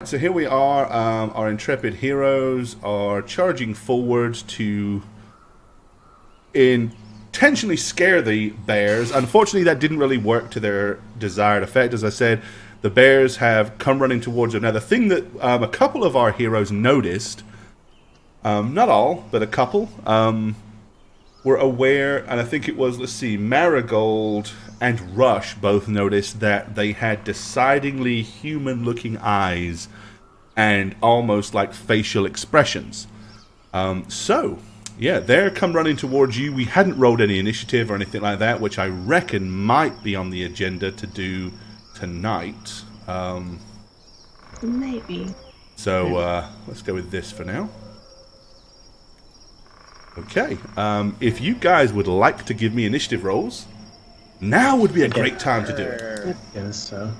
So here we are. Our intrepid heroes are charging forward to intentionally scare the bears. Unfortunately, that didn't really work to their desired effect. As I said, the bears have come running towards them. Now, the thing that a couple of our heroes noticed, not all, but a couple, were aware, and I think it was, let's see, Marigold and Rush both noticed that they had decidedly human-looking eyes and almost like facial expressions. Yeah, they're come running towards you. We hadn't rolled any initiative or anything like that, which I reckon might be on the agenda to do tonight. Maybe. So let's go with this for now. Okay, if you guys would like to give me initiative rolls, now would be a great time to do it. I guess so.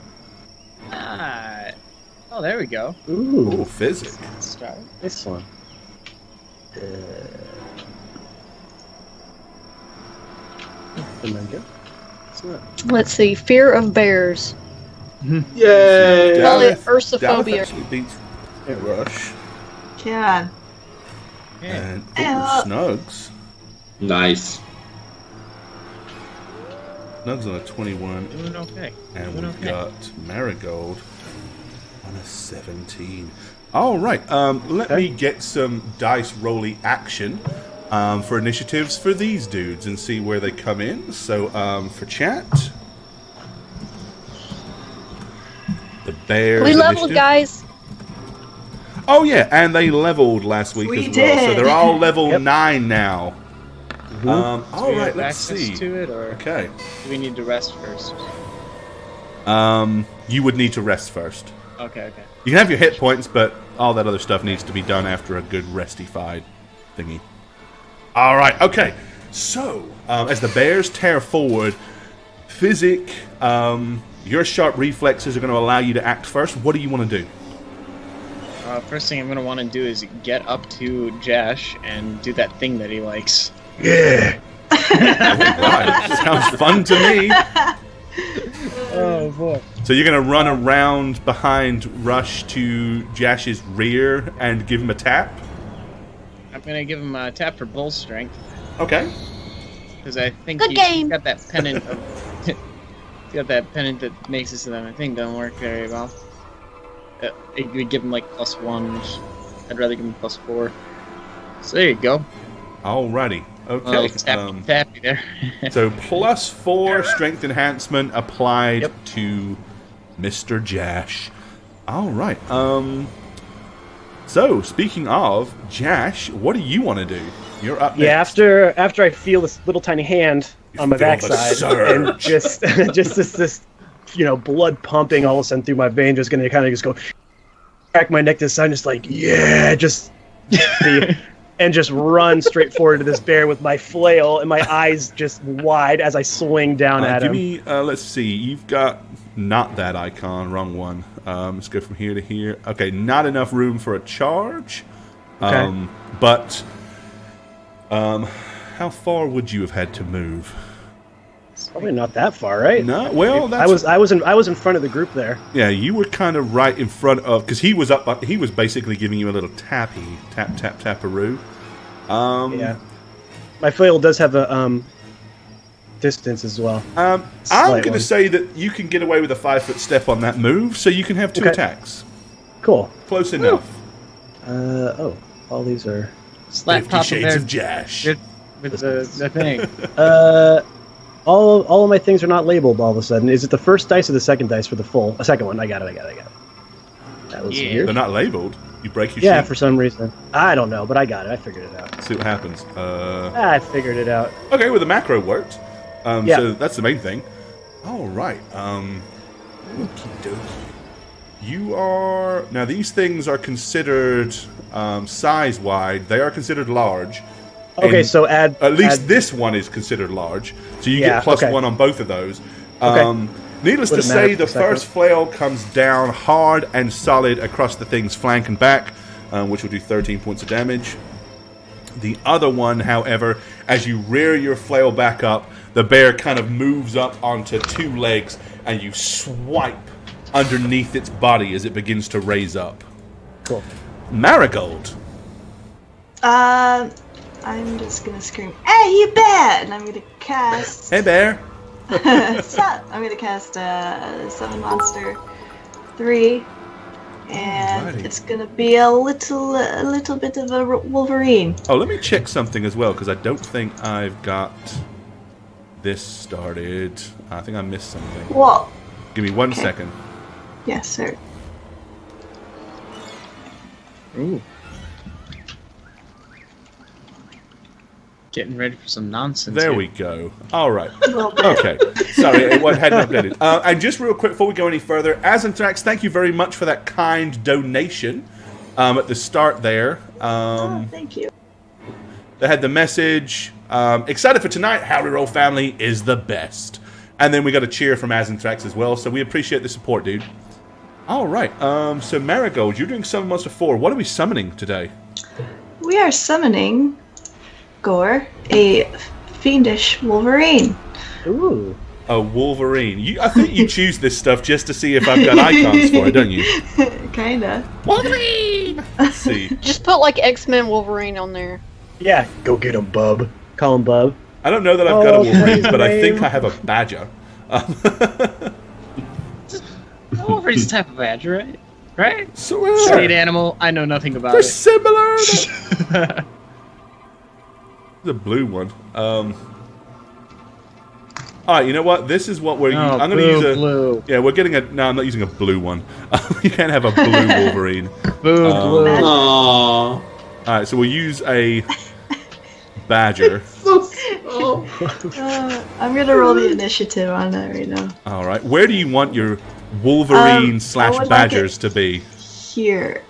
Oh, there we go. Ooh, physics. Let's start. This one. Let's see. Fear of bears. Yay! Probably Daleth ursophobia. actually beats Rush. God. And Ow. Snugs. Nice. Snugs on a 21. Doing okay. And Doing we've okay. got Marigold on a 17. All right. Let me get some dice rolly action for initiatives for these dudes and see where they come in. So for chat, the bears. We leveled, initiative. guys. Oh yeah, and they leveled last week We as well. So did. they're all level Yep. 9 now. All Do we right. have Let's access see. to it, or Okay. do we need to rest first? You would need to rest first. Okay. You can have your hit points, but all that other stuff needs to be done after a good restified thingy. All right, okay. So, as the bears tear forward, Physic, your sharp reflexes are going to allow you to act first. What do you want to do? First thing I'm gonna want to do is get up to Jash and do that thing that he likes. Yeah. Right. Sounds fun to me. Oh boy. So you're going to run around behind Rush to Jash's rear and give him a tap? I'm gonna give him a tap for bull strength Okay. because I think Good he's game. got that pennant. He's got that pennant that makes it so that my thing doesn't work very well. It would give him like +1. I'd rather give him +4. So there you go. Alrighty. Okay. Oh, tappy there. So +4 strength enhancement applied Yep. to Mr. Jash. All right. So speaking of Jash, what do you want to do? You're up next. Yeah, after I feel this little tiny hand on my feel the backside surge. and just this blood pumping all of a sudden through my vein, just gonna kind of just go crack my neck to the side, just like and just run straight forward to this bear with my flail and my eyes just wide as I swing down at Give him. me, let's see, you've got not that icon, wrong one. Let's go from here to here. Okay, not enough room for a charge. Okay. But how far would you have had to move? Probably not that far, right? No, well, that's I was in front of the group there. yeah, you were kind of right in front of, because he was up. He was basically giving you a little tap, taparoo. Yeah. My flail does have a distance as well. I'm Slight going to one. say that you can get away with a 5-foot step on that move, so you can have 2 Okay. attacks. Cool. Close enough. All these are. Slap 50 top Shades of of Jash. there with the thing. All of my things are not labeled all of a sudden. Is it the first dice or the second dice for the full? A second one. I got it. That was Yeah. weird. They're not labeled. You break your Yeah, sheet. for some reason. I don't know, but I got it. I figured it out. See what happens. I figured it out. Okay, well, the macro worked. Yeah. So that's the main thing. All right. Okie dokie. You are... Now, these things are considered size-wide. They are considered large. Okay, And so add. At least add- this one is considered large. So you Yeah, get +1 okay. on both of those. Okay. Needless to Wouldn't matter say, for the a second. first flail comes down hard and solid across the thing's flank and back, which will do 13 points of damage. The other one, however, as you rear your flail back up, the bear kind of moves up onto 2 legs, and you swipe underneath its body as it begins to raise up. Cool. Marigold. I'm just gonna scream, "Hey, you bear!" And I'm gonna cast. Hey, bear. I'm gonna cast Summon Monster 3, and Alrighty. it's gonna be a little bit of a Wolverine. Oh, let me check something as well, because I don't think I've got this started. I think I missed something. Whoa. Give me 1 Okay. second. Yes, sir. Ooh. Getting ready for some nonsense. There here. we go. All right. A little bit. Okay. Sorry, it hadn't updated. And just real quick before we go any further, Azanthrax, thank you very much for that kind donation at the start there. Oh, thank you. They had the message, excited for tonight, how Reroll family is the best. And then we got a cheer from Azanthrax as well, so we appreciate the support, dude. All right. So Marigold, you're doing Summon Monster 4. What are we summoning today? We are summoning Gore, a fiendish Wolverine. Ooh. A Wolverine. I think you choose this stuff just to see if I've got icons for it, don't you? Kinda. Wolverine! Let's see. Just put like X-Men Wolverine on there. Yeah, go get him, bub. Call him Bub. I don't know that I've got a Oh, Wolverine, his but I think name. I have a Badger. Wolverine's a type of badger, right? Right? So, State animal. I know nothing about they're it. similar. The blue one. All right, you know what? This is what we're. Oh, I'm going to use a. blue. Yeah, we're getting a. No, I'm not using a blue one. You can't have a blue Wolverine. Boo, blue. Badger. Aww. All right, so we'll use a Badger. I'm gonna roll the initiative on that right now. All right, where do you want your Wolverine I slash would like Badgers to be? Here.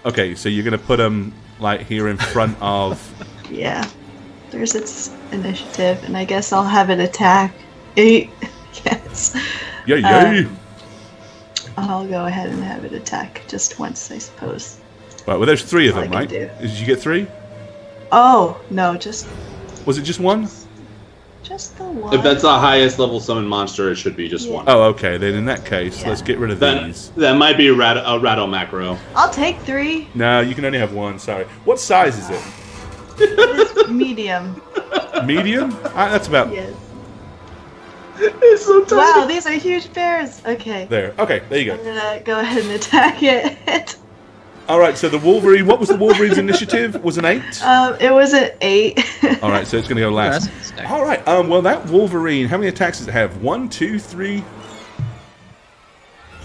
Okay, so you're going to put them like here in front of. Yeah. There's its initiative, and I guess I'll have it attack. 8. Yes. Yay, yay! I'll go ahead and have it attack just once, I suppose. Right, well, there's 3 of All them, I right? can Did you get 3? Oh, no, just Was it just 1? the one. If that's the highest level summon monster, it should be just Yeah. one. Oh, okay. Then in that case, Yeah. let's get rid of That, these. that might be a rattle macro. I'll take 3. No, you can only have 1. Sorry. What size is it? It's medium. Medium? That's about Yes. It's so tiny. Wow, these are huge bears. Okay. there. Okay, there you I'm go. gonna go ahead and attack it. All right. So the Wolverine. What was the Wolverine's initiative? Was an 8. It was an 8. All right. So it's going to go last. That's a stack. All right. Well, that Wolverine. How many attacks does it have? 1, 2, 3.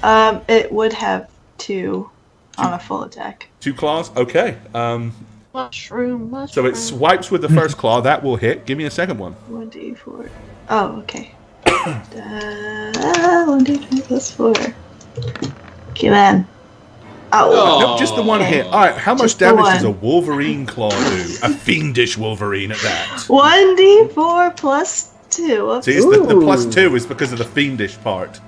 It would have 2 on a full attack. 2 claws. Okay. Mushroom. So it swipes with the first claw. That will hit. Give me a second one. 1d4. Oh, okay. 1d4 plus 4. Come on. Oh. Nope, just the one hit. All right. How much Just the damage does a one. Wolverine claw do? A fiendish Wolverine at that. 1d4 plus 2. See, it's the plus Ooh. 2 is because of the fiendish part.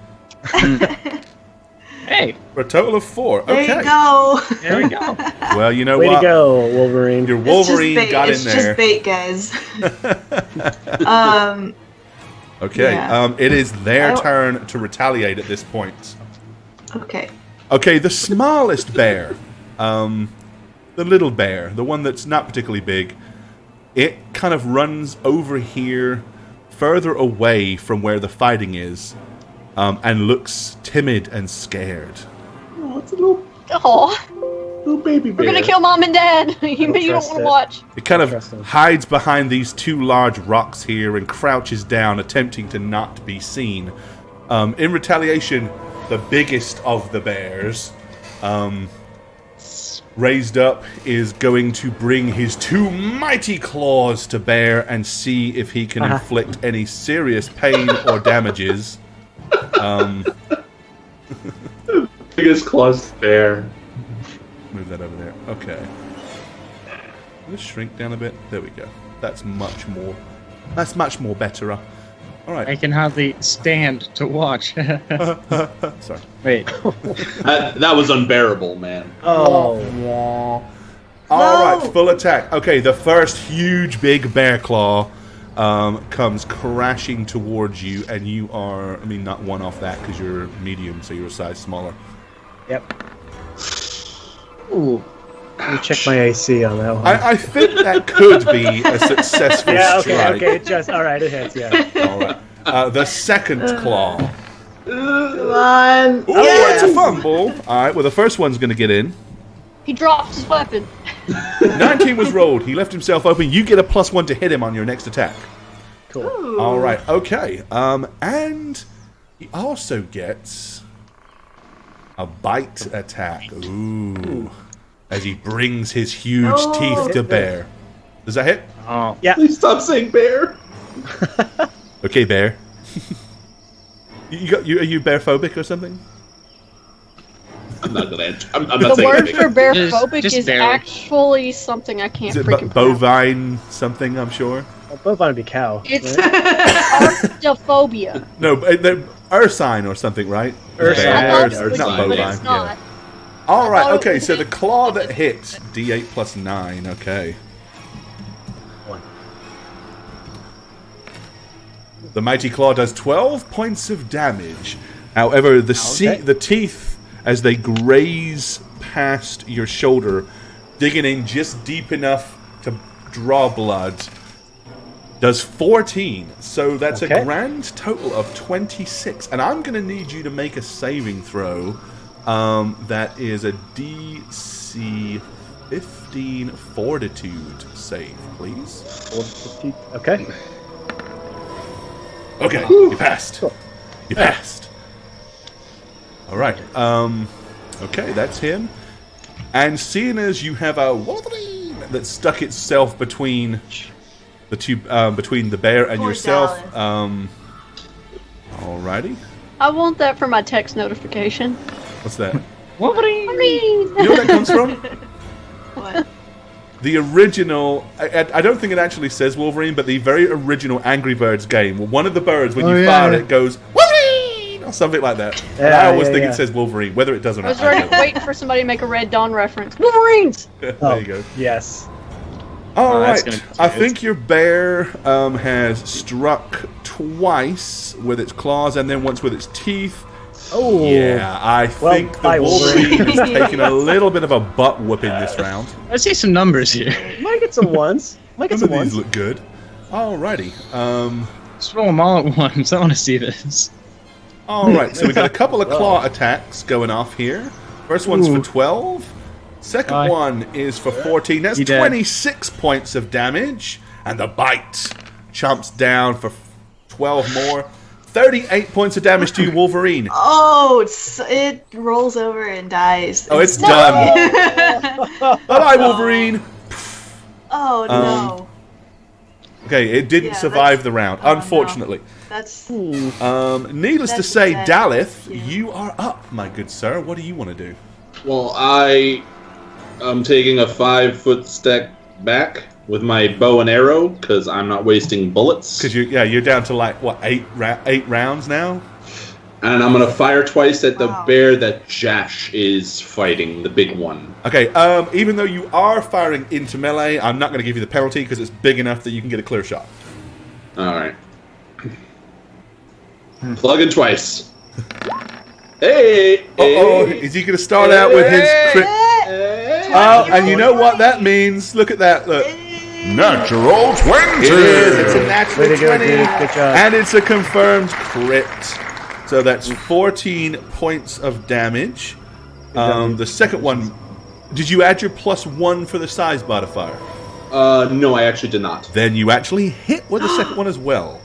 Hey, For a total of 4. There Okay. you go. there we go. Well, you know Way what? to go, Wolverine. Your It's just Wolverine bait. got It's in there. just bait, guys. Okay. Yeah. It is their I- turn to retaliate at this point. Okay. Okay, the smallest bear, the little bear, the one that's not particularly big, it kind of runs over here, further away from where the fighting is, and looks timid and scared. Oh, it's a little Oh, baby bear. we're gonna kill mom and dad. you don't trust want to it. watch. It kind of Interesting. hides behind these 2 large rocks here and crouches down, attempting to not be seen. In retaliation, the biggest of the bears, raised up, is going to bring his 2 mighty claws to bear and see if he can inflict any serious pain or damages. Biggest claws bear. Move that over there. Okay. Let's shrink down a bit. There we go. That's much more better. All right. I can hardly stand to watch. Sorry. Wait. That was unbearable, man. Oh. All right, No. full attack. Okay, the first huge big bear claw comes crashing towards you, and you are, I mean, not one off that because you're medium, so you're a size smaller. Yep. Ooh. Let me check my AC on that one. I think that could be a successful yeah, strike. okay. Alright, it hits, yeah. All right. The second claw. Come on. Oh, it's a fumble. All right, well, the first one's going to get in. He dropped his weapon. 19 was rolled. He left himself open. You get a +1 to hit him on your next attack. Cool. Ooh. All right, okay. And he also gets a bite attack. Ooh. As he brings his huge teeth to bear. Does that hit? Oh. Yeah. Please stop saying bear. Okay, bear. Are you bear phobic or something? I'm not gonna answer. I'm not The saying word anything. for bearphobic Just is barely. actually something I can't Is it freaking pronounce. bovine something, I'm sure? Well, both want to be cow. It's right? arthrophobia. No, they're ursine or something, right? Ursine. I thought it Bears, was, not Ursine, but bovine. it's not. All right, I thought it okay, was- so the claw that hits, D8 plus 9, okay. One. The mighty claw does 12 points of damage. However, the teeth, as they graze past your shoulder, digging in just deep enough to draw blood, does 14. So that's Okay. a grand total of 26. And I'm going to need you to make a saving throw. That is a DC 15 fortitude save, please. 450. Okay. Okay, you passed. You passed. All right. Okay, that's him. And seeing as you have a Wolverine that stuck itself between the two, between the bear and Poor yourself. Dallas. Alrighty. I want that for my text notification. What's that? Wolverine! You know where that comes from? What? The original, I don't think it actually says Wolverine, but the very original Angry Birds game. Well, one of the birds, when Oh, you yeah. fire it, goes Wolverine or something like that. And Yeah, I always yeah, think yeah. it says Wolverine, whether it does or I not. was already I don't. waiting for somebody to make a Red Dawn reference. Wolverines! There you go. Yes. All that's right. gonna be I cute. think your bear has struck twice with its claws and then once with its teeth. Oh. Yeah, I Well, think the bye, Wolverine Wolverine. is taking a little bit of a butt whooping this round. I see some numbers here. Might get some ones. Might get Some some of these ones. look good. Alrighty. Let's roll them all at once. I want to see this. Alright, so we've got a couple of claw attacks going off here. First one's for 12. Second Bye. one is for 14. That's You dead. 26 points of damage. And the bite chomps down for 12 more. 38 points of damage to you, Wolverine. Oh, it rolls over and dies. Oh, it's done. Bye-bye, Wolverine. Oh no, Okay, it didn't Yeah, survive that's- the round, oh, no. unfortunately. that's Needless to That's say, sad. Daleth, Yeah. you are up, my good sir. What do you want to do? Well, I am taking a 5-foot step back with my bow and arrow because I'm not wasting bullets. Because you're down to like what 8 rounds now. And I'm gonna fire twice at the Wow. bear that Jash is fighting, the big one. Okay, even though you are firing into melee, I'm not going to give you the penalty because it's big enough that you can get a clear shot. All right. Plug in twice. Hey! Oh, hey. is he going to start out with his crit? Oh, and you know what that means? Look at that. Look. Natural 20! It is. It's a natural Way to go, 20. dude. Good job. And it's a confirmed crit. So that's 14 points of damage. The second one, did you add your +1 for the size modifier? No, I actually did not. Then you actually hit with the second one as well.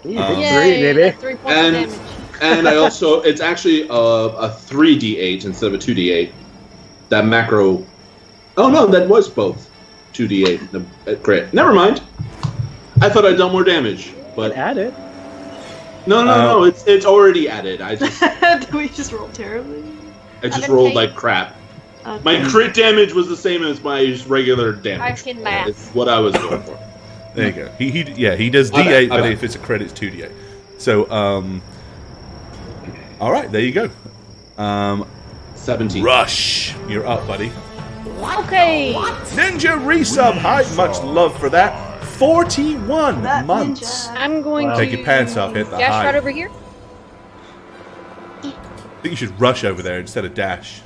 Ooh, Um, big Yay, 3, baby. that's 3 points of And damage. and I also, it's actually a 3d8 instead of a 2d8. That macro. Oh no, that was both 2d8 the crit. Never mind. I thought I'd done more damage, but Add it. no, it's already added. I just Did we just roll terribly? rolled like crap. Okay. My crit damage was the same as my regular I damage. can math. It's what I was going for. There you go. He does My D8, bad, my but bad. if it's a crit, it's 2D8. So, all right, there you go. 17. Rush, you're up, buddy. Okay. Ninja resub, hi, much love for that. 41 That months. ninja. I'm going Wow. to Take your pants off, hit the dash height. right over here. I think you should rush over there instead of dash.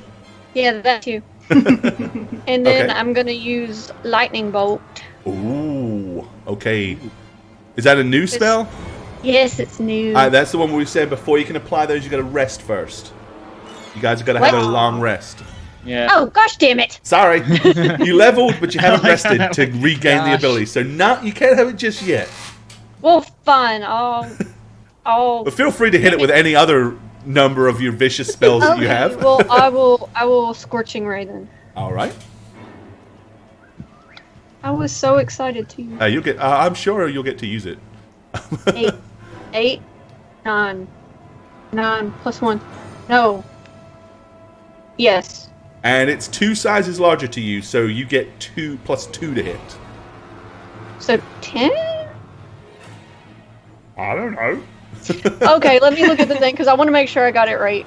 Yeah, that too. And then Okay. I'm gonna use lightning bolt. Ooh, okay. Is that a new spell? Yes, it's new. That's the one where we said before you can apply those, you got to rest first. You guys are going to have What? a long rest. Yeah. Oh gosh, damn it! Sorry, you leveled, but you haven't Oh my rested God. to regain the Gosh. ability. So you can't have it just yet. Well, fine. I'll. But feel free to hit it with any other number of your vicious spells that you Okay, have. well, I will scorching ray then. All right. I was so excited to use You'll get. I'm sure you'll get to use it. 8, 9 plus 1. No. Yes. And it's 2 sizes larger to you, so you get 2 plus 2 to hit. So 10. I don't know. Okay, let me look at the thing because I want to make sure I got it right.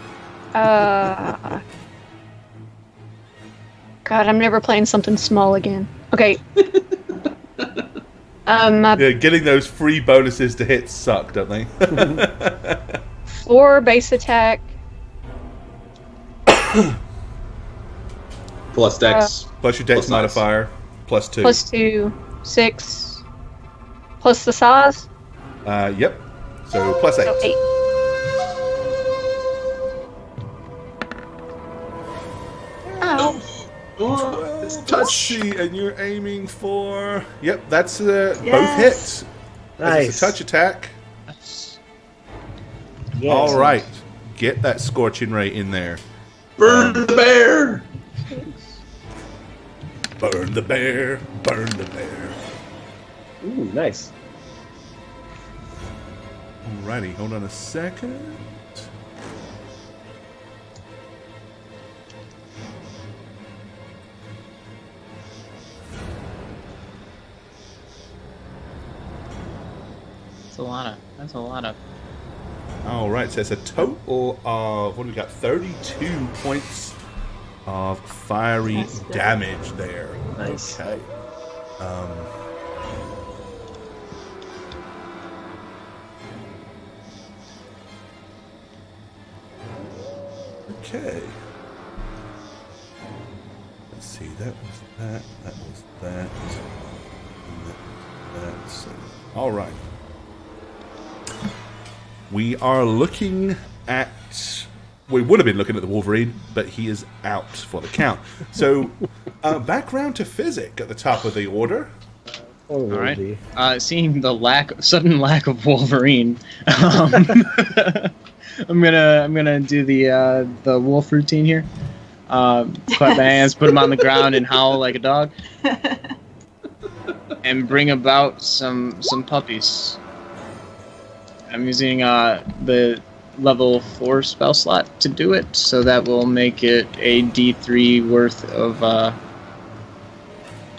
God, I'm never playing something small again. Okay. Yeah, getting those free bonuses to hit suck, don't they? 4 base attack. Plus Dex. Plus your dex Plus size. modifier, plus 2. Plus 2, 6. Plus the size. Yep. So plus 8. So 8. Ow. Oh, it's Let's touch. see, and you're aiming for. Yep, that's both Yes. hits. Nice. It's a touch attack. Yes. All right, get that scorching ray in there. Burn the bear. Burn the bear. Burn the bear. Ooh, nice. Alrighty, hold on a second. That's a lot of. All right, so it's a total of what do we got? 32 points of fiery That's good. damage there. Nice. Okay. Okay. Let's see. That was that. That was that. And that was that. So, all right. We are looking at. We would have been looking at the Wolverine, but he is out for the count. So, back round to Physic at the top of the order. All right. Seeing the sudden lack of Wolverine, I'm gonna do the wolf routine here. Clap my hands, put him on the ground, and howl like a dog, and bring about some puppies. I'm using the level 4 spell slot to do it, so that will make it a D3 worth of.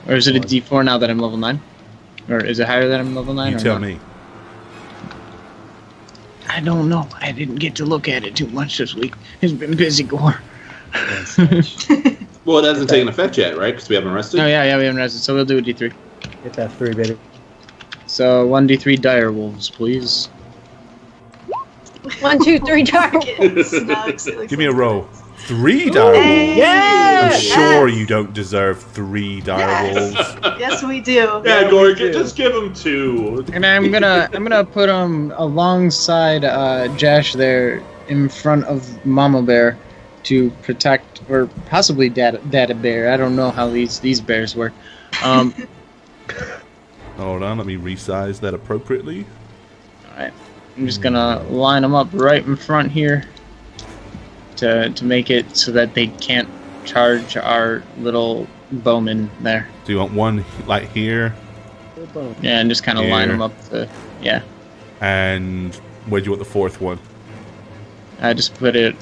Or is it a D4 now that I'm level 9? Or is it higher than I'm level 9? You or tell not? me. I don't know. I didn't get to look at it too much this week. It's been busy, Gore. Well, it hasn't taken effect yet, right? Because we haven't rested. Oh, yeah, we haven't rested, so we'll do a D3. Get that 3, baby. So, 1D3 dire wolves, please. 1, 2, 3, dark. Give me a roll. 3 dire wolves. Yeah! I'm sure you don't deserve 3 dire wolves. Yes, we do. Yeah, we Gore, do. just give him 2. And I'm gonna put them alongside Jash there in front of Mama Bear to protect, or possibly Dada Bear. I don't know how these bears work. Hold on, let me resize that appropriately. Alright. I'm just gonna line them up right in front here to make it so that they can't charge our little bowman there. So you want one like here, Yeah, and just kind of line Here. them up to, yeah. and where do you want the 4th one? I just put it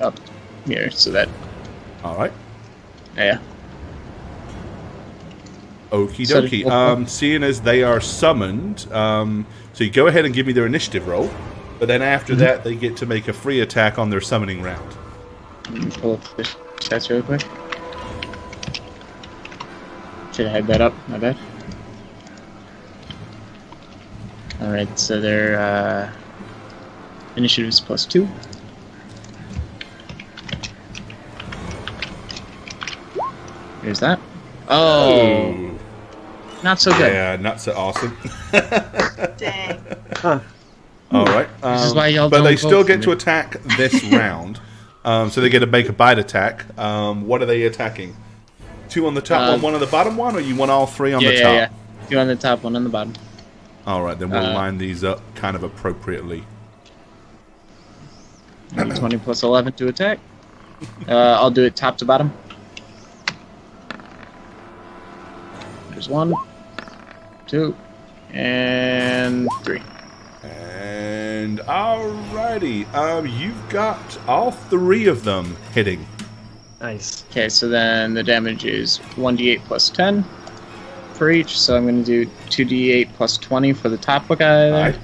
up here so that, All right. yeah. Okie So dokie. did- Seeing as they are summoned, so you go ahead and give me their initiative roll, but then after that they get to make a free attack on their summoning round. Let me pull up the stats really quick. Should have had that up, my bad. All right, so their initiative is +2. There's that. Oh, not so good. Yeah, not so awesome. Dang. Huh. All right. This is why y'all but don't they vote still for get me. to attack this round. So they get a make a bite attack. What are they attacking? 2 on the top one on the bottom one, or you want all 3 on the top? Yeah. 2 on the top, 1 on the bottom. All right, then we'll line these up kind of appropriately. 20 plus 11 to attack. I'll do it top to bottom. There's 1, 2, and 3. And alrighty, you've got all 3 of them hitting. Nice. Okay, so then the damage is 1d8 plus 10 for each. So I'm going to do 2d8 plus 20 for the top guy there. Alright.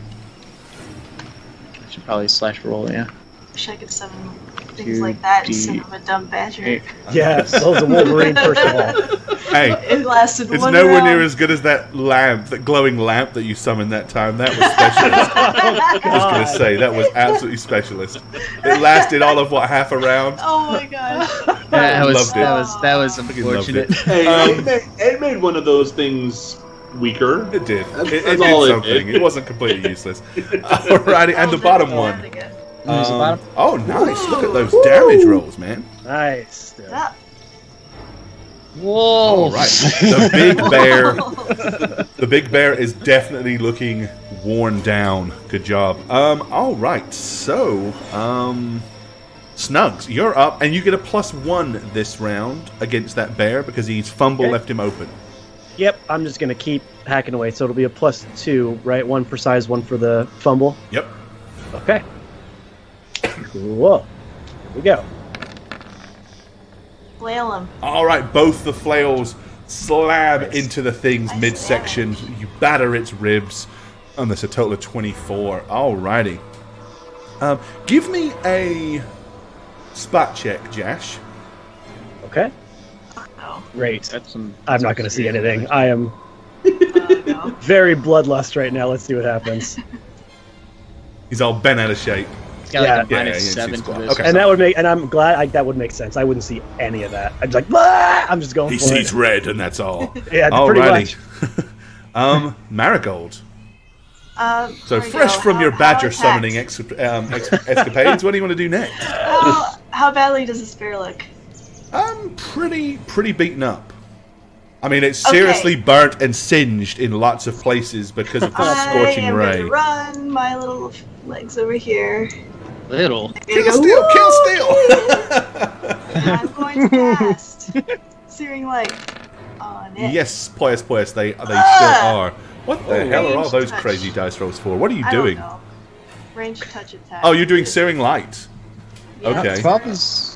I should probably slash roll, yeah. Wish I could summon things like that instead of a dumb badger. 8. Yeah, so the Wolverine, first of all. Hey, It lasted it's one nowhere round. near as good as that lamp, that glowing lamp that you summoned that time. That was specialist. I was going to say, that was absolutely specialist. It lasted all of, what, half a round? Oh my gosh. That was Loved it. that was Fucking loved unfortunate. it. Hey, it made one of those things weaker. It did. That's It did all it something. did. It wasn't completely useless. Alrighty, and the bottom one. Who's the bottom? Oh, nice. Look at those damage rolls, man. Nice. Dude. That- Whoa! All right. The big bear is definitely looking worn down. Good job. All right. So, Snugs, you're up, and you get a +1 this round against that bear because his fumble left him open. Yep, I'm just gonna keep hacking away. So it'll be a +2, right? 1 for size, 1 for the fumble. Yep. Okay. Cool. Here we go. Flail him. All right, both the flails slab into the thing's midsection. You batter its ribs, and that's a total of 24. Alrighty. Give me a spot check, Josh. Okay. No. Great. That's some. I'm not gonna see anything. I am No. very bloodlust right now. Let's see what happens. He's all bent out of shape. It's got like a Yeah, minus yeah, 7 it's to squat. this. Okay. And that would make, and I'm glad that would make sense. I wouldn't see any of that. I'd be like, "Blah!" I'm just going He for sees it. red, and that's all. Yeah, pretty much. Alrighty. Marigold. So there we fresh go. from your How badger attacked? summoning escapades, what do you want to do next? How badly does this bear look? Pretty beaten up. I mean, it's seriously burnt and singed in lots of places because of the scorching I am ray. gonna run my little legs over here. Little. Kill steal, kill steal! I'm going to cast Searing Light on it. Yes, Poyas, they still are. What the hell are all Range those touch. crazy dice rolls for? What are you I doing? don't know. Range touch attack. Oh, you're doing Searing Light. Yeah. Okay. 12 is.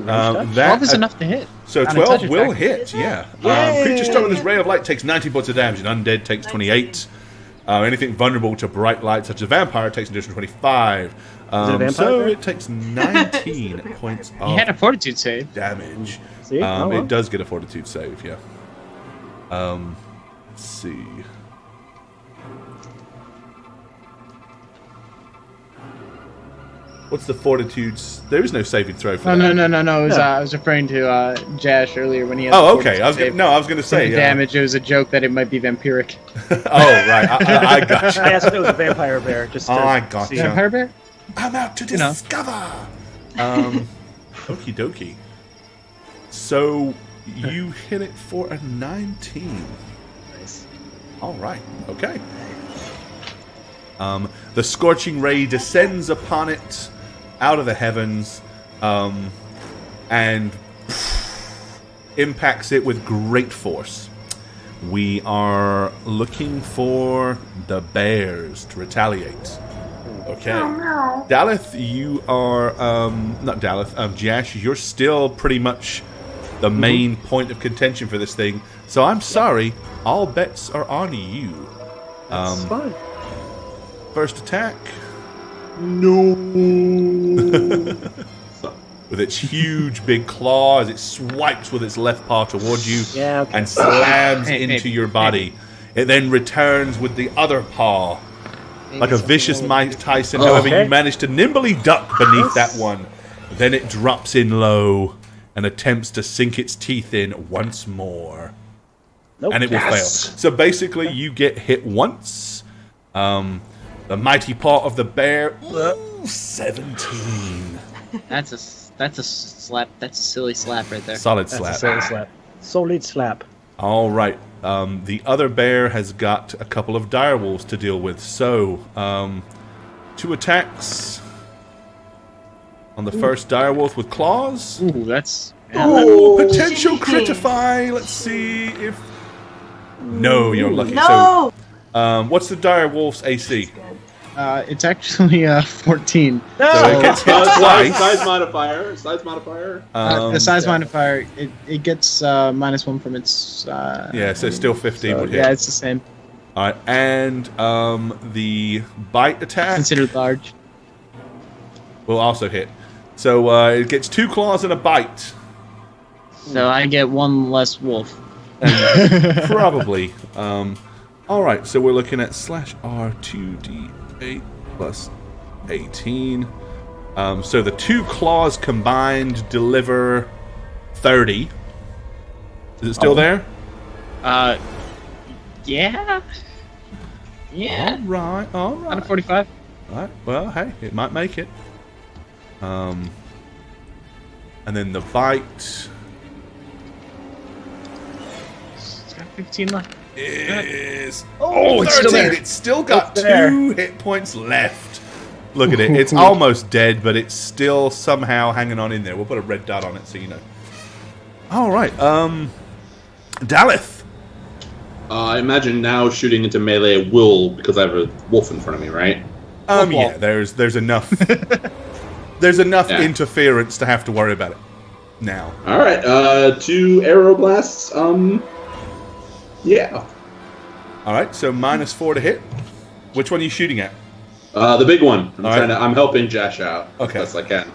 That 12 is enough to hit. So On a 12 touch will attack. hit, Is it? yeah. Yay! Creature struck with this ray of light takes 19 points of damage, and undead takes 28. Anything vulnerable to bright light, such as a vampire, takes an additional 25. Is it a vampire So bear? it takes 19 points He had a of fortitude save. damage. See? Oh, well. It does get a fortitude save, yeah. Let's see. What's the fortitudes? There is no saving throw for Oh, that. no. It was, No. I was referring to Jash earlier when he had. Oh, the okay. I was fortitude gonna, save. I was going to For say the damage. It was a joke that it might be vampiric. Oh, right. I got I you. asked if it was a vampire bear. Just to I got see. you. Vampire bear? I'm out to You know. discover. Okie dokie. So you hit it for a 19. Nice. All right. Okay. The scorching ray descends upon it out of the heavens, and impacts it with great force. We are looking for the bears to retaliate. Okay. Daleth, you are not Daleth, Jash, you're still pretty much the main point of contention for this thing. So I'm sorry, all bets are on you. It's fine. First attack No. with its huge big claws, it swipes with its left paw towards you Yeah, okay. and slams Hey, into hey, your body. It then returns with the other paw like a vicious Mike Tyson. Oh. However, Okay. you manage to nimbly duck beneath that one. Then it drops in low and attempts to sink its teeth in once more. Nope. And it will fail. So basically, you get hit once. The mighty paw of the bear. Ooh, 17. That's a slap. That's a silly slap right there. Solid That's slap. a solid slap. Solid slap. All right. The other bear has got a couple of direwolves to deal with. So, 2 attacks on the first direwolf with claws. Ooh, that's. Ooh, potential critify. Let's see if. No, you're lucky. No! So, what's the direwolf's AC? It's actually 14. So it gets hit twice. Size modifier. Size modifier. The size modifier, it gets -1 from its. Yeah, so still 15 so, would hit. yeah, it's the same. All right, and the bite attack Considered large. will also hit. So it gets 2 claws and a bite. So I get 1 less wolf. Probably. All right, so we're looking at /R 2d8 plus 18. So the 2 claws combined deliver 30. Is it still there? Yeah. Yeah. All Out right. of 45. All right. Well, hey, it might make it. And then the bite It's got 15 left. is It's still 13. there. It's still got It's there. 2 hit points left. Look at it. It's almost dead, but it's still somehow hanging on in there. We'll put a red dot on it so you know. All right. Daleth. I imagine now shooting into melee will, because I have a wolf in front of me, right? Yeah, there's enough there's enough Yeah. interference to have to worry about it now. All right. 2 arrow blasts. Yeah. All right, so -4 to hit. Which one are you shooting at? The big one. All right. I'm helping Jash out Okay. as best I can.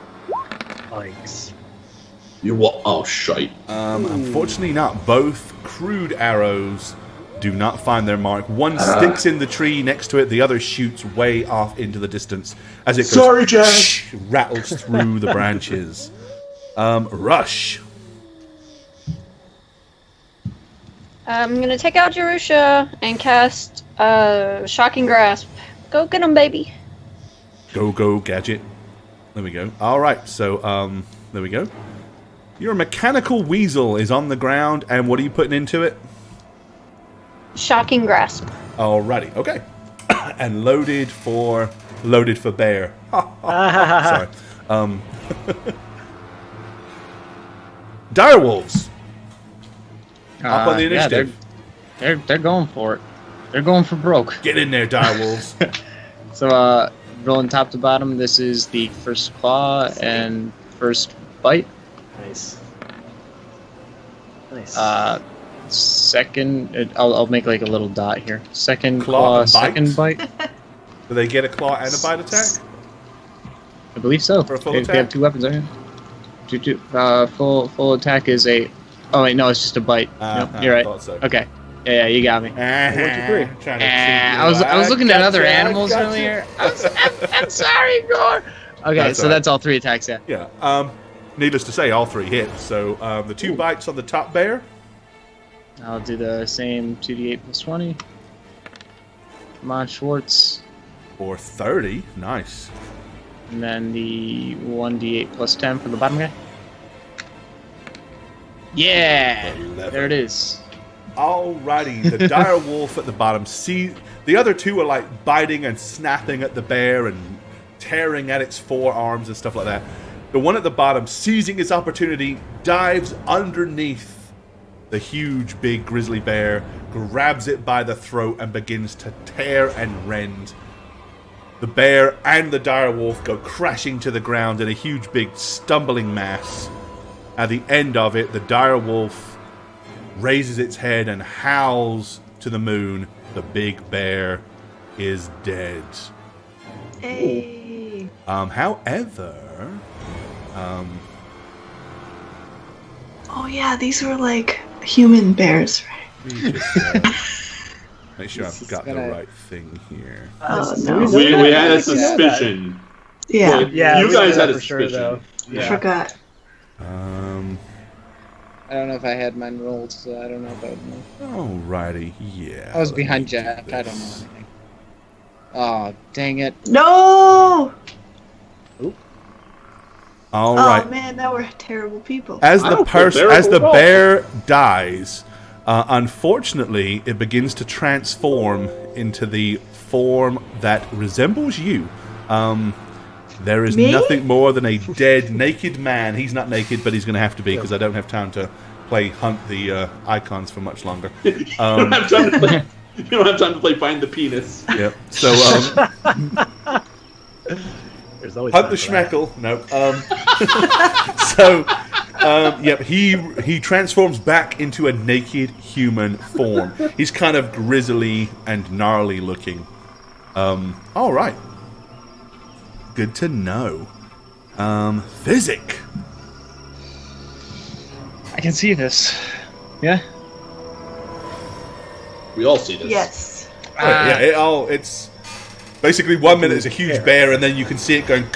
Yikes. You will. Oh shite. Unfortunately not. Both crude arrows do not find their mark. One sticks in the tree next to it, the other shoots way off into the distance as it goes, Sorry, Jash. rattles through the branches. Rush. I'm gonna take out Jerusha and cast Shocking Grasp. Go get him, baby. Go, gadget. There we go. All right, so there we go. Your mechanical weasel is on the ground, and what are you putting into it? Shocking Grasp. Alrighty, okay. And loaded for bear. Sorry. Direwolves. Up on the Yeah, initiative. they're going for it. They're going for broke. Get in there, direwolves. So, rolling top to bottom, this is the first claw and first bite. Nice. Nice. Second, I'll make like a little dot here. Second Claw claw, and bite? second bite. Do they get a claw and a bite attack? I believe so. For a full They attack? have 2 weapons, right? Full attack is a. Oh wait, no, it's just a bite. Nope, you're right. Thought so. Okay. Yeah, you got me. 1, 2, 3. I was looking at other animals earlier. I'm sorry, Gore. Okay, That's so all right. that's all 3 attacks. Yeah. Yeah. Needless to say, all 3 hit. So the 2 bites on the top bear. I'll do the same 2d8 plus 20. Come on, Schwartz. For 30. Nice. And then the 1d8 plus 10 for the bottom guy. Yeah! 11. There it is. Alrighty, the dire wolf at the bottom. See, the other 2 are like biting and snapping at the bear and tearing at its forearms and stuff like that. The one at the bottom, seizing its opportunity, dives underneath the huge, big grizzly bear, grabs it by the throat and begins to tear and rend. The bear and the dire wolf go crashing to the ground in a huge, big, stumbling mass. At the end of it, the dire wolf raises its head and howls to the moon. The big bear is dead. Hey. However, Oh yeah, these were like human bears, right? let me just, Make sure I've got the right thing here. Oh, no. We had a suspicion. Yeah. Well, Yeah, you we guys know had a for sure, suspicion. though. I forgot. I don't know if I had mine rolled, so I don't know if I would know. Alrighty, yeah. I was let me behind do Jack. I don't know this. anything. Oh, dang it. No! All Oh right. man, that were terrible people. As I the don't feel person, terrible as the at all. bear dies, unfortunately, it begins to transform into the form that resembles you. There is Me? nothing more than a dead, naked man. He's not naked, but he's going to have to be because I don't have time to play hunt the icons for much longer. You don't have time to play. You don't have time to play Find the Penis. Yep. So There's always hunt time the for that. schmeckle. No. Yep. He transforms back into a naked human form. He's kind of grisly and gnarly looking. All right. Good to know. Physic. I can see this. Yeah? We all see this. Yes. Yeah. It's basically 1 minute is a huge bear, and then you can see it going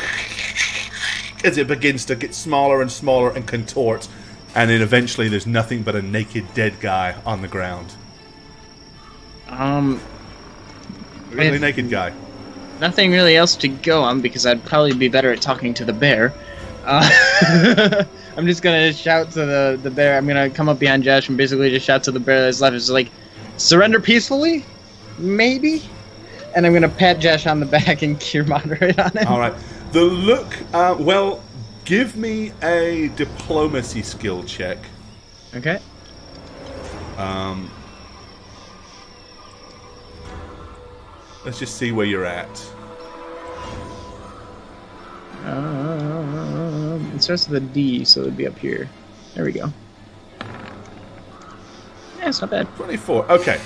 as it begins to get smaller and smaller and contort, and then eventually there's nothing but a naked dead guy on the ground. Really If- naked guy. Nothing really else to go on because I'd probably be better at talking to the bear. I'm just gonna shout to the bear. I'm gonna come up behind Josh and basically just shout to the bear that's left. It's like, surrender peacefully? Maybe? And I'm gonna pat Josh on the back and cure moderate on him. All right. The look. Well, give me a diplomacy skill check. Okay. Let's just see where you're at. It starts with a D, so it'd be up here. There we go. Yeah, it's not bad. 24. Okay.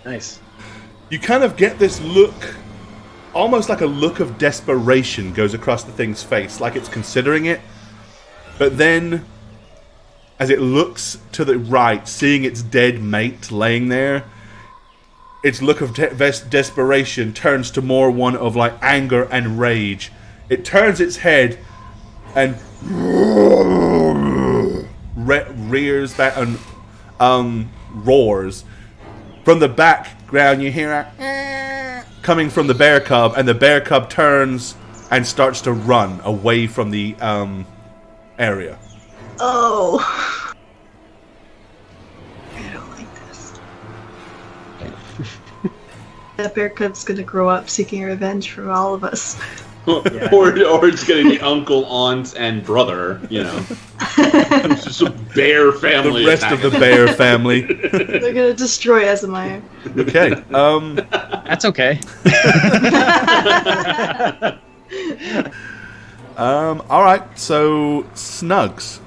Nice. You kind of get this look, almost like a look of desperation goes across the thing's face, like it's considering it. But then, as it looks to the right, seeing its dead mate laying there, its look of desperation turns to more one of like anger and rage. It turns its head and rears back and roars. From the background, you hear a coming from the bear cub, and the bear cub turns and starts to run away from the area. Oh. I don't like this. That bear cub's gonna grow up seeking revenge from all of us. Or it's gonna be uncle, aunt, and brother. You know, it's just a bear family. The rest of the bear family. They're gonna destroy Azamaya. Okay. That's okay. All right. So Snugs.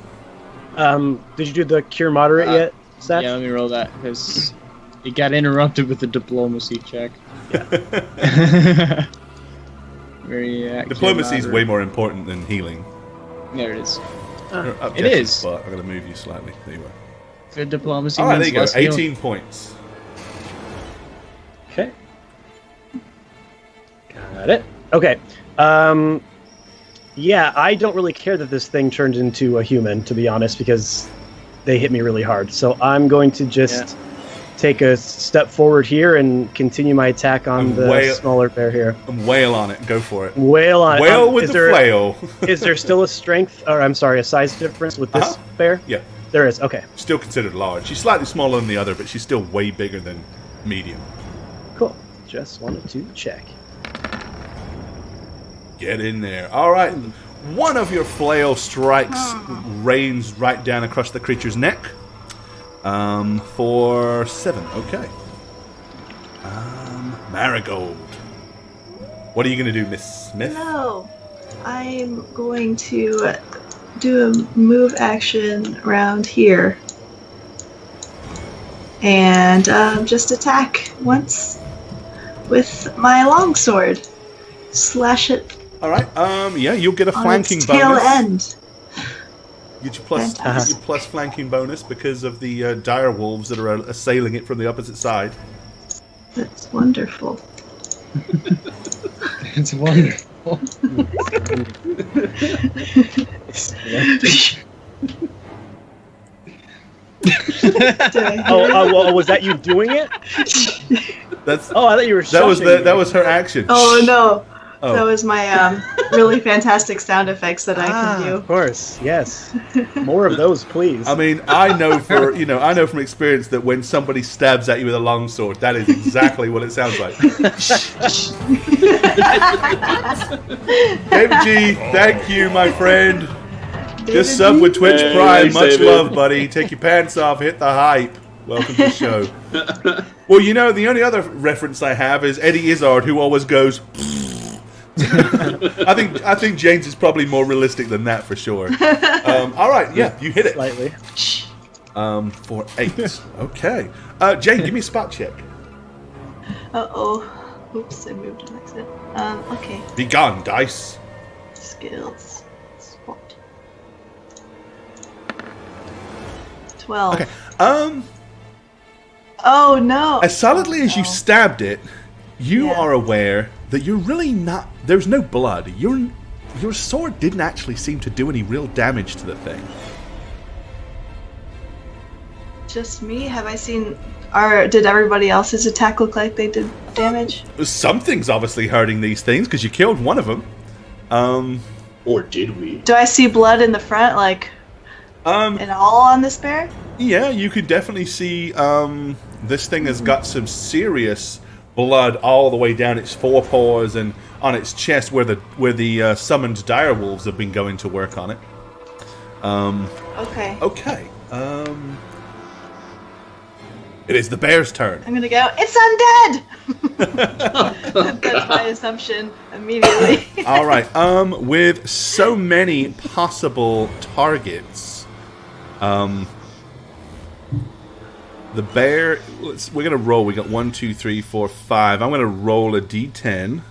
Did you do the cure moderate yet, Seth? Yeah, let me roll that because it got interrupted with the diplomacy check. Yeah. Very Diplomacy is way more important than healing. There it is. You're up It Jess's is. butt. I'm gonna move you slightly. There you are. Good diplomacy. All right, there means you go. less healing. 18 points. Okay. Got it. Okay. Yeah, I don't really care that this thing turned into a human, to be honest, because they hit me really hard. So I'm going to just take a step forward here and continue my attack on And the smaller bear here. And wail on it. Go for it. Wail on it. Wail with the flail. Is there still a strength, or I'm sorry, a size difference with this bear? Yeah. There is. Okay. Still considered large. She's slightly smaller than the other, but she's still way bigger than medium. Cool. Just wanted to check. Get in there. All right. One of your flail strikes rains right down across the creature's neck. For 7. Okay. Marigold. What are you going to do, Miss Smith? No, I'm going to do a move action around here. And just attack once with my longsword. Slash it All right. Yeah, you'll get a on flanking its tail bonus. end. Get your plus, Fantastic. your plus flanking bonus because of the dire wolves that are assailing it from the opposite side. That's wonderful. It's wonderful. Well, was that you doing it? That's Oh, I thought you were. that was her action. Oh no. Oh. That was my really fantastic sound effects that I can Of do. course, yes. More of those, please. I mean, I know from experience that when somebody stabs at you with a longsword, that is exactly what it sounds like. David G, thank you, my friend. Just sub with Twitch Hey, Prime. thanks, Much David. love, buddy. Take your pants off, hit the hype. Welcome to the show. Well, the only other reference I have is Eddie Izzard, who always goes. I think James is probably more realistic than that for sure. All right, yeah, you hit it. Slightly. For 8. Okay, Jane, give me a spot check. Uh-oh. Oops, I moved an accident. Okay. Be gone, dice. Skills. Spot. 12. Okay. Oh no! As solidly as you stabbed it, you Yeah. are aware that you're really not. There's no blood. Your sword didn't actually seem to do any real damage to the thing. Just me? Have I seen... Did everybody else's attack look like they did damage? Something's obviously hurting these things because you killed one of them. Or did we? Do I see blood in the front, like, and all on this bear? Yeah, you could definitely see this thing has got some serious blood all the way down its forepaws and on its chest where the summoned dire wolves have been going to work on it. Okay. Okay. It is the bear's turn. I'm gonna go, it's undead! That's my assumption immediately. All right. With so many possible targets, the bear. We're gonna roll. We got 1, 2, 3, 4, 5. I'm gonna roll a d10.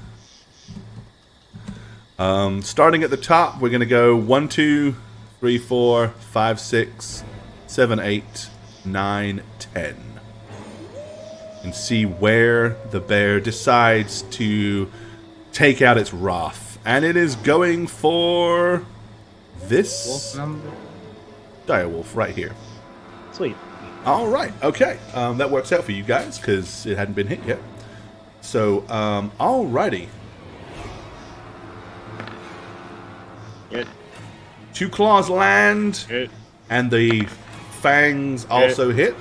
Starting at the top, we're gonna go 1, 2, 3, 4, 5, 6, 7, 8, 9, 10. And see where the bear decides to take out its wrath. And it is going for this Wolf number. direwolf right here. Sweet. All right, okay. That works out for you guys because it hadn't been hit yet. So, alrighty. Good. 2 claws land, Good. and the fangs also hit.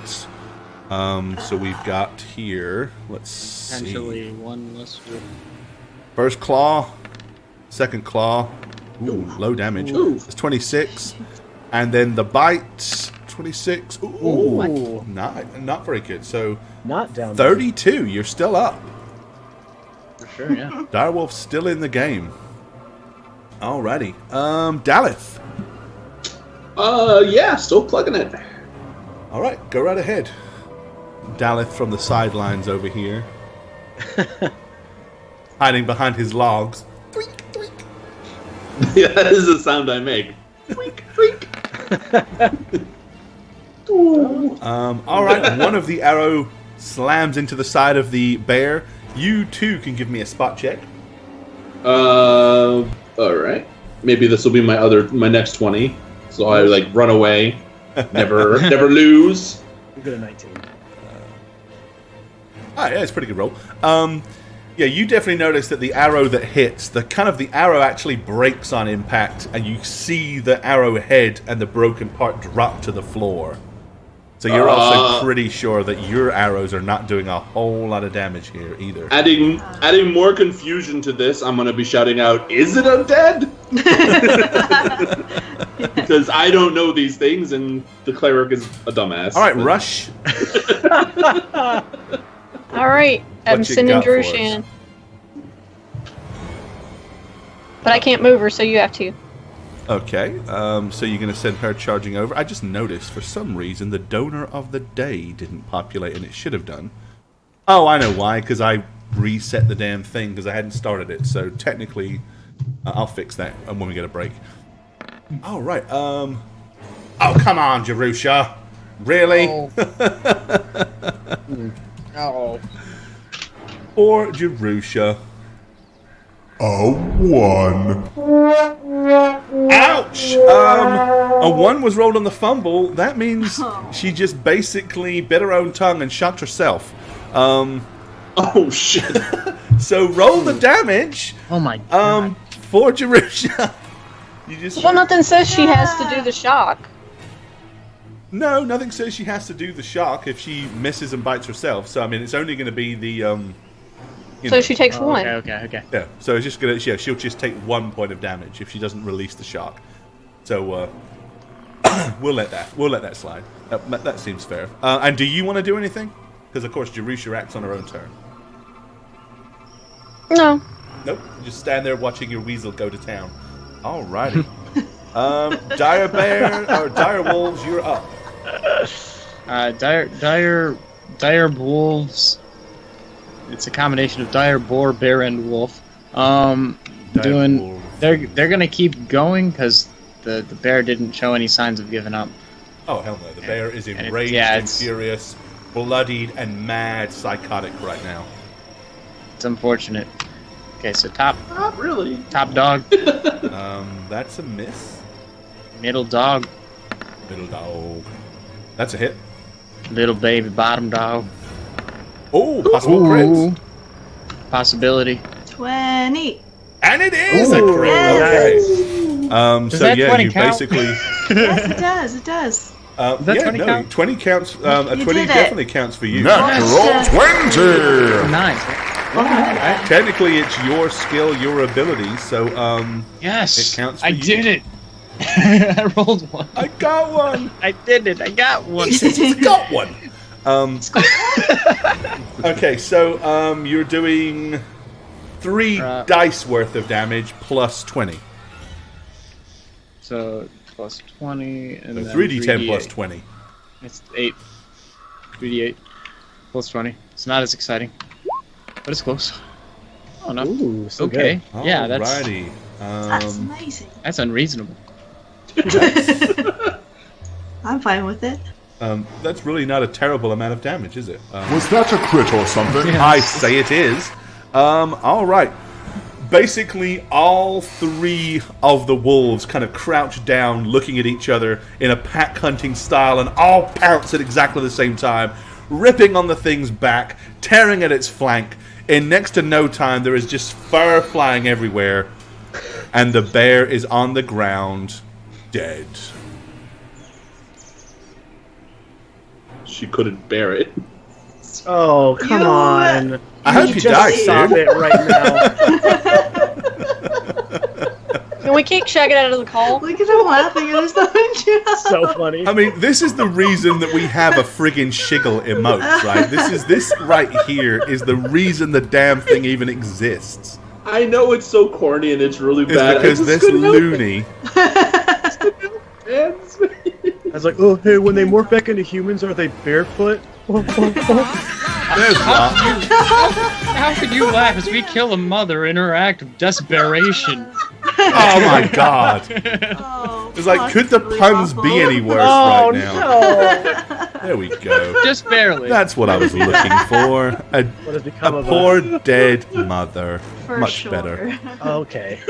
So we've got here, let's see. Potentially one less wolf. First claw, second claw. Ooh, low damage. Ooh. It's 26. And then the bite, 26. Ooh, not very good. So Not down. 32, you're still up. For sure, yeah. Direwolf's still in the game. Alrighty. Daleth. Yeah, still plugging it. Alright, go right ahead. Daleth from the sidelines over here. Hiding behind his logs. Yeah, that is the sound I make. Tweak, tweak. Alright, one of the arrow slams into the side of the bear. You too can give me a spot check. All right. Maybe this will be my next 20. So I run away, never lose. You're good at 19. Ah, yeah, it's a pretty good roll. Yeah, you definitely notice that the arrow that hits, the arrow actually breaks on impact, and you see the arrow head and the broken part drop to the floor. So you're also pretty sure that your arrows are not doing a whole lot of damage here either. Adding more confusion to this, I'm gonna be shouting out, "Is it undead?" Because I don't know these things, and the cleric is a dumbass. All right, Rush. All right, I'm What you sending got for us? Drushan. But I can't move her, so you have to. Okay, so you're going to send her charging over. I just noticed, for some reason, the donor of the day didn't populate, and it should have done. Oh, I know why, because I reset the damn thing, because I hadn't started it. So technically, I'll fix that when we get a break. All right, Oh, come on, Jerusha. Really? Oh. Poor Jerusha. A 1. Ouch! A 1 was rolled on the fumble. That means she just basically bit her own tongue and shocked herself. Oh shit! So roll the damage. Oh my god. For Jerusha. You just Well, nothing says she has to do the shock. No, nothing says she has to do the shock if she misses and bites herself. So I mean, it's only going to be the you So know. she takes one. Okay. Yeah, so it's just gonna. Yeah, she'll just take 1 point of damage if she doesn't release the shock. So we'll let that slide. That seems fair. And do you want to do anything? Because of course Jerusha acts on her own turn. No. Nope. You just stand there watching your weasel go to town. Alrighty. Dire bear or dire wolves, you're up. Dire wolves. It's a combination of dire boar, bear, and wolf. Dire wolves. They're gonna keep going because the bear didn't show any signs of giving up. Oh hell no! The bear is And enraged and furious, bloodied and mad, psychotic right now. It's unfortunate. Okay, so top Not really. dog, That's a miss. middle dog, Middle dog. That's a hit. little baby bottom dog. Oh, possible crits. Possibility. 20. And it is a Ooh, crit. nice. Okay. Does So that yeah, 20 you count? basically. Yes, it does. It does. Does that 20 count? 20 counts. A You 20 did it. definitely counts for you. Natural 20. Nice. Technically, it's your skill, your ability. So Yes. It counts for I you. did it. I rolled one. I got one. I did it. I got one. He's got one. Okay, so you're doing 3 dice worth of damage plus 20. So plus 20 and So then 3d10 plus 20. It's 8. 3d8 plus 20. It's not as exciting, but it's close. Oh no. Ooh, so Okay. good. Yeah, that's Alrighty. That's amazing. unreasonable. I'm fine with it. That's really not a terrible amount of damage, is it? Was that a crit or something? I say it is. All right. Basically, all 3 of the wolves kind of crouch down, looking at each other in a pack hunting style, and all pounce at exactly the same time, ripping on the thing's back, tearing at its flank. In next to no time, there is just fur flying everywhere, and the bear is on the ground, dead. She couldn't bear it. Oh, come You- on. I hope you just die stop soon. it right now. Can we kick Shaggy out of the call? Look at him laughing at his own joke. So funny. I mean, this is the reason that we have a friggin' shiggle emote, right? This right here is the reason the damn thing even exists. I know it's so corny and it's really It's bad. because this loony. I was like, oh, hey, when they morph back into humans, are they barefoot? There's not. How could you laugh as we kill a mother in her act of desperation? Oh my god. Oh, It's like, could the possibly puns awful. be any worse Oh, right now? no. There we go. Just barely. That's what I was looking for. What has become A of poor us? dead mother. For Much sure. better. Okay.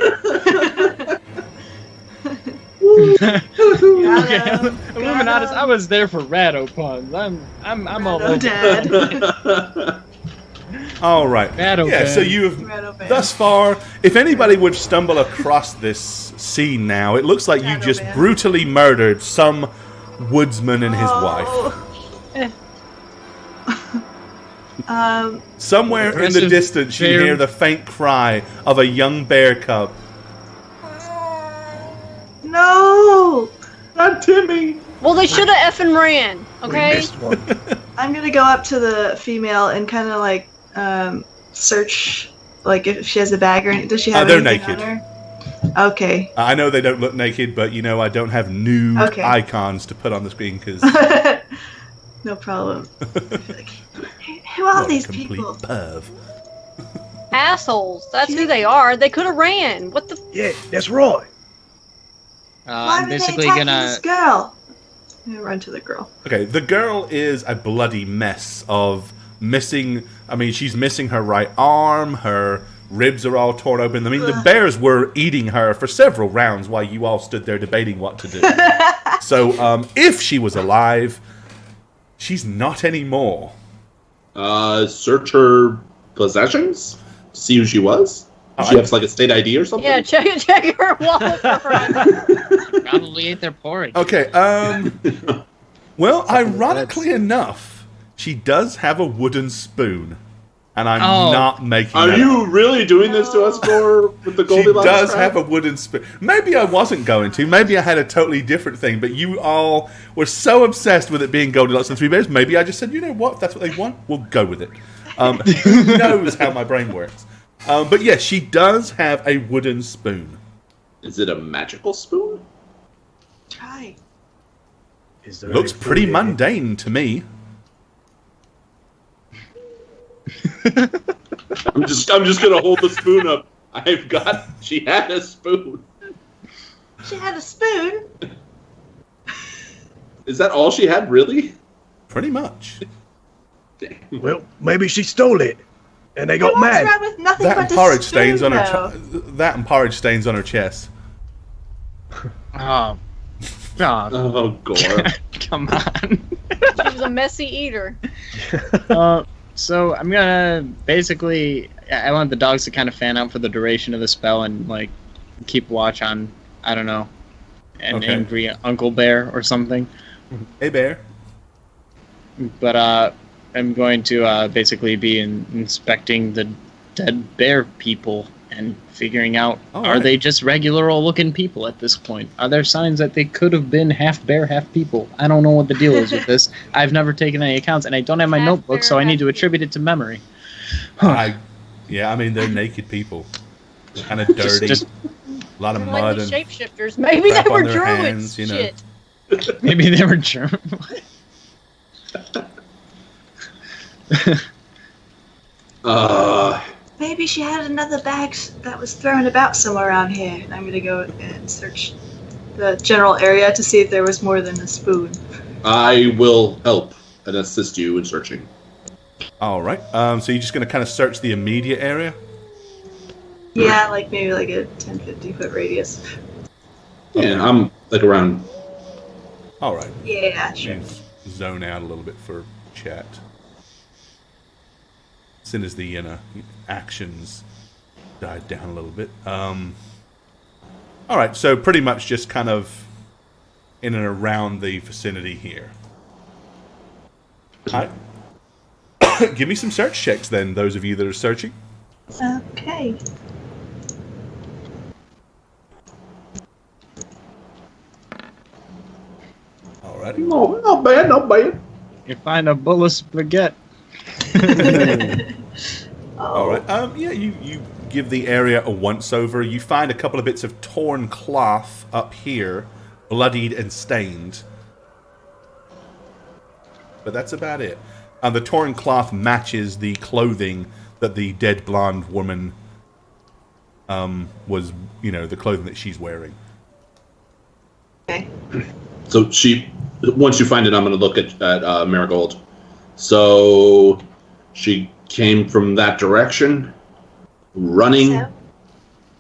Okay, Illuminatus, I was there for Rado puns. I'm all Rado over. dead. All right. Rado Yeah, so bad. you have Rado bad. thus far, if anybody would stumble across this scene now, it looks like you Rado just bad. brutally murdered some woodsman and his wife. wife. Somewhere in the Aggressive distance, you bear. hear the faint cry of a young bear cub. No! Not Timmy. Well, they should have effing ran. Okay. I'm gonna go up to the female and kind of like search, like if she has a bag or does she have They're anything naked. on her? Okay. I know they don't look naked, but I don't have nude Okay. icons to put on the screen because No problem. Like, who are these people? perv. Assholes. That's who they are. They could have ran. What the? Yeah, that's right. Why I'm are they basically attacking gonna this girl? I'm gonna run to the girl. Okay, the girl is a bloody mess of missing. I mean, she's missing her right arm. Her ribs are all torn open. I mean, the bears were eating her for several rounds while you all stood there debating what to do. So, if she was alive, she's not anymore. Search her possessions? See who she was? Did she have like a state ID or something? Yeah, check her wallet for her. Probably ate their porridge. Okay, well, ironically enough, she does have a wooden spoon. And I'm not making Are that you up. really doing this to us, Gore, with the Goldilocks? She does crap? have a wooden spoon. Maybe I wasn't going to. Maybe I had a totally different thing. But you all were so obsessed with it being Goldilocks and Three Bears. Maybe I just said, you know what? If that's what they want, we'll go with it. Who knows how my brain works? But yes, she does have a wooden spoon. Is it a magical spoon? Try. Looks pretty mundane to me. I'm just gonna hold the spoon up. She had a spoon. She had a spoon? Is that all she had, really? Pretty much. Well, maybe she stole it, and they got Walks mad. around with nothing That but and a porridge spoon, stains on her. though. That and porridge stains on her chest. Oh, God. Oh, Gore. Come on. She's a messy eater. So I'm gonna basically, I want the dogs to kind of fan out for the duration of the spell and like keep watch on, I don't know, an angry Uncle Bear or something. Hey, Bear. But I'm going to basically be inspecting the dead bear people and figuring out, are they just regular old looking people at this point? Are there signs that they could have been half bear, half people? I don't know what the deal is with this. I've never taken any accounts, and I don't have my Half notebook, bear, so I need to half attribute it to memory. I mean, they're naked people. Kind of dirty. Just a lot of They're mud like and the shapeshifters. Maybe crap they were on their druids. hands, you know. Shit. maybe they were German. Maybe she had another bag that was thrown about somewhere around here. And I'm gonna go and search the general area to see if there was more than a spoon. I will help and assist you in searching. All right. So you're just going to kind of search the immediate area? Yeah, like maybe like a 10, 50-foot radius. Yeah, I'm like around. All right. Yeah, sure. Just zone out a little bit for chat. As soon as the actions died down a little bit. All right. So pretty much just kind of in and around the vicinity here. All right. Give me some search checks then, those of you that are searching. Okay. Alrighty. No, not bad, not bad. You find a bowl of spaghetti. All right. Yeah, you give the area a once over. You find a couple of bits of torn cloth up here, bloodied and stained. But that's about it. The torn cloth matches the clothing that the dead blonde woman was, the clothing that she's wearing. Okay. So once you find it, I'm going to look at Marigold. So she came from that direction, running.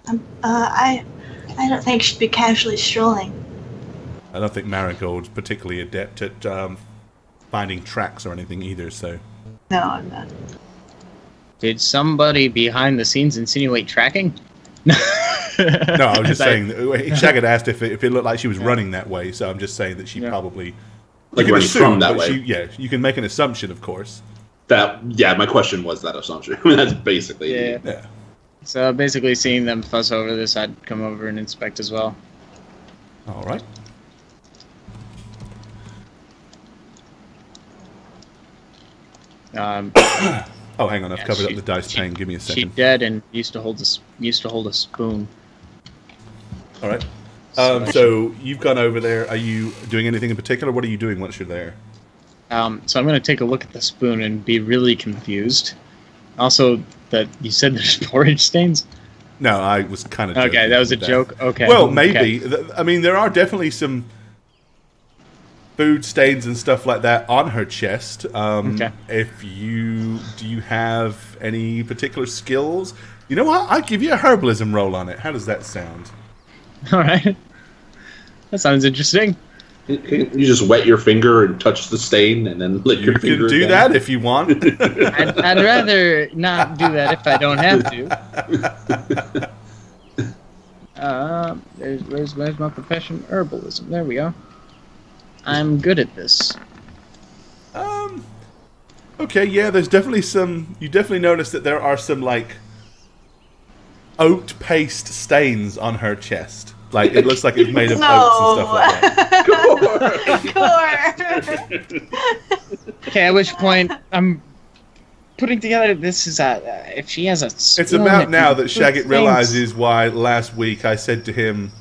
So, I don't think she'd be casually strolling. I don't think Marigold's particularly adept at finding tracks or anything either, so... No, I'm not. Did somebody behind the scenes insinuate tracking? No, I was just saying... Shag had asked if it looked like she was running that way, so I'm just saying that she probably... Like you can running from that but way. you can make an assumption, of course. My question was that assumption. I mean, that's basically it. Yeah. So basically seeing them fuss over this, I'd come over and inspect as well. All right. Oh, hang on, I've covered up the dice pane. Give me a She second. dead and used to hold a spoon. All right. So you've gone over there. Are you doing anything in particular? What are you doing once you're there? So I'm going to take a look at the spoon and be really confused. Also, that you said there's porridge stains? No, I was kind of Okay, that was a joke? Okay. Well, maybe. Okay. I mean, there are definitely some... food stains and stuff like that on her chest. Okay. Do you have any particular skills? You know what? I'll give you a herbalism roll on it. How does that sound? All right. That sounds interesting. You just wet your finger and touch the stain, and then lick your You finger. can do again. that if you want. I'd rather not do that if I don't have to. Where's my profession? Herbalism. There we go. I'm good at this. Okay, yeah, there's definitely some. You definitely notice that there are some like oat paste stains on her chest. Like it looks like it's made of oats and stuff like that. Okay, at which point I'm putting together. This is if she has a. It's about now that Shaggy realizes why last week I said to him,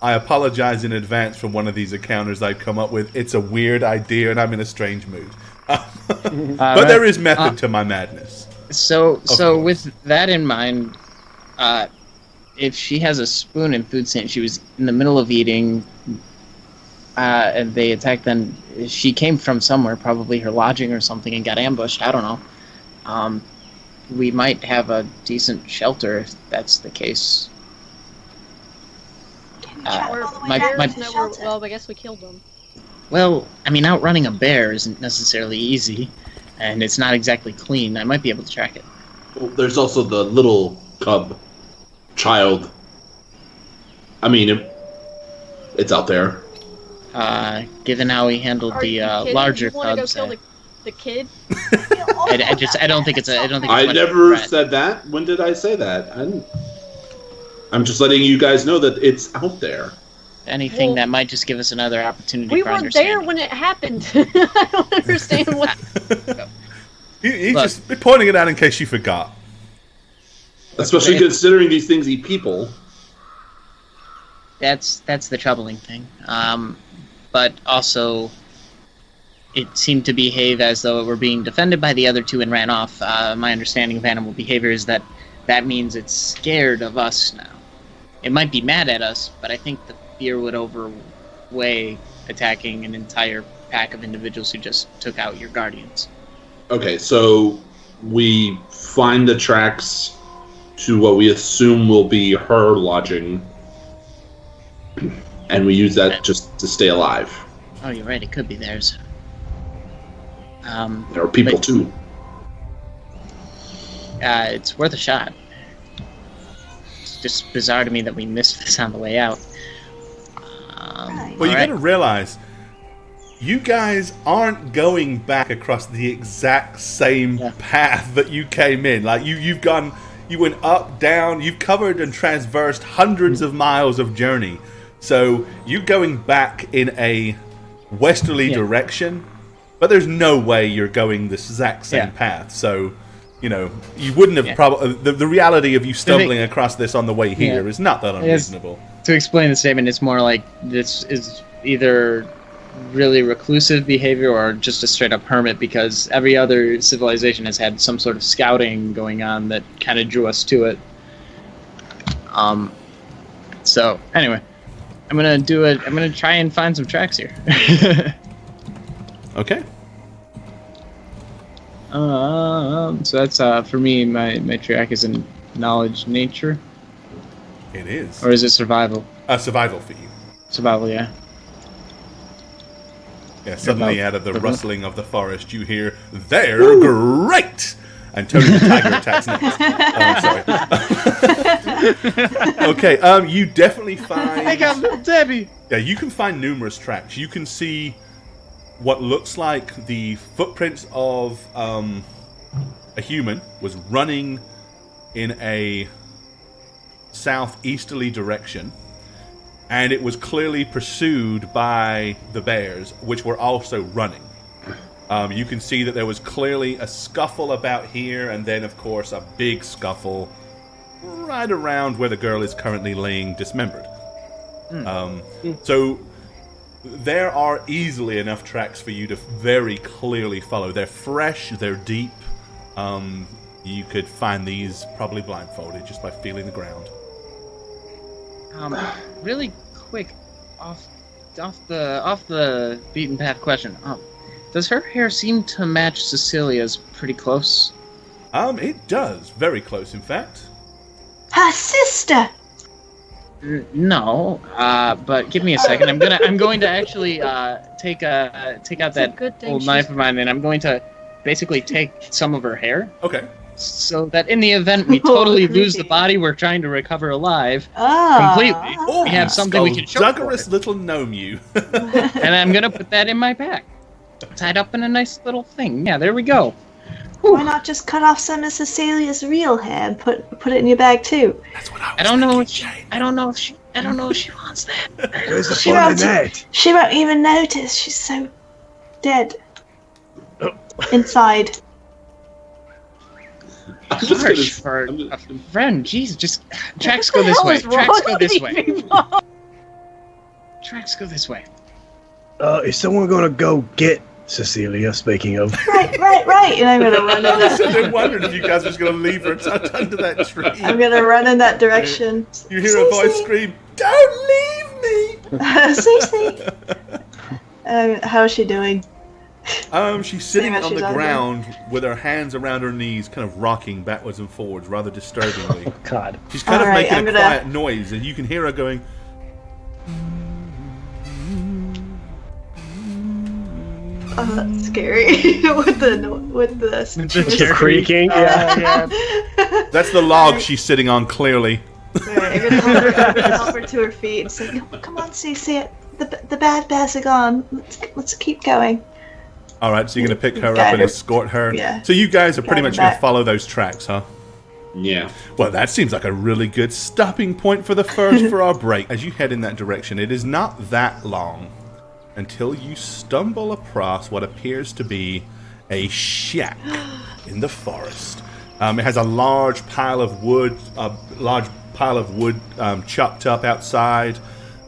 I apologize in advance for one of these encounters I've come up with. It's a weird idea and I'm in a strange mood. But there is method to my madness. So course. with that in mind, if she has a spoon and food stain, she was in the middle of eating, and they attacked. Then she came from somewhere, probably her lodging or something, and got ambushed. I don't know. We might have a decent shelter if that's the case. Well, I guess we killed them. Well, I mean, outrunning a bear isn't necessarily easy, and it's not exactly clean. I might be able to track it. Well, there's also the little child. I mean, it's out there. Given how he handled the larger cubs, go kill the kid? I don't think it's a. I don't think. It's I much never threat. said that. When did I say that? I'm just letting you guys know that it's out there. Anything Well, that might just give us another opportunity. We for were there understanding. when it happened. I don't understand what. He's Look. just pointing it out in case you forgot. Especially considering these things eat people. That's the troubling thing. But also, it seemed to behave as though it were being defended by the other two and ran off. My understanding of animal behavior is that means it's scared of us now. It might be mad at us, but I think the fear would outweigh attacking an entire pack of individuals who just took out your guardians. Okay, so we find the tracks to what we assume will be her lodging, and we use that just to stay alive. Oh, you're right. It could be theirs. There are people But- too. It's worth a shot. It's just bizarre to me that we missed this on the way out. Well, you alright. gotta realize, you guys aren't going back across the exact same path that you came in. Like you went up, down, you've covered and traversed hundreds of miles of journey. So you going back in a westerly direction, but there's no way you're going the exact same path. So, you know, you wouldn't have probably. The reality of you stumbling across this on the way here is not that unreasonable. To explain the statement, it's more like this is either really reclusive behavior or just a straight up hermit, because every other civilization has had some sort of scouting going on that kind of drew us to it. So anyway, I'm gonna try and find some tracks here. Okay. So that's for me. My track is in knowledge nature, It is. or is it survival? Survival for you. Survival, yeah. Yeah, suddenly About- out of the about- rustling of the forest, you hear, "They're great!" And Tony the Tiger attacks next. I'm sorry. Okay, you definitely find... I got little Debbie! Yeah, you can find numerous tracks. You can see what looks like the footprints of a human was running in a southeasterly direction, and it was clearly pursued by the bears, which were also running. You can see that there was clearly a scuffle about here, and then, of course, a big scuffle right around where the girl is currently laying dismembered. So there are easily enough tracks for you to very clearly follow. They're fresh, they're deep. You could find these probably blindfolded just by feeling the ground. Really quick, off off the beaten path question. Does her hair seem to match Cecilia's pretty close? It does. Very close, in fact. Her sister. No, but give me a second. I'm going to actually take out that good thing old she's- knife of mine, and I'm going to basically take some of her hair, Okay. so that in the event we totally lose the body we're trying to recover alive completely, Oh, we have something we can show for Skullduggerous it. little gnome you. And I'm gonna put that in my pack, tied up in a nice little thing. Yeah, there we go. Why not just cut off some of Cecilia's real hair and put it in your bag too? That's what I was I don't know thinking, if I don't know if she wants that. Where's the She fun in won't, that? she won't even notice. She's so dead. Inside. I'm just gonna- Harsh for I'm a just- friend. Jeez, just tracks go What the this hell way. is wrong Tracks go with this you way. people? Tracks go this way. Is someone gonna go get Cecilia? Speaking of, Right. And I'm gonna run in I was that. sitting there wondering if you guys were just going to leave her tucked under that tree. I'm gonna run in that direction. You hear a voice scream, "Don't leave me!" Cece. How's she doing? She's sitting as on she's the on ground with her hands around her knees, kind of rocking backwards and forwards, rather disturbingly. God. She's kind of Alright, making I'm a gonna- quiet noise, and you can hear her going, Oh, that's scary. with the Just creaking. Yeah. that's the log she's sitting on, clearly. Right, I'm gonna help her to her feet and say, "Come on, Cece. The bad bears are gone. Let's keep going." Alright, so you're going to pick her up Guide and her. escort her. Yeah. So you guys are pretty Guide her much going to back. follow those tracks, huh? Yeah. Well, that seems like a really good stopping point for the first for our break. As you head in that direction, it is not that long until you stumble across what appears to be a shack in the forest. It has a large pile of wood, chopped up outside.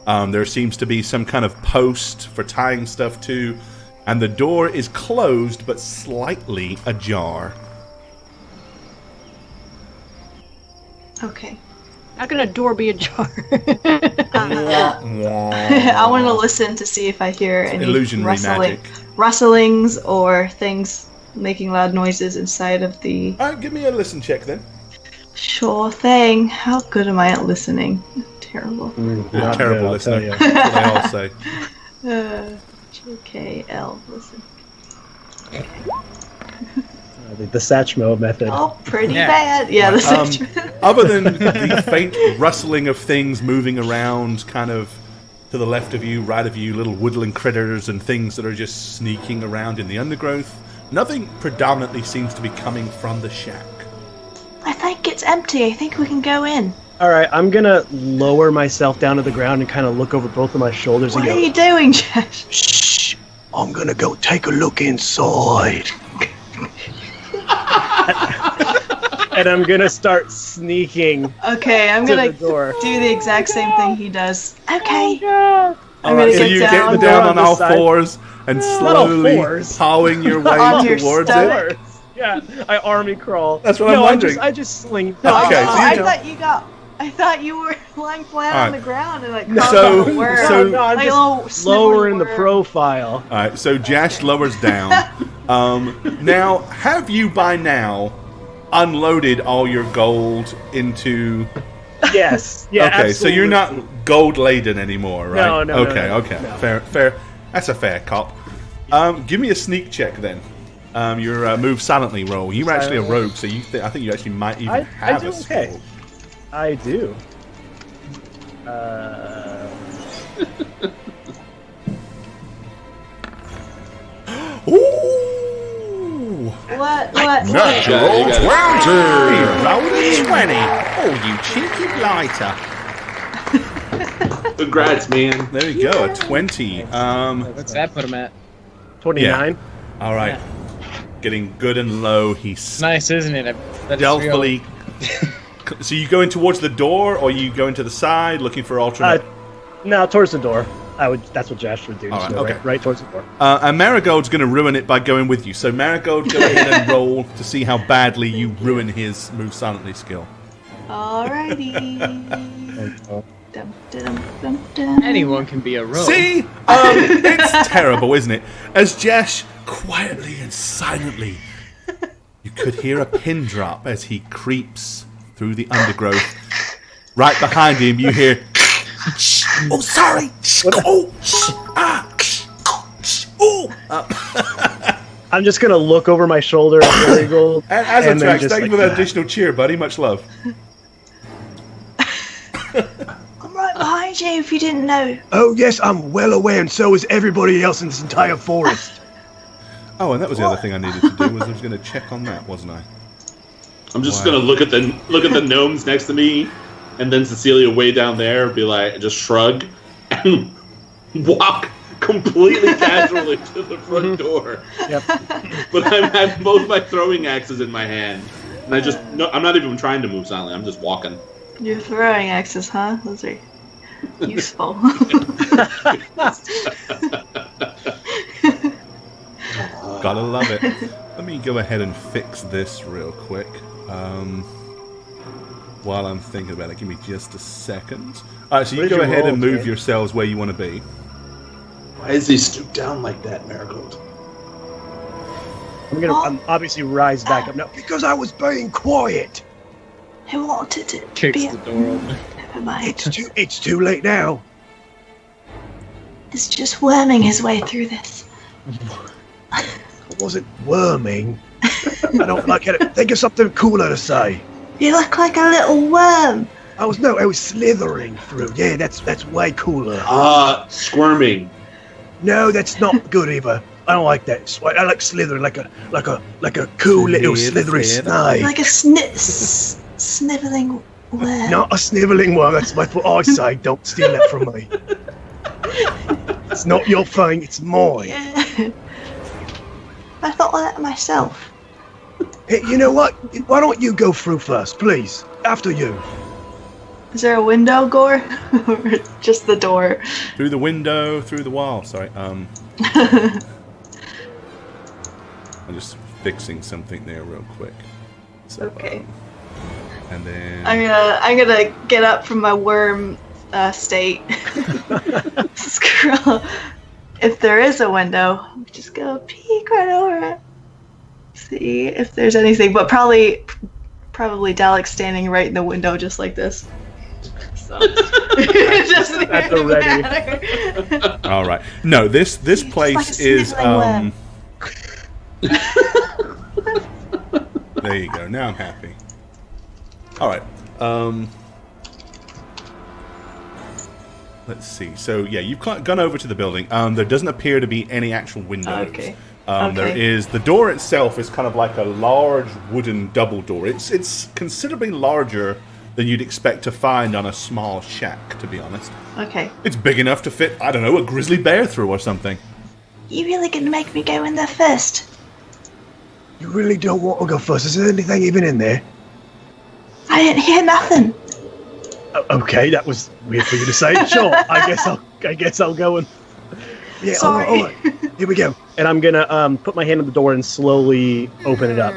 There seems to be some kind of post for tying stuff to, and the door is closed but slightly ajar. Okay. How can a door be ajar? I want to listen to see if I hear any Illusionary magic. rustlings or things making loud noises inside of the. Alright, give me a listen check then. Sure thing. How good am I at listening? Terrible. You're a Not terrible good, I'll listener. tell you. That's what they all say. JKL. Listen. The Satchmo method. Oh, pretty Yeah. bad. Yeah, the Um, same. Other than the faint rustling of things moving around, kind of to the left of you, right of you, little woodland critters and things that are just sneaking around in the undergrowth, nothing predominantly seems to be coming from the shack. I think it's empty. I think we can go in. All right, I'm gonna lower myself down to the ground and kind of look over both of my shoulders What and are go, you doing, Josh? "Shh! I'm gonna go take a look inside." And I'm gonna start sneaking Okay, I'm to gonna the door. do the exact same thing he does. Okay. Alright, gonna so get you down. get down on Go on all the side. fours and Not all slowly fours. pawing your way On your towards stomach. it. Yeah, I army crawl. That's what I'm wondering. I just sling. Okay, so I thought you were lying flat on Alright. the ground and like No, So- crawling on a worm. so- no, I'm like just a little snivelly lowering the worm. profile. Alright, so Jash lowers down. Now, have you by now unloaded all your gold into... Yes. Yeah. Okay, so you're not gold laden anymore, right? No, no, no, Okay, no, okay, no. fair. That's a fair cop. Give me a sneak check then. Your move silently roll. You're actually a rogue, so I think you actually might even I have do a skill. okay. I do. Ooh! What? Natural You 20! Rolled a 20. Oh, you cheeky blighter. Congrats, man. There we go, a 20. What's that put him at? 29. All right. Getting good and low. He's Nice, isn't it? That's stealthily. So you go in towards the door, or you go into the side looking for alternate? No, towards the door. That's what Josh would do. All Just right, go okay. right towards the door. And Marigold's going to ruin it by going with you. So Marigold, go ahead and roll to see how badly you ruin his move silently skill. Alrighty. Dum, dum, dum, dum. Anyone can be a rogue. See? It's terrible, isn't it? As Jash quietly and silently, you could hear a pin drop as he creeps through the undergrowth. Right behind him, you hear, oh, sorry. Oh, oh. I'm just gonna look over my shoulder at Reroll. And as and a then track, just thank you like for that that. additional cheer, buddy. Much love. I'm right behind you if you didn't know. Oh yes, I'm well aware, and so is everybody else in this entire forest. Oh, and that was the other thing I needed to do, was I was going to check on that, wasn't I? I'm just Wow. gonna look at the gnomes next to me, and then Cecilia way down there, be like, just shrug, and walk completely casually to the front door. Yep. But I have both my throwing axes in my hand, and I'm not even trying to move silently. I'm just walking. You're throwing axes, huh? Those are useful. Gotta love it. Let me go ahead and fix this real quick. While I'm thinking about it, give me just a second. Alright, so you Where's go your ahead roll, and move kid? yourselves where you want to be. Why is he stooped down like that, Marigold? I'm obviously rise back up now because I was being quiet. Who wanted it? Kicks Be the door open. Never mind. It's too late now. It's just worming his way through this. I wasn't worming. I don't like it. Think of something cooler to say. You look like a little worm. I was slithering through. Yeah, that's way cooler. Squirming. No, that's not good either. I don't like that. I like slithering like a cool little slithery snake. Like a sniveling worm. Not a sniveling one. That's what I say. Don't steal that from me. It's not your thing. It's mine. Yeah. I thought that myself. Hey, you know what? Why don't you go through first, please? After you. Is there a window, Gore? Or just the door? Through the window, through the wall. Sorry. I'm just fixing something there real quick. So, Okay. and then I'm gonna get up from my worm state. Scroll. If there is a window, just go peek right over it. See if there's anything, but probably Dalek's standing right in the window, just like this. So it doesn't At the really ready. matter. all right. No, this It's place like a is sniveling there you go. Now I'm happy. All right. Let's see. So yeah, you've gone over to the building. There doesn't appear to be any actual windows. Okay. There Okay. is the door itself is kind of like a large wooden double door. It's considerably larger than you'd expect to find on a small shack. To be honest, Okay. it's big enough to fit, I don't know, a grizzly bear through or something. You really gonna make me go in there first? You really don't want to go first. Is there anything even in there? I didn't hear nothing. Okay, that was weird for you to say. Sure, I guess I'll go and. Yeah, Sorry. all right. Here we go. And I'm gonna put my hand on the door and slowly open it up.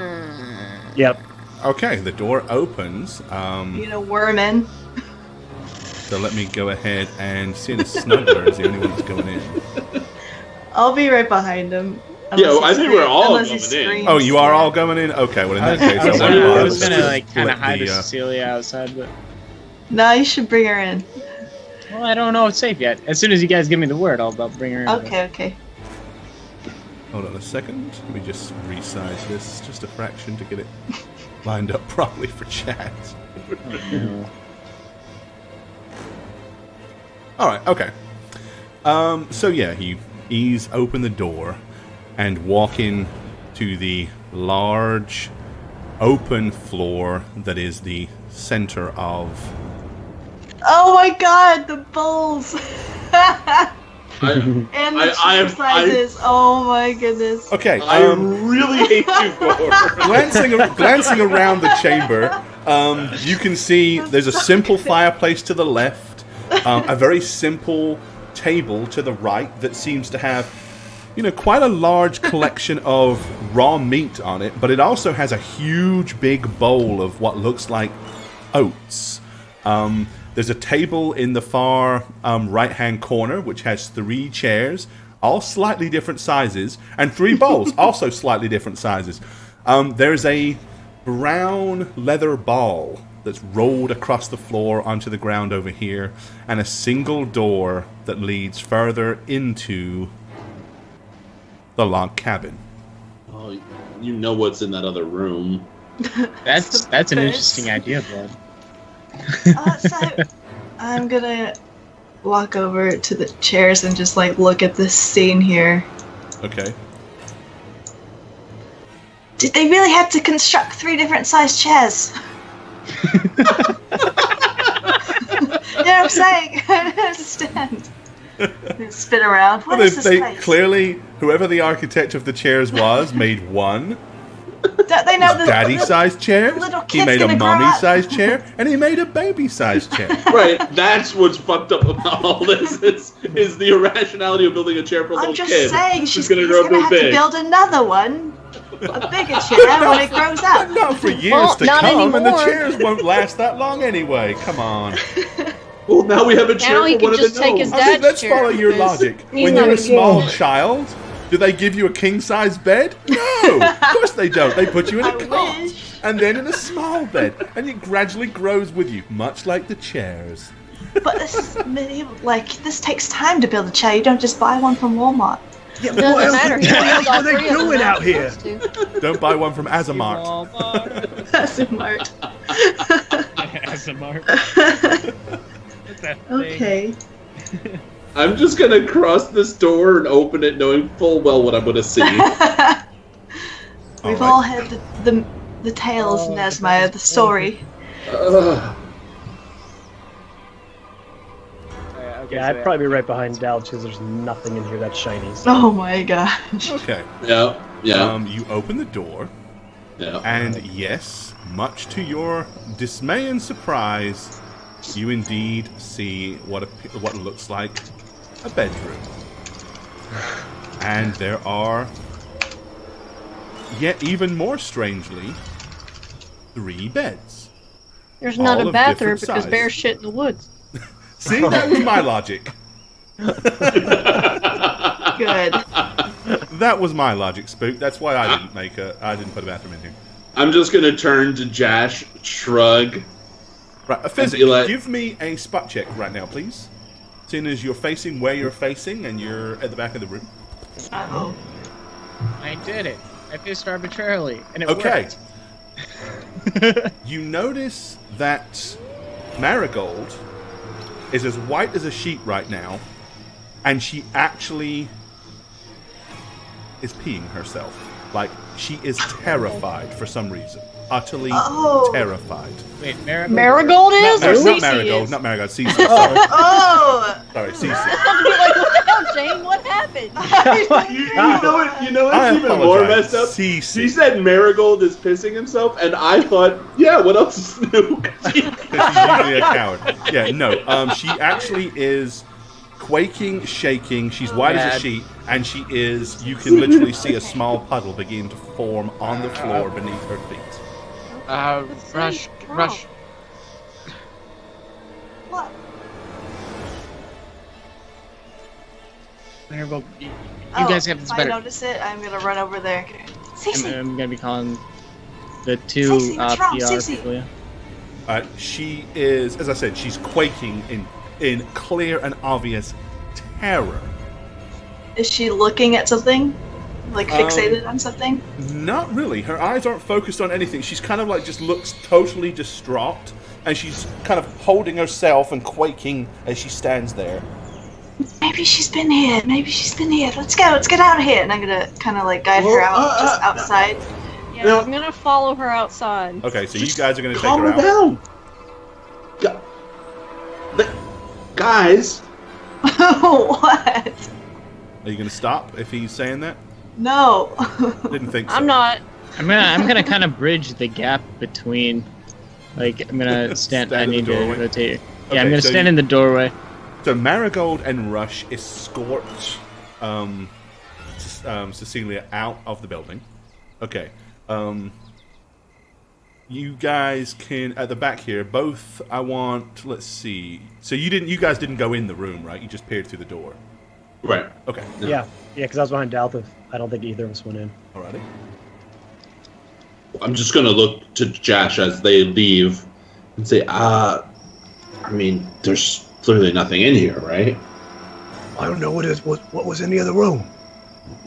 Yep. Okay, the door opens. Worm in. So let me go ahead and see the snuggler is the only one that's going in. I'll be right behind him. Yeah, I think we're all unless he going in. screams. Oh, you are all going in? Okay, well in that case, I was, won't I bother was to gonna like kind of split hide the, Cecilia outside, but No, you should bring her in. well, I don't know it's safe yet. As soon as you guys give me the word, I'll bring her in. Okay. Hold on a second. Let me just resize this just a fraction to get it lined up properly for chat. All right. Okay. So yeah, you ease open the door and walk in to the large open floor that is the center of. Oh my god, the bulls! And the I exercises. Oh my goodness. Okay. I really hate you, Gore. glancing around the chamber, you can see there's a simple fireplace to the left, a very simple table to the right that seems to have, quite a large collection of raw meat on it, but it also has a huge big bowl of what looks like oats. There's a table in the far right-hand corner, which has 3 chairs, all slightly different sizes, and 3 bowls, also slightly different sizes. There's a brown leather ball that's rolled across the floor onto the ground over here, and a single door that leads further into the log cabin. Oh, you know what's in that other room. That's an interesting idea, Blood. So I'm gonna walk over to the chairs and just like look at this scene here. Okay. Did they really have to construct 3 different sized chairs? You know what I'm saying? I don't understand. Spin around. What is this They place? clearly, whoever the architect of the chairs was, made one Don't they know the daddy-sized chair, little he kid's made a gonna grow up? mommy-sized chair, and he made a baby-sized chair. Right, that's what's fucked up about all this is the irrationality of building a chair for a I'm little just kid. saying, who's he's gonna gonna grow up real have to big. build another one, a bigger chair when it grows up. Not for years Well, to not come, and the anymore. chairs won't last that long anyway. Come on. Well, now we have a chair Now he for can one of just the take gnomes. his I mean, dad's let's chair follow your because logic. he's When not you're a gonna small get it. child, do they give you a king-size bed? No, of course they don't. They put you in a I cot, wish. and then in a small bed, and it gradually grows with you, much like the chairs. But this is medieval. Like, this takes time to build a chair. You don't just buy one from Walmart. Yeah, Doesn't what else matter. He what builds all are they 3 of them doing now out if he here? wants to. Don't buy one from Azamart. That's smart. What's that thing? Okay. I'm just gonna cross this door and open it, knowing full well what I'm gonna see. We've right. all had the tales, Oh, Nesmaya, the story. Ugh. Yeah, I'd probably be right behind Dal because there's nothing in here that's shiny. So. Oh my gosh. Okay. Yeah. You open the door, Yeah. and yes, much to your dismay and surprise, you indeed see what looks like a bedroom. And there are, yet even more strangely, 3 beds. There's not All a of bathroom different because size. bears shit in the woods. See, that was my logic. Good. That was my logic, Spook. That's why I didn't put a bathroom in here. I'm just gonna turn to Jash, shrug. Right, a physic. be like- Give me a spot check right now, please. Seeing as you're facing where you're facing and you're at the back of the room. Uh-oh. I did it. I pissed arbitrarily, and it Okay. worked. You notice that Marigold is as white as a sheet right now, and she actually is peeing herself. Like, she is terrified for some reason. Utterly Oh. terrified. Wait, Marigold. Marigold is, or Not Cece Marigold, is? not Marigold, Cece. Sorry, Oh! sorry, Cece. I'm be like, what the hell, Jane? What happened? You know I what's even more apologize. messed up? Cece. She said Marigold is pissing himself, and I thought, yeah, what else is new? Because she's usually a coward. Yeah, no. She actually is quaking, shaking. She's white as a Bad. sheet, and she is. You can literally see a small puddle begin to form on the floor beneath her feet. Rush. What? Marigold, you Oh, guys have this if better. I notice it, I'm gonna run over there. Cece! I'm gonna be calling the 2 Cece, what's wrong, PR Cece? people. Yeah. She is, as I said, she's quaking in clear and obvious terror. Is she looking at something? Like fixated on something? Not really. Her eyes aren't focused on anything. She's kind of like just looks totally distraught, and she's kind of holding herself and quaking as she stands there. Maybe she's been here. Maybe she's been here. Let's go. Let's get out of here. And I'm gonna kind of like guide her out just outside. Yeah, No. I'm gonna follow her outside. Okay, so you guys are going to take Calm her her out. down. Guys, What? Are you going to stop if he's saying that? No. Didn't think so. I'm not. I'm gonna kind of bridge the gap between, like, I'm gonna stand. Stand I in the need to doorway? rotate. Okay, Yeah, I'm gonna so stand you- in the doorway. So Marigold and Rush escort Cecilia out of the building. Okay. you guys can at the back here. Both, I want. Let's see. So you guys didn't go in the room, right? You just peered through the door. Right. Okay. Yeah, because I was behind Daltha. I don't think either of us went in. Alrighty. I'm just gonna look to Jash as they leave and say, I mean, there's clearly nothing in here, right? I don't know what was in the other room.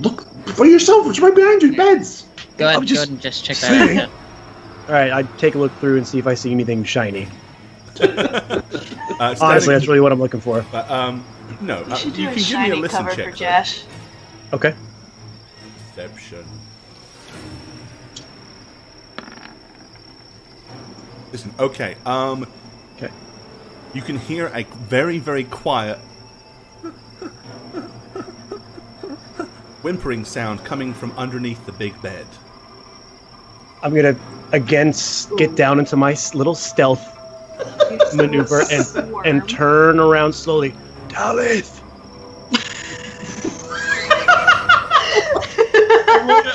Look for yourself. It's right behind you. Beds. Go ahead, I'm just and just check saying. that out. All right, I take a look through and see if I see anything shiny. Honestly, Honestly, that's really what I'm looking for. No. You should do You a can give me a shiny listen cover check. for though. Jash. Okay. Perception. Listen. Okay. Okay. You can hear a very, very quiet whimpering sound coming from underneath the big bed. I'm gonna again get down into my little stealth maneuver and turn around slowly. Dalith!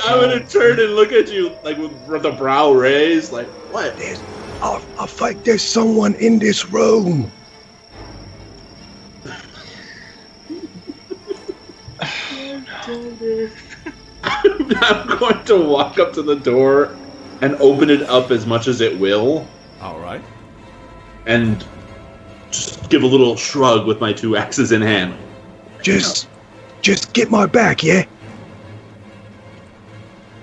I'm gonna turn and look at you like with the brow raised, like what? I think there's someone in this room. I'm going to walk up to the door and open it up as much as it will, All right. and just give a little shrug with my two axes in hand. Just get my back, yeah?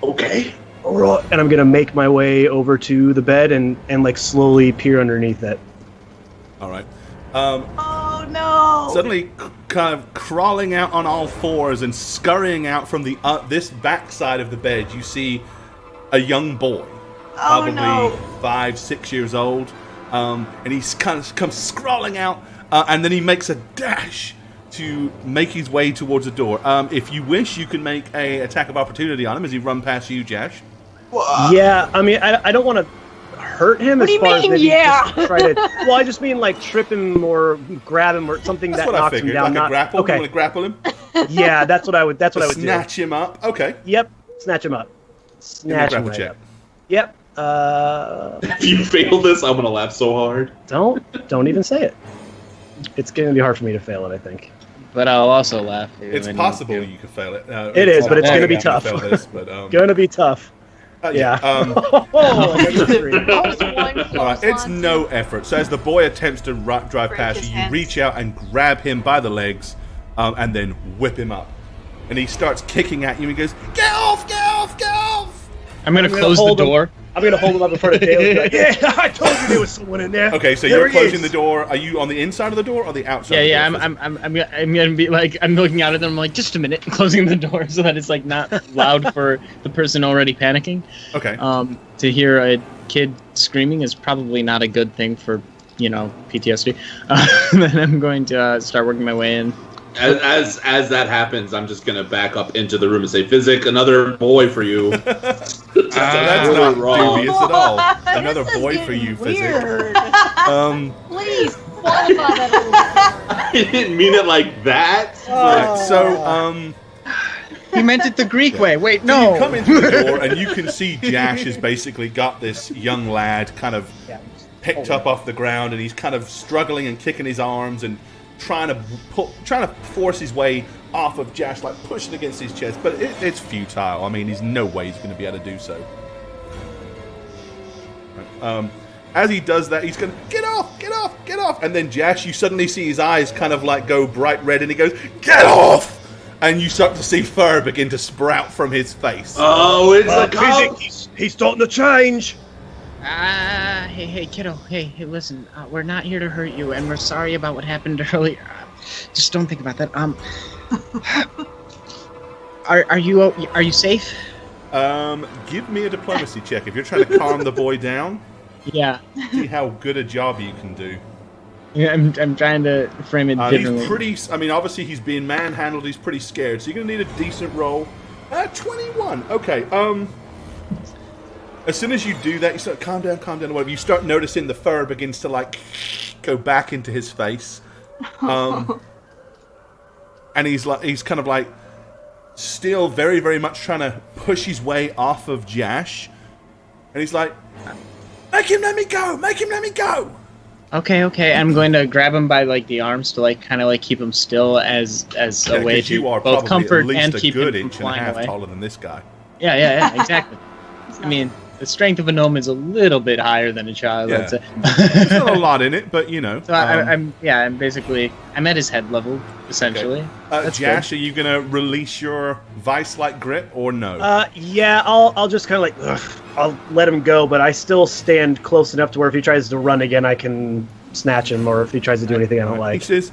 Okay. All right. And I'm gonna make my way over to the bed and like slowly peer underneath it. All right. Oh no! Suddenly, kind of crawling out on all fours and scurrying out from the this back side of the bed, you see a young boy, probably no. 5, 6 years old, and he's kind of comes scrawling out, and then he makes a dash to make his way towards the door. If you wish, you can make a attack of opportunity on him as he run past you, Jash. Yeah, I mean, I don't want to hurt him What as do you far mean, as maybe yeah? just try to. Well, I just mean like trip him or grab him or something That's that what I knocks him figured. down. Like a grapple. Okay. You want to grapple him? Yeah, that's what I would. That's what I would do. Snatch him up. Okay. Yep, snatch him up. Give me a Snatch him grapple right check. up. Yep. If you fail this, I'm gonna laugh so hard. Don't even say it. It's going to be hard for me to fail it, I think. But I'll also laugh. It's possible you could fail it. It is, but it's gonna be possible tough. to fail this, but, Going to be tough. Yeah. Oh, another three. All right, it's no effort. So as the boy attempts to drive Break past his you, you hands. reach out and grab him by the legs, and then whip him up. And he starts kicking at you. And he goes, "Get off! Get off! Get off!" I'm gonna close the hold him. door. I'm going to hold him up in front of Dale. Like, yeah, I told you there was someone in there. Okay, so There you're he closing is. the door. Are you on the inside of the door or the outside? Yeah, of the yeah. door? I'm gonna be like, I'm looking out at them. I'm like, just a minute, closing the door so that it's like not loud for the person already panicking. Okay. To hear a kid screaming is probably not a good thing for PTSD. Then I'm going to start working my way in. As that happens, I'm just gonna back up into the room and say, "Physic, another boy for you." That's really not wrong. dubious at all. Another This is boy for getting you, Physic. weird. Um, Please qualify that a little more. I didn't mean it like that. right, so, He meant it the Greek way. Wait, You no. come into the door and you can see Jash has basically got this young lad kind of picked up off the ground, and he's kind of struggling and kicking his arms and trying to force his way off of Jash, like pushing against his chest, but it's futile. I mean, there's no way he's going to be able to do so. As he does that, he's going to get off, get off, get off, and then Jash, you suddenly see his eyes kind of like go bright red, and he goes, "Get off!" And you start to see fur begin to sprout from his face. Oh, it's a cop. Physic, he's starting to change. Hey, kiddo. Hey, listen. We're not here to hurt you, and we're sorry about what happened earlier. Just don't think about that. Are you safe? Give me a diplomacy check if you're trying to calm the boy down. Yeah. See how good a job you can do. Yeah, I'm trying to frame it differently. He's pretty. I mean, obviously he's being manhandled. He's pretty scared. So you're gonna need a decent roll. 21. Okay. As soon as you do that, you start calm down, or whatever. You start noticing the fur begins to like go back into his face, and he's kind of like still very, very much trying to push his way off of Jash, and he's like, Make him let me go! Make him let me go! Okay. I'm going to grab him by like the arms to like kind of like keep him still as a way 'Cause you to are both probably comfort at least and a keep good him from inch and a flying half away. taller than this guy. Yeah, exactly. I mean, the strength of a gnome is a little bit higher than a child, Yeah. I'd say. There's not a lot in it, but you know. So I'm basically I'm at his head level essentially. That's Jash, are you gonna release your vice-like grip or no? Yeah, I'll just kind of like, I'll let him go, but I still stand close enough to where if he tries to run again, I can snatch him, or if he tries to do anything I don't He like. says,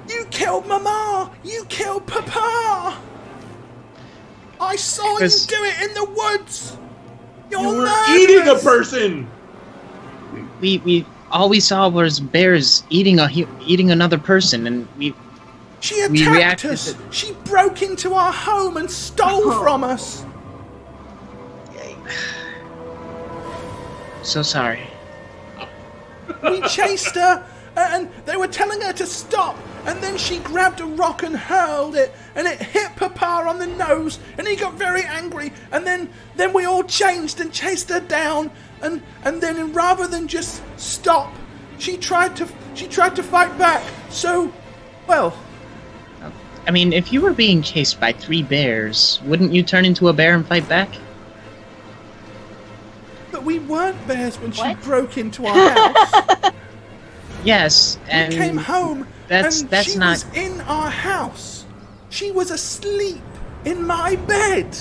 "You killed Mama! You killed Papa! I saw you do it in the woods! You're You were murderers!" eating a person! We all we saw was bears eating another person, and She we attacked reacted us! to- She broke into our home and stole from us! so sorry. We chased her, and they were telling her to stop, and then she grabbed a rock and hurled it, and it hit Papa on the nose, and he got very angry, and then we all changed and chased her down, and then rather than just stop, she tried to fight back. So, well, I mean, if you were being chased by 3 bears, wouldn't you turn into a bear and fight back? but we weren't bears when she What? broke into our house. Yes, and We came home, that's and that's she not. was in our house. She was asleep in my bed.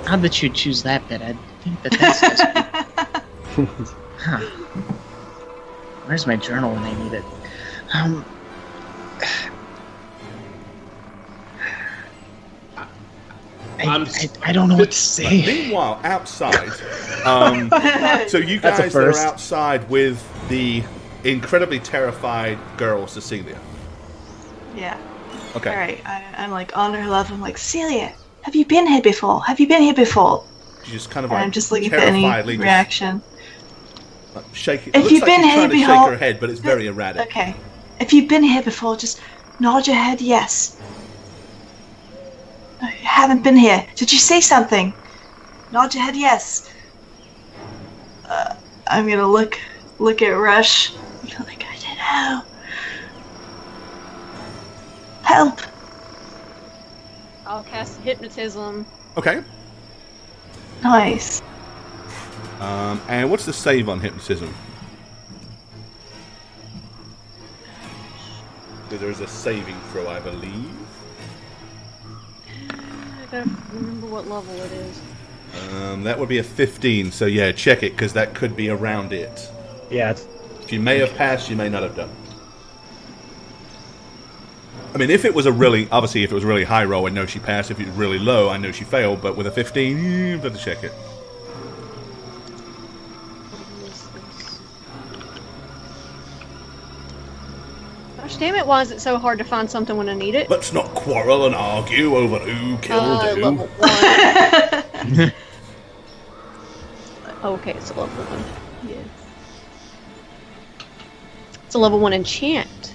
How did you choose that bit? I think that's just... Huh. Where's my journal when I need it? I don't know what to say. Meanwhile, outside, so you That's a guys are first. outside with the incredibly terrified girl, Cecilia. Yeah. Okay. All right. I'm like on her level. I'm like, Celia, have you been here before? Have you been here before? She just kind of And like I'm just looking for any terrifiedly just, reaction. like, shaking. If Looks you've like been she's here trying to shake before- her head, but it's very erratic. Okay. If you've been here before, just nod your head yes. No, you haven't been here. Did you say something? Nod your head yes. I'm gonna look at Rush. I'm like, I don't know. Help. I'll cast hypnotism. Okay. Nice. And what's the save on hypnotism? Because there is a saving throw, I believe. I gotta remember what level it is. That would be a 15. So yeah, check it because that could be around it. Yeah, She may have passed, she may not have done. I mean, if it was a really high roll, I know she passed. If it was really low, I know she failed. But with a 15, you've got to check it. Gosh damn it, why is it so hard to find something when I need it? Let's not quarrel and argue over who killed who. Level 1. Okay, it's a level 1. Yes. It's a level 1 enchant.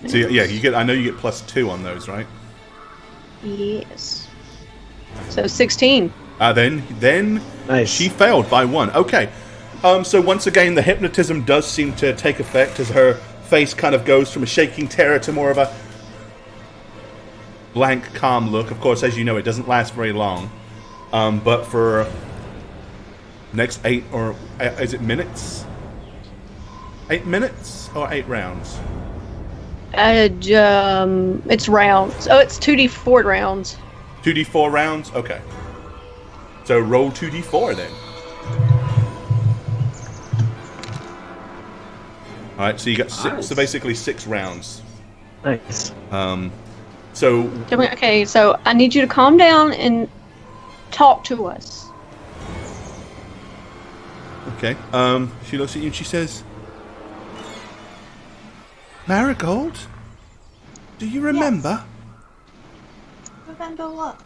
So yeah, you get. I know you get +2 on those, right? Yes. So 16. Then nice. she failed by 1. Okay. So once again, the hypnotism does seem to take effect as her face kind of goes from a shaking terror to more of a blank, calm look. Of course, as you know, it doesn't last very long. But for next 8 or is it minutes? 8 minutes or 8 rounds? It's rounds. Oh, it's 2d4 rounds. 2d4 rounds? Okay. So roll 2d4 then. Alright, so you got 6, Nice. so basically 6 rounds. Nice. So, Okay, so I need you to calm down and talk to us. okay. She looks at you and she says, Marigold, do you remember? Remember what?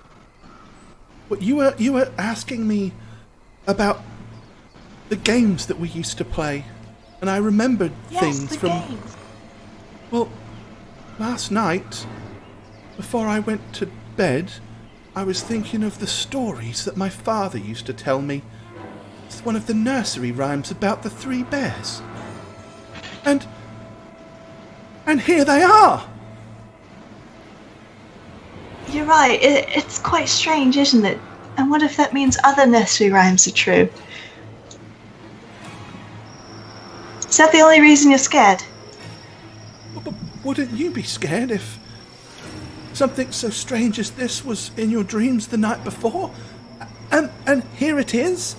What you were asking me about the games that we used to play, and I remembered Yes, things the from. games. Well, last night, before I went to bed, I was thinking of the stories that my father used to tell me. It's one of the nursery rhymes about the 3 bears. And here they are! You're right. It's quite strange, isn't it? And what if that means other nursery rhymes are true? Is that the only reason you're scared? But wouldn't you be scared if something so strange as this was in your dreams the night before? And here it is?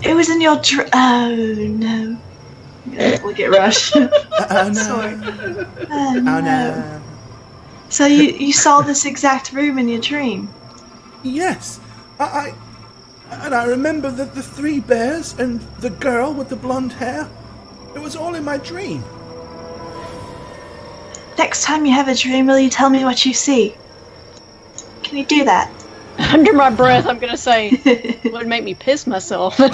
It was in your Oh no. Look at Rush. Oh no. Sorry. Oh Oh no. no. So you saw this exact room in your dream? Yes. I remember that the 3 bears and the girl with the blonde hair. It was all in my dream. Next time you have a dream, will you tell me what you see? Can you do that? Under my breath, I'm gonna say it would make me piss myself. Well,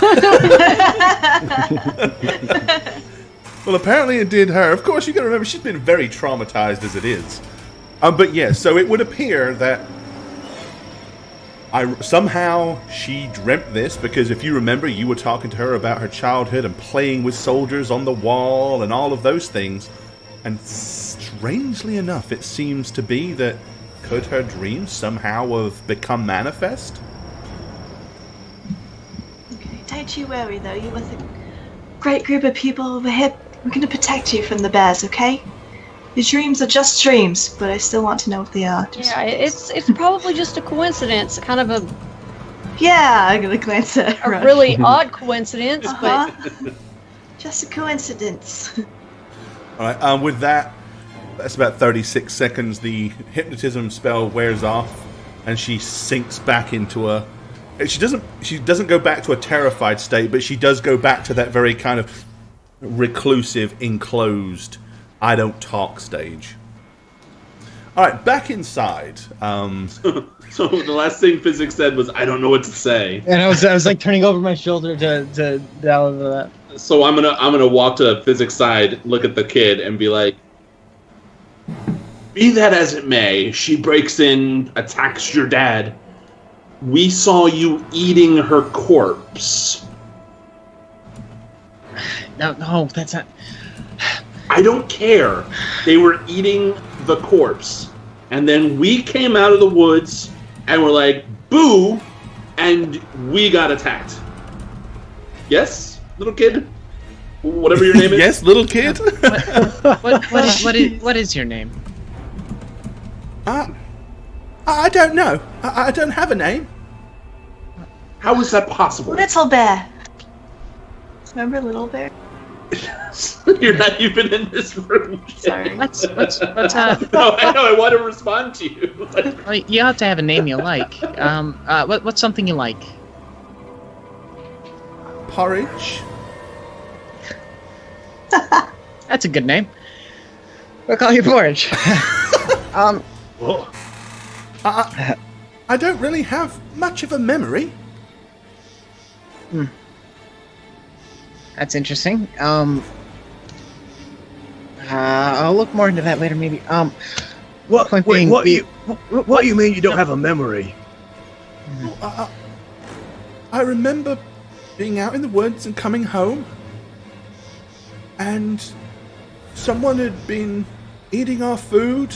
apparently it did her. Of course, you gotta remember, she's been very traumatized as it is. But yes, so it would appear that somehow she dreamt this, because if you remember, you were talking to her about her childhood and playing with soldiers on the wall and all of those things. And strangely enough, it seems to be that could her dreams somehow have become manifest? Okay, don't you worry though. You're with a great group of people over here. We're going to protect you from the bears, okay? Your dreams are just dreams, but I still want to know what they are. Yeah, it's probably just a coincidence, kind of a Yeah, I'm going to glance at Rush. really odd coincidence, but Just a coincidence. Alright, with that, that's about 36 seconds. The hypnotism spell wears off, and she sinks back into a... She doesn't go back to a terrified state, but she does go back to that very kind of reclusive, enclosed, I don't talk stage. Alright, back inside. So the last thing Physics said was, I don't know what to say. And I was like turning over my shoulder to delve into that. So I'm gonna walk to Physics' side, look at the kid, and be like, be that as it may, she breaks in, attacks your dad. We saw you eating her corpse. No, that's not. I don't care. They were eating the corpse. And then we came out of the woods and were like, boo, and we got attacked. Yes, little kid? Whatever your name is? Yes, little kid? What is your name? I don't know. I don't have a name. How is that possible? Little Bear. Remember Little Bear? You're not even in this room. Sorry. Let's No, I know. I want to respond to you. well, you have to have a name you like. What's something you like? Porridge. That's a good name. We'll call you Porridge. I don't really have much of a memory. That's interesting. I'll look more into that later, maybe. What? Point Wait, being, what? What do you mean you don't have a memory? I remember being out in the woods and coming home, and someone had been eating our food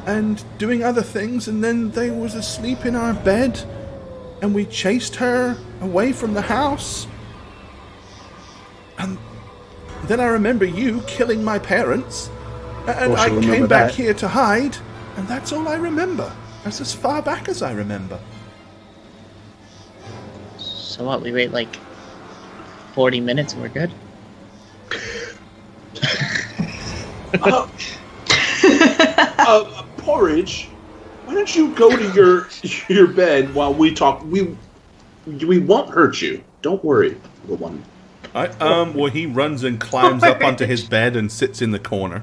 and doing other things, and then they was asleep in our bed, and we chased her away from the house. And then I remember you killing my parents, and I came back here to hide, and that's all I remember. That's as far back as I remember. So what? We wait like 40 minutes and we're good. Porridge, why don't you go to your bed while we talk? We won't hurt you. Don't worry, little one. Well, he runs and climbs up onto his bed and sits in the corner.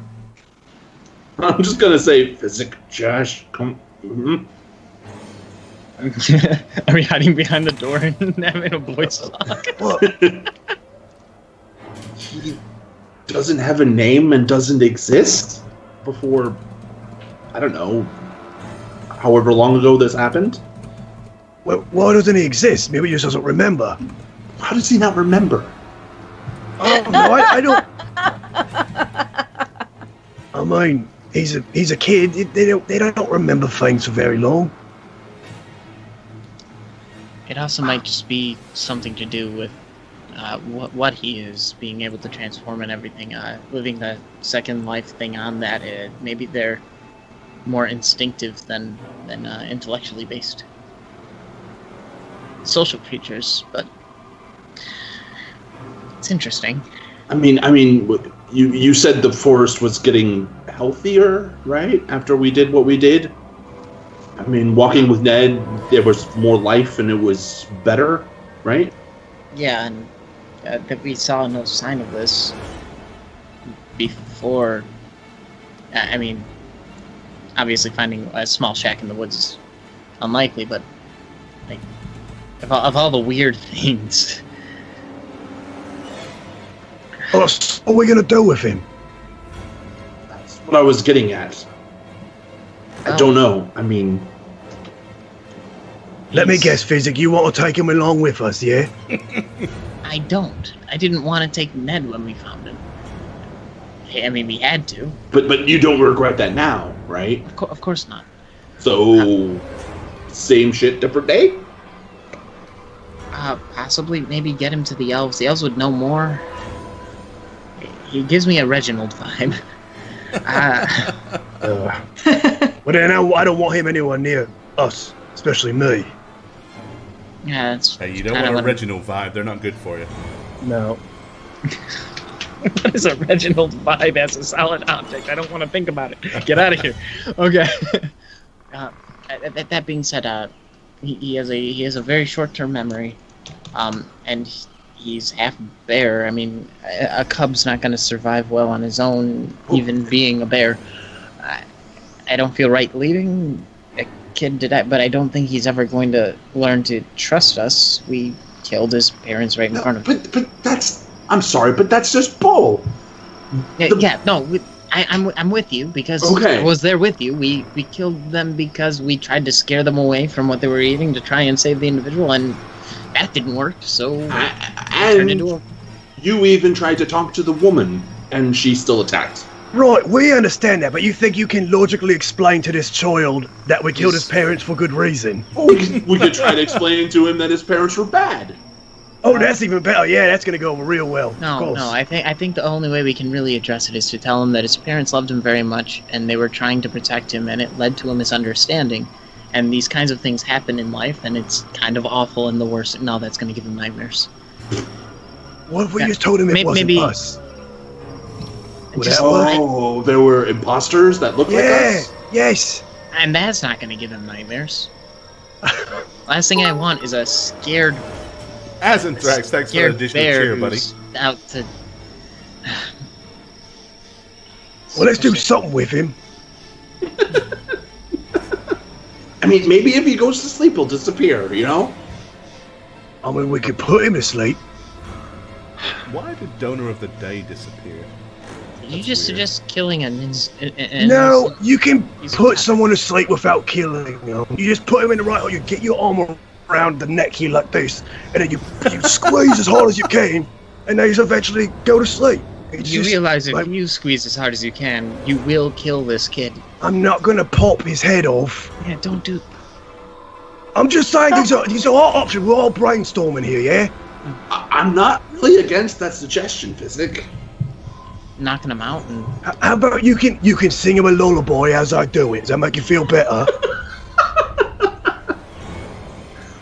I'm just gonna say, Physic, Josh, come. Mm-hmm. Are we hiding behind the door and having a voice talk? He doesn't have a name and doesn't exist before, I don't know, however long ago this happened. Well, why doesn't he exist? Maybe he just doesn't remember. How does he not remember? Oh no, I don't. I mean, he's a kid. They don't remember things for very long. It also might just be something to do with what he is, being able to transform and everything. Living the second life thing on that. Maybe they're more instinctive than intellectually based. Social creatures, but it's interesting. I mean, you said the forest was getting healthier, right? After we did what we did. I mean, walking with Ned, there was more life and it was better, right? Yeah, and that we saw no sign of this before. I mean, obviously finding a small shack in the woods is unlikely, but like of all the weird things. What are we gonna do with him? That's what I was getting at. I don't know. I mean... Let me guess, Physic, you want to take him along with us, yeah? I don't. I didn't want to take Ned when we found him. I mean, we had to. But you don't regret that now, right? Of course not. So... same shit, different day? Possibly, maybe get him to the elves. The elves would know more. He gives me a Reginald vibe. Well then, I don't want him anywhere near us, especially me. Yeah, that's. Hey, you don't want a Reginald vibe. They're not good for you. No. What is a Reginald vibe as a solid object? I don't want to think about it. Get out of here. Okay. That being said, he has a very short-term memory, and he's half bear. I mean, a cub's not going to survive well on his own, even being a bear. I don't feel right leaving a kid to die, but I don't think he's ever going to learn to trust us. We killed his parents right in front of him. But that's... I'm sorry, but that's just bull. I'm with you because Okay. I was there with you. We killed them because we tried to scare them away from what they were eating to try and save the individual, and that didn't work. So turned into a... You even tried to talk to the woman, and she still attacked. Right, we understand that, but you think you can logically explain to this child that we killed his parents for good reason? We could try to explain to him that his parents were bad. Oh, that's even better. Yeah, that's gonna go over real well. Of No, course. no. I think the only way we can really address it is to tell him that his parents loved him very much, and they were trying to protect him, and it led to a misunderstanding. And these kinds of things happen in life, and it's kind of awful. And the worst, no, that's going to give him nightmares. What if we just told him it wasn't maybe- us? Would Just- that work? Oh, there were imposters that looked like Yeah, us? yes. And that's not going to give him nightmares. Last thing I want is a scared Azanthrax, thanks for the scared additional bear cheer, buddy. who's out to... Well, let's do something with him. I mean, maybe if he goes to sleep, he'll disappear, you know? I mean, we could put him to sleep. Why did Donor of the Day disappear? Did you That's just weird. suggest killing an No, you can He's put not- someone to sleep without killing them. You just put him in the right hole. You get your arm around the neck here like this, and then you squeeze as hard as you can, and they just eventually go to sleep. It's You just realize if like, you squeeze as hard as you can, you will kill this kid. I'm not gonna pop his head off. Yeah, don't do... I'm just saying these are our options. We're all brainstorming here, yeah? I'm not really against that suggestion, Physic. knocking him out and... How about you can sing him a lullaby as I do it? Does that make you feel better?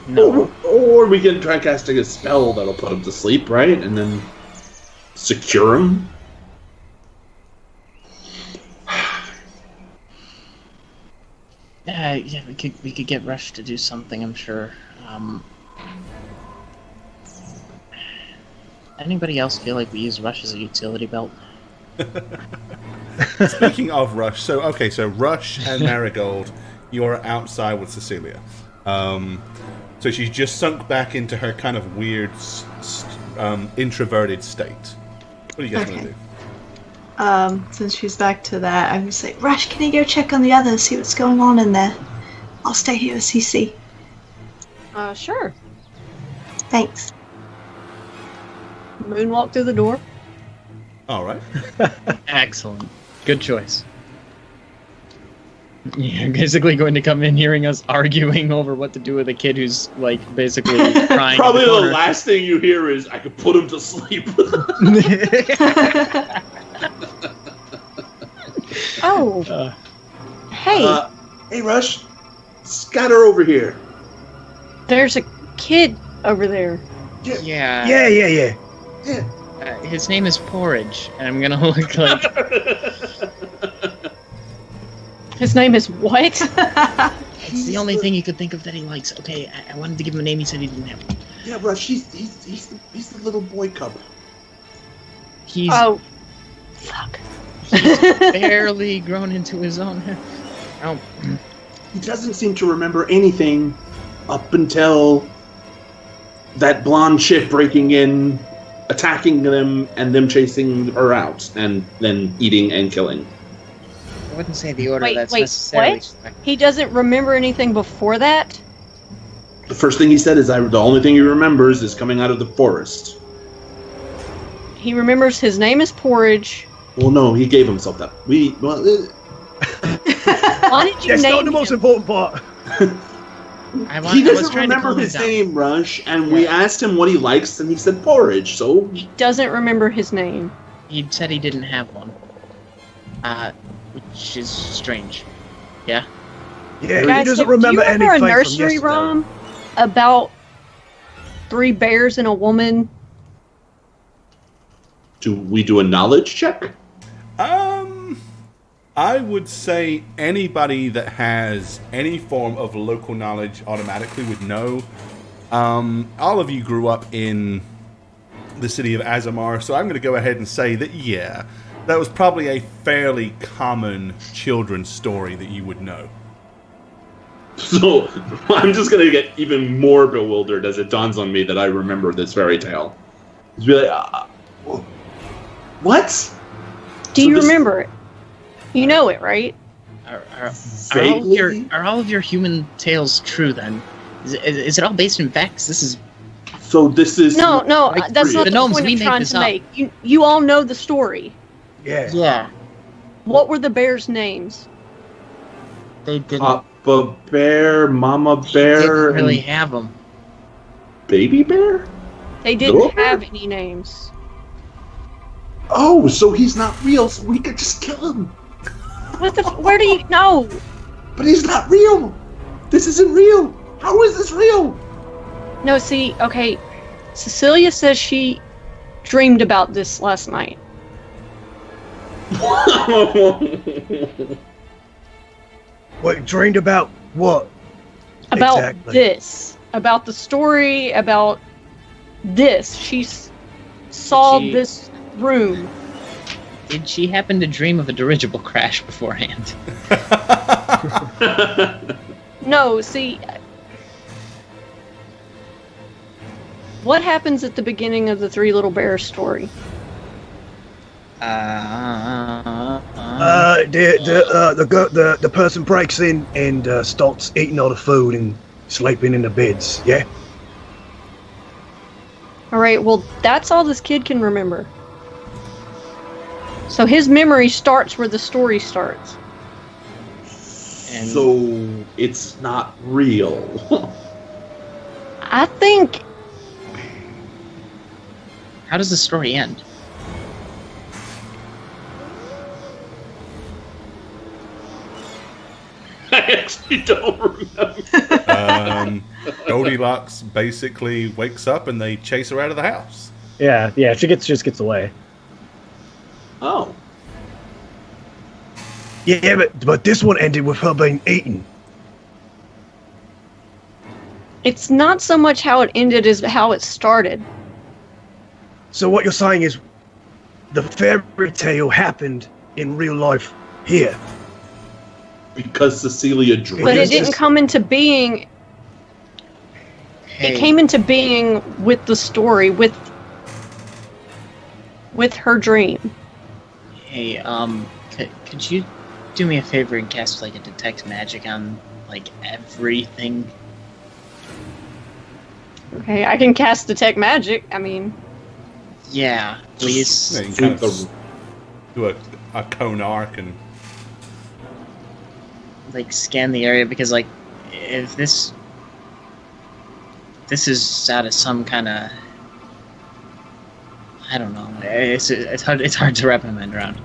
No. Or we can try casting a spell that'll put him to sleep, right? And then secure him. Yeah, we could get Rush to do something, I'm sure. Anybody else feel like we use Rush as a utility belt? Speaking of Rush, so Rush and Marigold, you're outside with Cecilia. So she's just sunk back into her kind of weird, introverted state. What do you guys want to do? Since she's back to that, I'm just like, Rush, can you go check on the others, see what's going on in there? I'll stay here with CC. Sure. Thanks. Moonwalk through the door. All right. Excellent. Good choice. You're basically going to come in hearing us arguing over what to do with a kid who's, like, basically crying. Probably in the the corner. last thing you hear is, I could put him to sleep. Oh, hey, Hey, Rush. Scatter over here. there's a kid over there. Yeah. Yeah. His name is Porridge, and I'm gonna look like His name is what? it's the only thing you could think of that he likes. Okay, I wanted to give him a name. He said he didn't have one. Yeah, Rush, he's the little boy cub. He's Oh, fuck. barely grown into his own. Oh, He doesn't seem to remember anything up until that blonde chick breaking in, attacking them, and them chasing her out, and then eating and killing. I wouldn't say the order Wait, that's wait, necessarily what? correct. He doesn't remember anything before that? The first thing he said is, the only thing he remembers is coming out of the forest. He remembers his name is Porridge. Well, no, he gave himself that. Why did you That's name not the most him? important part. He doesn't remember his name, Rush, and we asked him what he likes, and he said porridge, so... He doesn't remember his name. He said he didn't have one. Which is strange. Yeah? Yeah, he Guys, doesn't do remember you remember anything a nursery from rhyme about 3 bears and a woman? Do we do a knowledge check? I would say anybody that has any form of local knowledge automatically would know. All of you grew up in the city of Azamar, so I'm going to go ahead and say that, yeah, that was probably a fairly common children's story that you would know. So, I'm just going to get even more bewildered as it dawns on me that I remember this fairy tale. It's really, what? Do So you this- remember it? You know it, right? Vaguely? Are all of your human tales true then? Is it all based in facts? This is So this is... No, like that's three. not The the gnomes, point we I'm make trying this to up. make. You all know the story. Yeah. yeah. What were the bears' names? They didn't Papa Bear, Mama Bear, didn't really and have them. Baby Bear? They didn't Little bear? have any names. Oh, so he's not real, so we could just kill him. What the? Where do you know? But he's not real. This isn't real. How is this real? No, see, okay. Cecilia says she dreamed about this last night. What, dreamed about what? About Exactly. this. About the story, about this. Saw She- this room. Did she happen to dream of a dirigible crash beforehand? No, see. What happens at the beginning of the Three Little Bears story? The person breaks in and starts eating all the food and sleeping in the beds. Yeah. Alright, well, that's all this kid can remember. So his memory starts where the story starts. And So it's not real. I think how does the story end? I actually don't remember. Goldilocks basically wakes up and they chase her out of the house. Yeah, she just gets away. Oh. Yeah, but this one ended with her being eaten. it's not so much how it ended as how it started. So what you're saying is the fairy tale happened in real life here. Because Cecilia dreamed. But it is didn't this? come into being. Hey, It came into being with the story, with her dream. hey, could you do me a favor and cast like a detect magic on like everything? Okay, I can cast detect magic. I mean, Yeah, please. Yeah, you can kind of do a cone arc and Like scan the area because like if this is out of some kind of, I don't know. It's hard to wrap my mind around.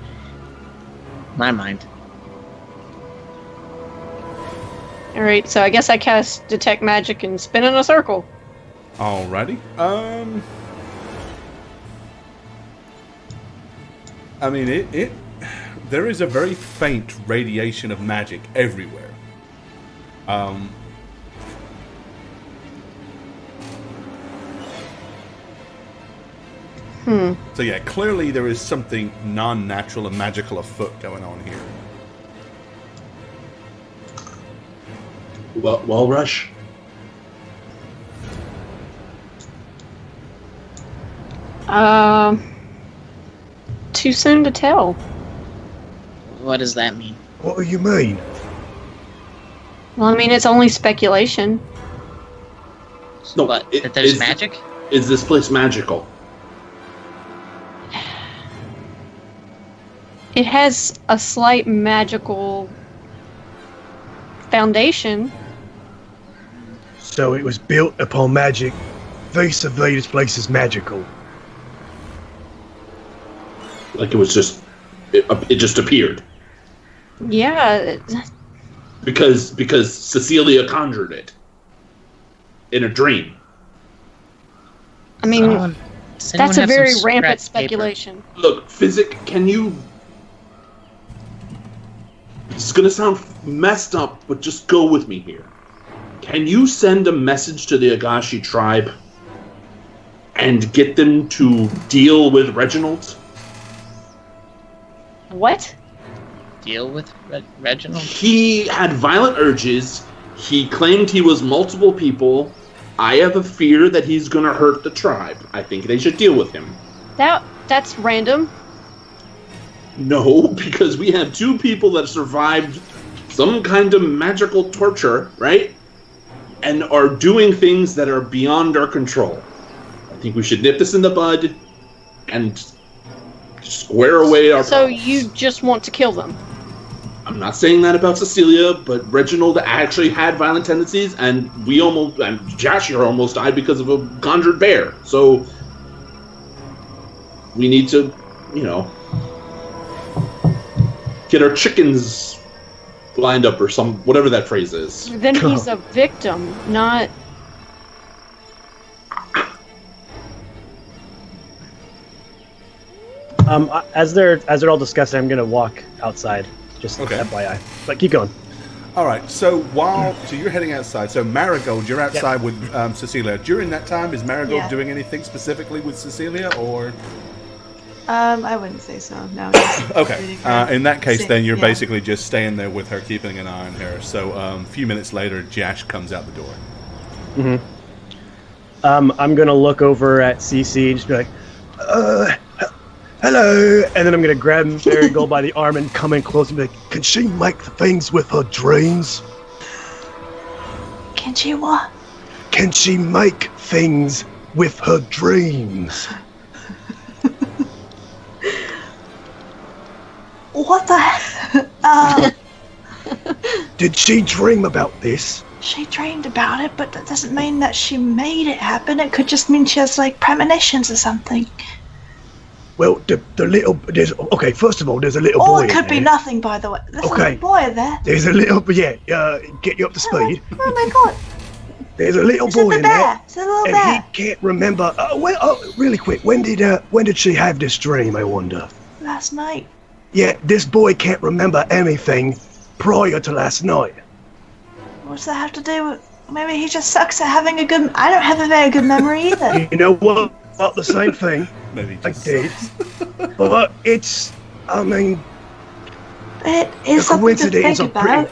My mind. all right. So I guess I cast detect magic and spin in a circle. alrighty. I mean, it there is a very faint radiation of magic everywhere. So yeah, clearly there is something non-natural and magical afoot going on here. Well, Rush. Too soon to tell. What does that mean? What do you mean? Well, I mean, it's only speculation. No, But it- that there's is- magic? Is this place magical? It has a slight magical foundation. So it was built upon magic. Vis-a-vis, this place is magical. Like it was just, it just appeared Yeah, because Cecilia conjured it in a dream. I mean, Does anyone that's a have very some rampant scratch paper? speculation. Look, Physic, can you? This is gonna sound messed up, but just go with me here. Can you send a message to the Agashi tribe and get them to deal with Reginald? What? Deal with Reginald? He had violent urges. He claimed he was multiple people. I have a fear that he's gonna hurt the tribe. I think they should deal with him. That's random. No, because we have two people that survived some kind of magical torture, right? And are doing things that are beyond our control. I think we should nip this in the bud and square away our So problems. you just want to kill them? I'm not saying that about Cecilia, but Reginald actually had violent tendencies, and Josh here almost died because of a conjured bear. So we need to, get our chickens lined up or whatever that phrase is. Then he's a victim, not. As they're all discussing, I'm gonna walk outside. Just Okay. FYI. But keep going. All right. So you're heading outside. So Marigold, you're outside with Cecilia. During that time, is Marigold Yeah. doing anything specifically with Cecilia, or? I wouldn't say so. No. just Okay. reading her. In that case, then you're Yeah. basically just staying there with her, keeping an eye on her. So a few minutes later, Jash comes out the door. I'm gonna look over at CC and just be like, Hello, and then I'm gonna grab Marigold by the arm and come in close and be like, can she make things with her dreams? Can she what? Can she make things with her dreams? What the? Did she dream about this? She dreamed about it, but that doesn't mean that she made it happen. It could just mean she has like premonitions or something. Well, okay, first of all, there's a little Or boy it could in be there. nothing, by the way. There's a Okay. little boy there. There's a little, get you up to speed. Oh my god! There's a little It's a boy in there, bear. It's a little and bear. he can't remember. Really quick, when did she have this dream? I wonder. Last night. Yeah, this boy can't remember anything prior to last night. What's that have to do with? Maybe he just sucks at having a good. I don't have a very good memory either. You know what? Not the same thing. Maybe I just did. But it's, I mean, It is The something to coincidence think are pretty- about.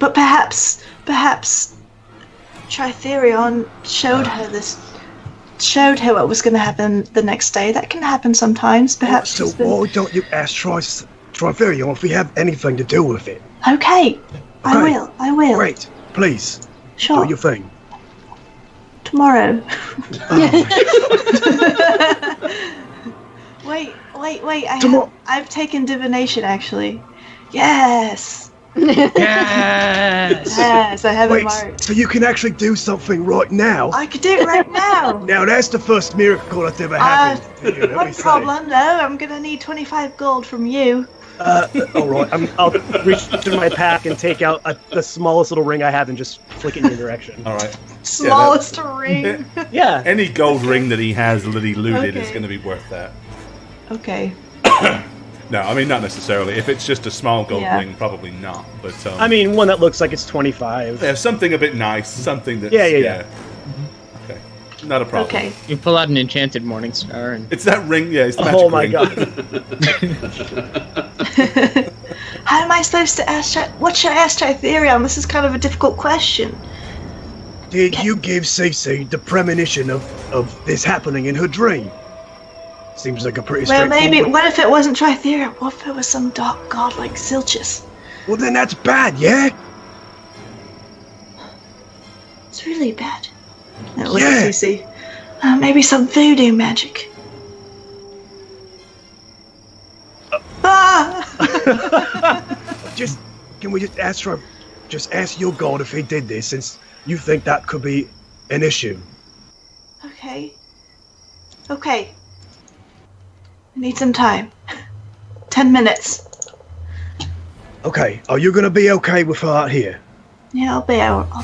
But perhaps Tritherion showed her what was going to happen the next day. That can happen sometimes. Perhaps. so she's been- why don't you ask Triferion if we have anything to do with it. Okay. I will. Great. Please, Sure. do your thing. Tomorrow. Wait. I've taken divination, actually. Yes. Yes. Yes, I have it Wait, marked. so you can actually do something right now? I could do it right now. Now that's the first miracle that's ever happened to you, let No me say. problem, though. I'm gonna need 25 gold from you. All right. I'll reach through my pack and take out the smallest little ring I have and just flick it in your direction. All right. Smallest ring. Yeah. Any gold ring that he has that he looted is Okay. going to be worth that. Okay. No, I mean not necessarily. If it's just a small gold Yeah. ring, probably not. But I mean, one that looks like it's 25. yeah, something a bit nice, something that Yeah. Okay, not a problem. Okay. You pull out an enchanted morning star and It's that ring. Yeah, it's the magic Oh my ring. god. How am I supposed to ask? What should I ask Tritherion? This is kind of a difficult question. Did you give Cece the premonition of this happening in her dream? Seems like a pretty Well, straightforward... maybe. What if it wasn't Tritherion? What if it was some dark god like Silchus? Well, then that's bad, yeah? It's really bad. No, look Yeah. at CC. Maybe some voodoo magic. Can we just ask your god if he did this, since you think that could be an issue? Okay. Okay. I need some time. 10 minutes. Okay, are you gonna be okay with her out here? Yeah, I'll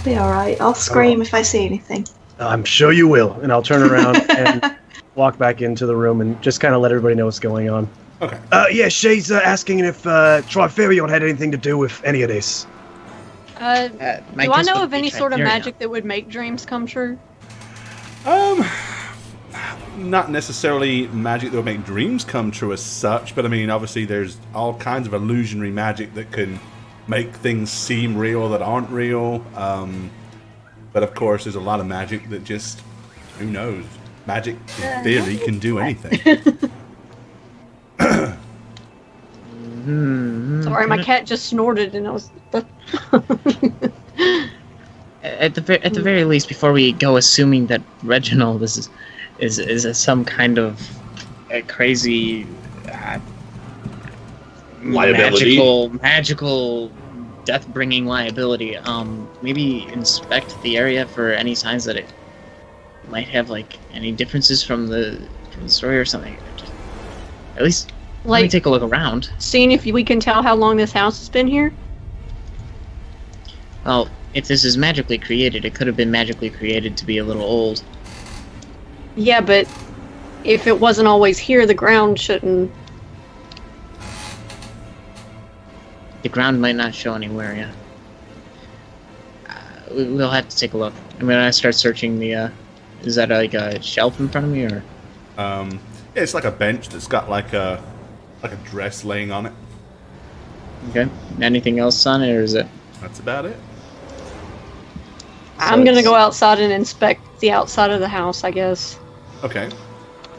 be alright. I'll scream if I see anything. I'm sure you will. And I'll turn around and walk back into the room and just kind of let everybody know what's going on. Okay. Yeah, she's asking if Triferion had anything to do with any of this. Do I guess know would of be any sort of Tritherion. magic that would make dreams come true? Not necessarily magic that would make dreams come true as such, but I mean, obviously, there's all kinds of illusionary magic that can make things seem real that aren't real. But of course, there's a lot of magic that just, who knows? Magic, in theory, can do anything. Sorry, my cat just snorted and I was. At the very least, before we go assuming that Reginald is some kind of a crazy Liability. magical death-bringing liability, maybe inspect the area for any signs that it might have like any differences from the story or something. Just, at least let me Like, take a look around. seeing if we can tell how long this house has been here? Well, if this is magically created, it could have been magically created to be a little old. Yeah, but if it wasn't always here, the ground shouldn't. The ground might not show anywhere, yeah. We'll have to take a look. I'm gonna start searching the, is that like a shelf in front of me, or? Yeah, it's like a bench that's got like a dress laying on it. Okay. Anything else on it, or is it? That's about it. I'm gonna it's- go outside and inspect the outside of the house, I guess. Okay.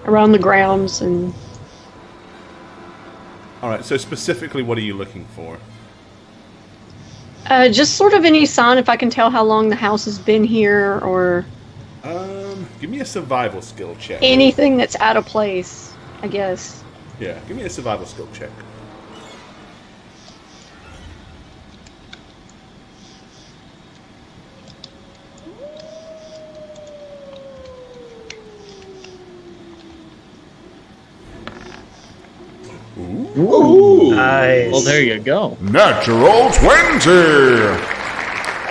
Around the grounds and. All right. So specifically, what are you looking for? Just sort of any sign if I can tell how long the house has been here or Give me a survival skill check. anything that's out of place, I guess. Yeah, give me a survival skill check. Ooh. Nice. Well, there you go. Natural 20!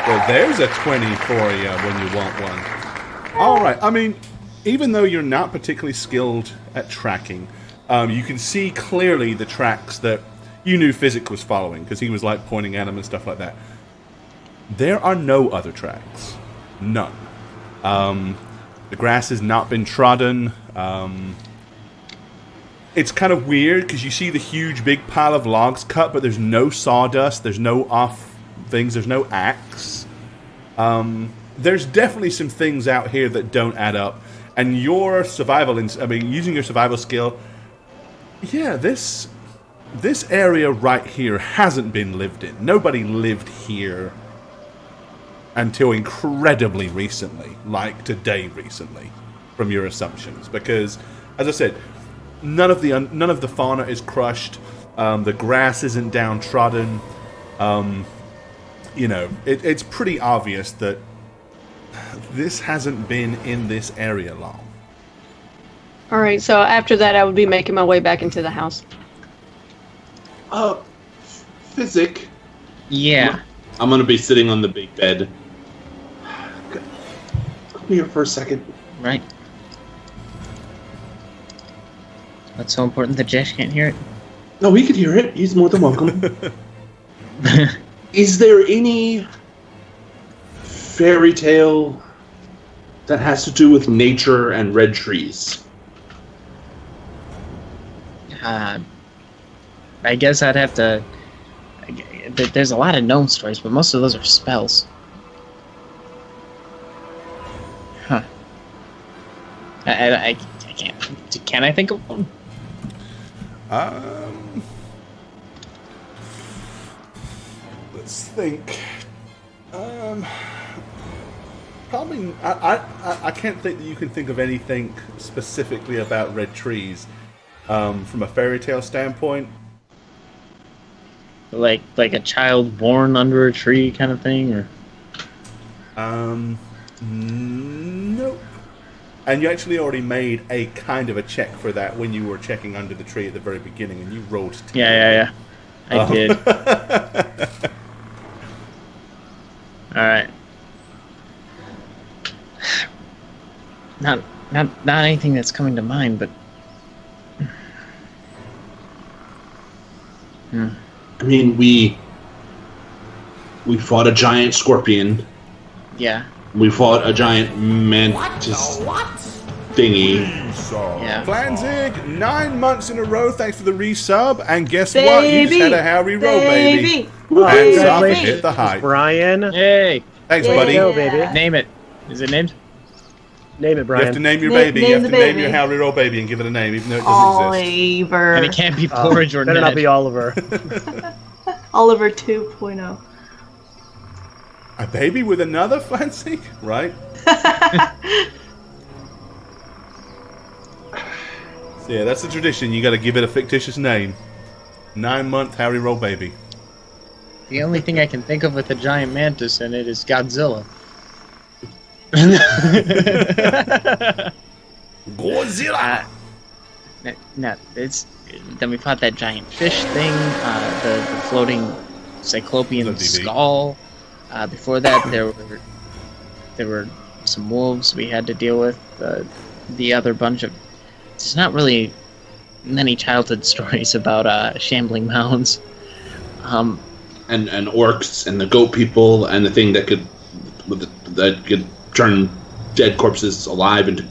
Well, there's a 20 for you when you want one. All right. I mean, even though you're not particularly skilled at tracking, you can see clearly the tracks that you knew Physic was following because he was like pointing at them and stuff like that. There are no other tracks. None. The grass has not been trodden. It's kind of weird because you see the huge big pile of logs cut, but there's no sawdust, there's no off things, there's no axe. There's definitely some things out here that don't add up. And your survival, using your survival skill, yeah, this this area right here hasn't been lived in. Nobody lived here until incredibly recently, like today recently, from your assumptions. Because, as I said, none of the fauna is crushed. The grass isn't downtrodden. It's pretty obvious that this hasn't been in this area long. All right, so after that, I would be making my way back into the house. Physic. Yeah. I'm gonna be sitting on the big bed. Come here for a second. Right. What's so important that Jesh can't hear it? No, he could hear it. He's more than welcome. Is there any fairy tale that has to do with nature and red trees? I guess I'd have to. There's a lot of gnome stories, but most of those are spells. Huh. I can't. Can I think of one? Let's think. Probably. I can't think that you can think of anything specifically about red trees from a fairy tale standpoint. Like a child born under a tree kind of thing, or? Nope. And you actually already made a kind of a check for that when you were checking under the tree at the very beginning, and you rolled 10. Yeah. I did. All right. Not anything that's coming to mind, but. I mean, we fought a giant scorpion. Yeah. We fought a giant mantis thingy. Yeah. Flanzig, 9 months in a row, thanks for the resub, and guess what? You just had a Harry roll, baby. Hands up and hit the height. Brian. Hey. Thanks, buddy. Go, baby. Name it. Is it named? Name it, You Brian. have to name your Name baby. You have the to name baby. your Harry roll baby and give it a name, even though it doesn't exist. Oliver. And it can't be porridge or Better Ned. not be Oliver. Oliver 2.0. A baby with another Flanzig? Right? So yeah, that's the tradition. You got to give it a fictitious name. 9-month Harry roll baby. The only thing I can think of with a giant mantis in it is Godzilla. Godzilla. No, it's then we fought that giant fish thing, the floating cyclopean The DB. skull. Before that, there were some wolves we had to deal with. The other bunch of there's not really many childhood stories about shambling mounds. And orcs and the goat people and the thing that could turn dead corpses alive into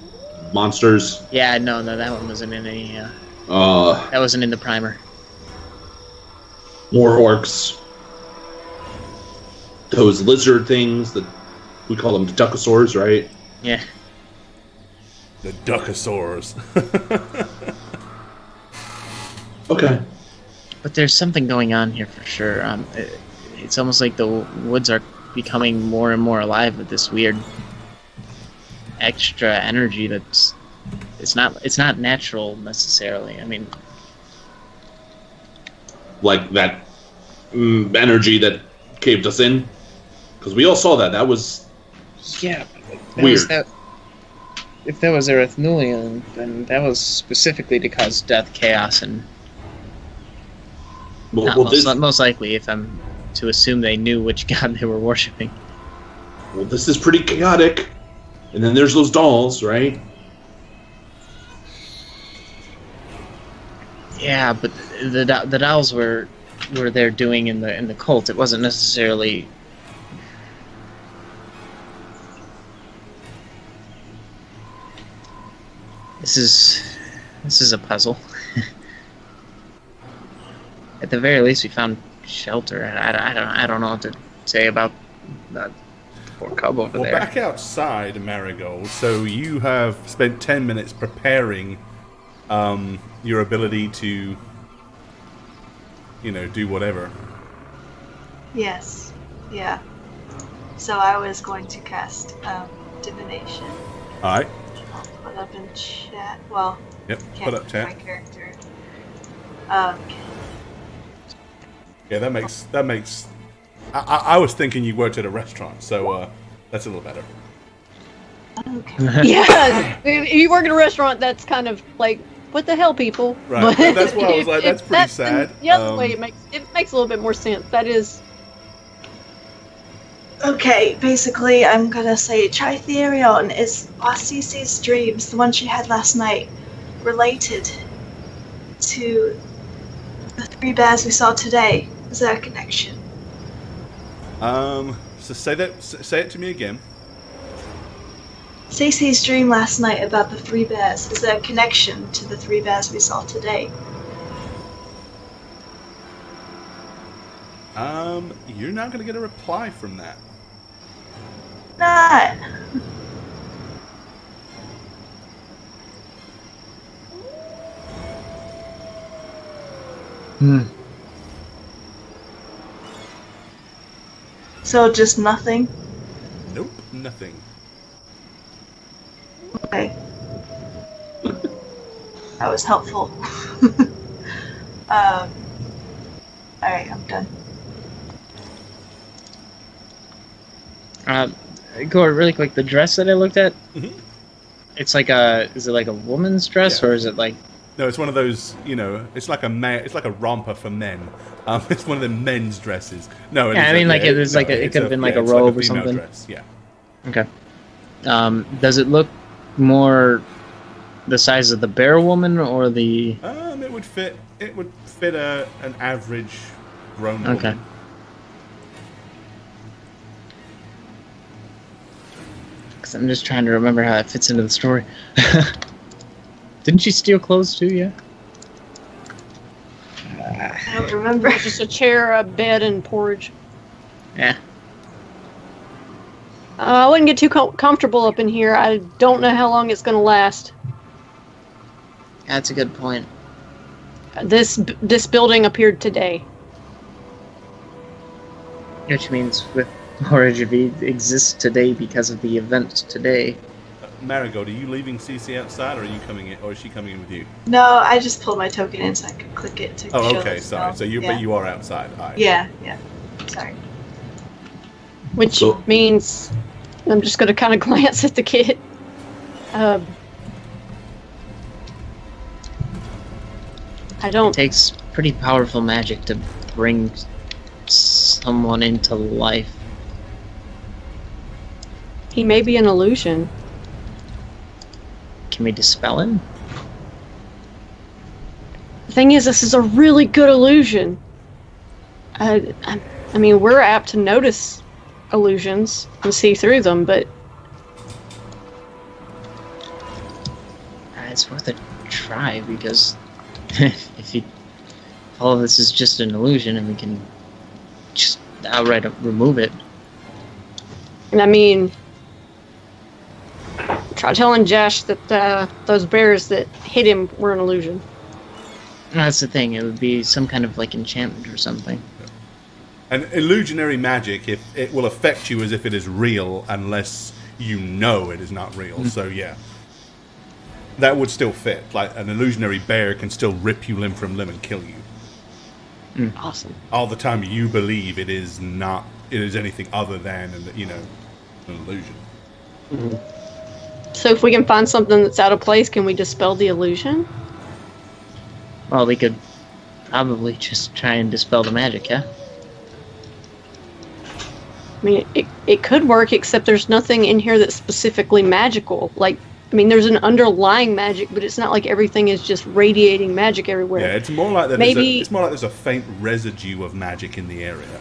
monsters. Yeah, no, that one wasn't in any. More That wasn't in the primer. orcs. Those lizard things that we call them the duckosaurs, right? Yeah. The Duckosaurs. Okay. But there's something going on here for sure. It's almost like the woods are becoming more and more alive with this weird extra energy that's it's not natural necessarily. I mean, Like that energy that caved us in. Because we all saw that. That was yeah, weird. If that was Erythnulian, then that was specifically to cause death, chaos, and most likely, if I'm to assume they knew which god they were worshipping. Well, this is pretty chaotic. And then there's those dolls, right? Yeah, but the dolls were there doing in the cult. It wasn't necessarily. This is a puzzle. At the very least, we found shelter. I don't know what to say about that poor cub over Well, there. back outside, Marigold, so you have spent 10 minutes preparing your ability to do whatever. Yes. Yeah. So I was going to cast divination. All right. I'll put up in chat. Well, Yep. can't Put up see my chat. character. Yeah, that makes. I was thinking you worked at a restaurant, so that's a little better. Okay. Yeah, if you work at a restaurant, that's kind of like, what the hell, people? Right. That's why I was like, that's if pretty sad. The other way, it makes a little bit more sense. That is. Okay, basically, I'm gonna say Tritherion is Cece's dreams, the one she had last night, related to the 3 bears we saw today. Is there a connection? So say it to me again. Cece's dream last night about the 3 bears. Is there a connection to the 3 bears we saw today? You're not gonna get a reply from that. Not. So just nothing? Nope, nothing. Okay. That was helpful. Alright, I'm done. Gore, really quick, the dress that I looked at, Mhm. it's like is it like a woman's dress, Yeah. or is it like... No, it's one of those. It's like it's like a romper for men. It's one of the men's dresses. No, Yeah, I mean, like, it was like it could have been like a robe or female something. Dress. Yeah. Okay. Does it look more the size of the bear woman or the... It would fit. It would fit an average grown Okay. woman. Because I'm just trying to remember how it fits into the story. Didn't she steal clothes too, yeah? I don't remember. Just a chair, a bed, and porridge. Yeah. I wouldn't get too comfortable up in here. I don't know how long it's going to last. That's a good point. This building appeared today. Which means with Origin V exists today because of the event today. Marigold, are you leaving CC outside, or are you coming in, or is she coming in with you? No, I just pulled my token in so I could click it to Oh, show okay, the sorry. spell. So yeah. but you are outside. All right. Yeah. Sorry. Which So- means I'm just going to kind of glance at the kid. I don't. It takes pretty powerful magic to bring someone into life. He may be an illusion. Can we dispel him? The thing is, this is a really good illusion. I mean, we're apt to notice illusions and see through them, but It's worth a try because if all of this is just an illusion and we can just outright remove it. and I mean, try telling Josh that those bears that hit him were an illusion. That's the thing. It would be some kind of like enchantment or something. An illusionary magic, it will affect you as if it is real, unless you know it is not real. So yeah, that would still fit. Like an illusionary bear can still rip you limb from limb and kill you. Awesome. All the time you believe it is not. It is anything other than an illusion. So if we can find something that's out of place, can we dispel the illusion? Well, we could probably just try and dispel the magic, yeah? I mean, it could work, except there's nothing in here that's specifically magical. Like, I mean, there's an underlying magic, but it's not like everything is just radiating magic everywhere. Yeah, it's more like that. Maybe- It's more like there's a faint residue of magic in the area.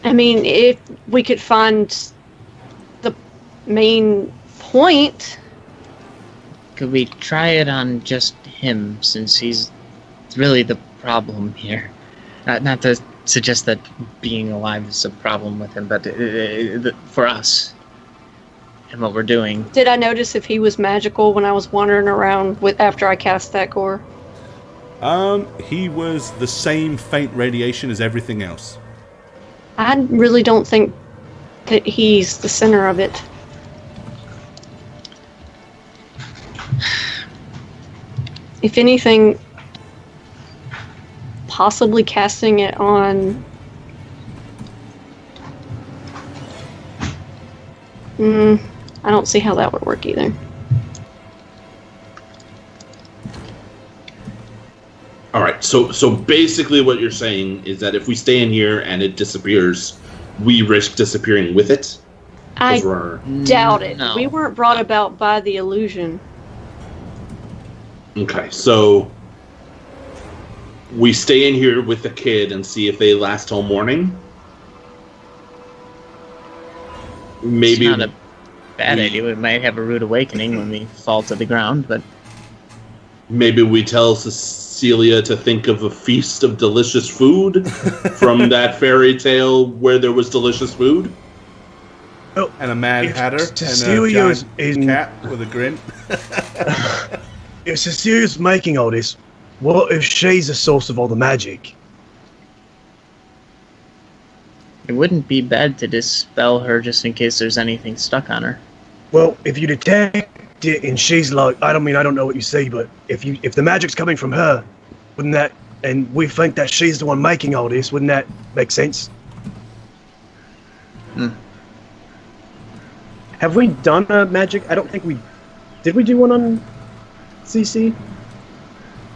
I mean, if we could find the main point, Could we try it on just him, since he's really the problem here? Not to suggest that being alive is a problem with him, but for us and what we're doing. did I notice if he was magical when I was wandering around after I cast that gore? He was the same faint radiation as everything else. I really don't think that he's the center of it. If anything, possibly casting it on... I don't see how that would work either. All right, so basically what you're saying is that if we stay in here and it disappears, we risk disappearing with it? I doubt it. No. We weren't brought about by the illusion. Okay, so we stay in here with the kid and see if they last till morning? Maybe It's not a bad idea. We might have a rude awakening when we fall to the ground, but maybe we tell Cecilia to think of a feast of delicious food from that fairy tale where there was delicious food. Oh, And a Mad if Hatter Cecilia and a is giant in- cat with a grin. if Cecilia's making all this, what if she's the source of all the magic? it wouldn't be bad to dispel her just in case there's anything stuck on her. Well, if you detect it and she's like, I don't know what you see, but if the magic's coming from her, wouldn't that, and we think that she's the one making all this, wouldn't that make sense? Have we done a magic? I don't think we... Did we do one on CC?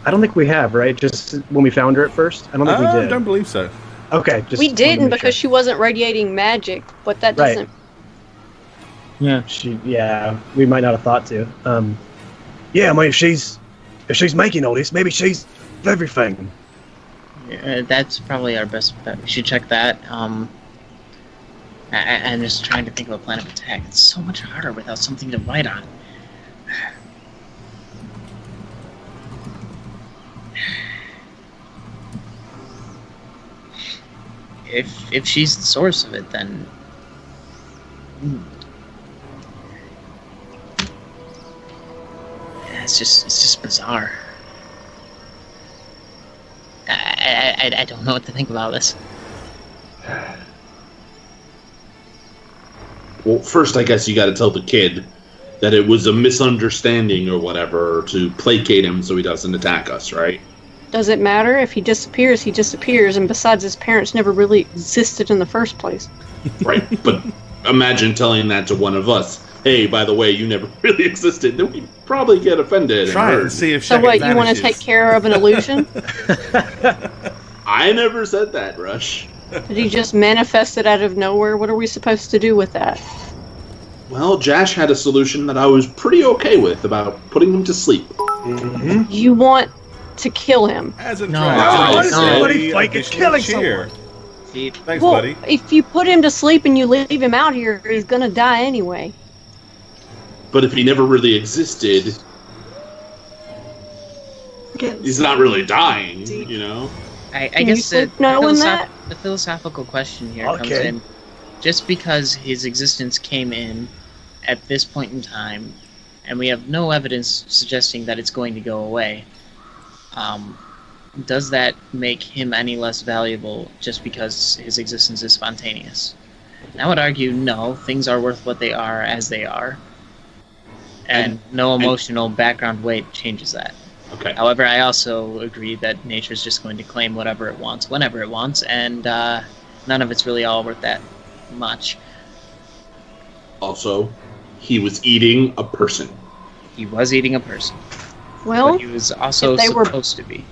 I don't think we have, right? Just when we found her at first? I don't think we I Uh, did. don't believe so. Okay, just We wanted to didn't make because sure. she wasn't radiating magic, but that Right. doesn't... Yeah. Yeah, we might not have thought to. Yeah, I mean, if she's making all this, maybe she's everything. That's probably our best bet. We should check that. I'm just trying to think of a plan of attack. It's so much harder without something to write on. If she's the source of it, then it's just bizarre. I don't know what to think about this. Well, first, I guess you got to tell the kid that it was a misunderstanding or whatever to placate him so he doesn't attack us, right? Does it matter? If he disappears, he disappears, and besides, his parents never really existed in the first place. Right. But imagine telling that to one of us. Hey, by the way, you never really existed. Then we'd probably get offended. Try it hurt. and see if So Shaggy what, you want to vanishes. take care of an illusion? I never said that, Rush. Did he just manifest it out of nowhere? What are we supposed to do with that? Well, Jash had a solution that I was pretty okay with about putting him to sleep. You want to kill him. As a No, why does no. everybody fight at killing cheer. See, Thanks, Well, buddy. if you put him to sleep and you leave him out here, he's gonna die anyway. But if he never really existed, he's not really dying, you know? I Can you guess sleep knowing that? the philosophical question here comes Okay. in. Just because his existence came in at this point in time, and we have no evidence suggesting that it's going to go away, does that make him any less valuable just because his existence is spontaneous? And I would argue no, things are worth what they are as they are, and no emotional background weight changes that. Okay. However, I also agree that nature's just going to claim whatever it wants, whenever it wants, and none of it's really all worth that much. Also, he was eating a person. He was eating a person, Well, but he was also if they were- supposed to be.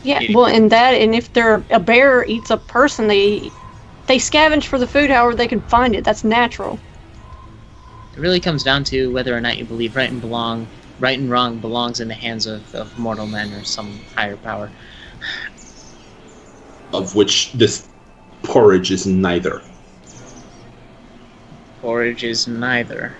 yeah. eating. Well, and if a bear eats a person, they scavenge for the food however they can find it. That's natural. It really comes down to whether or not you believe right and wrong belongs in the hands of mortal men or some higher power. Of which this porridge is neither. Porridge is neither.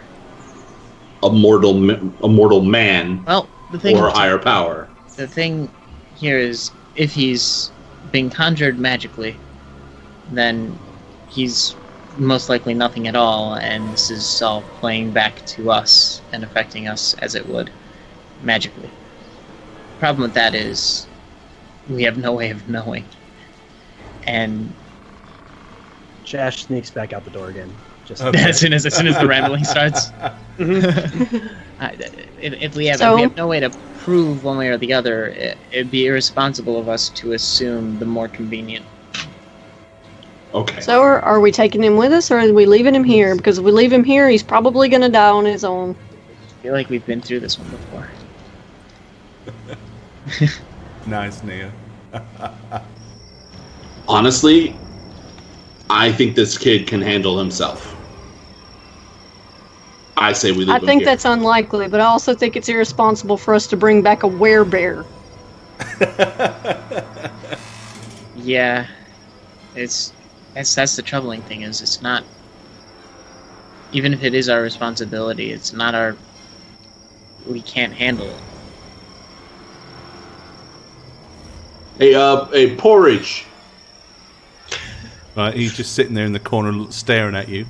A mortal man Well, the thing or a higher power. the thing here is, if he's being conjured magically, then he's most likely nothing at all, and this is all playing back to us and affecting us as it would magically. Problem with that is, we have no way of knowing. And Jash sneaks back out the door again. Just Okay. as soon as the rambling starts, if we have no way to prove one way or the other, it'd be irresponsible of us to assume the more convenient. Okay. So are we taking him with us, or are we leaving him here? Because if we leave him here, he's probably going to die on his own. I feel like we've been through this one before. Nice, Nia. Honestly, I think this kid can handle himself. I say we leave I him think here. that's unlikely, but I also think it's irresponsible for us to bring back a werebear. Yeah, that's the troubling thing, is it's not, even if it is our responsibility, it's not our, we can't handle it. Hey, porridge. Right, he's just sitting there in the corner staring at you.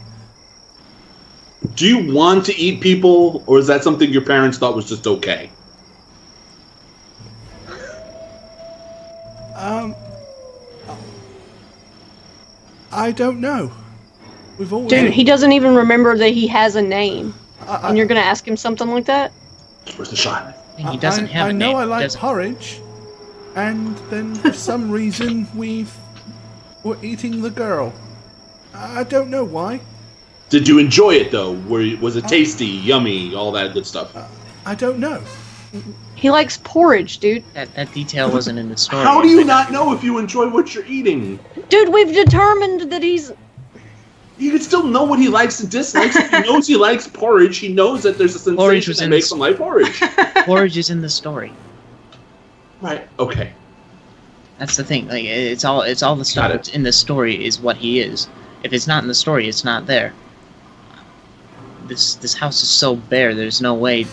Do you want to eat people, or is that something your parents thought was just okay? I don't know. We've always... Dude, he doesn't even remember that he has a name. And you're going to ask him something like that? Where's the shot? And he doesn't have I a know name. I He like doesn't- porridge, and then for some reason we're eating the girl. I don't know why. Did you enjoy it though? Was it tasty, yummy, all that good stuff? I don't know. He likes porridge, dude. That detail wasn't in the story. How do you not know if you enjoy what you're eating? Dude, we've determined that he's... You can still know what he likes and dislikes. If he knows he likes porridge, he knows that there's a Porridge sensation was that in makes the- him like porridge. Porridge is in the story. Right. Okay. That's the thing. Like, it's all the stuff that's in the story is what he is. If it's not in the story, it's not there. This house is so bare. There's no way.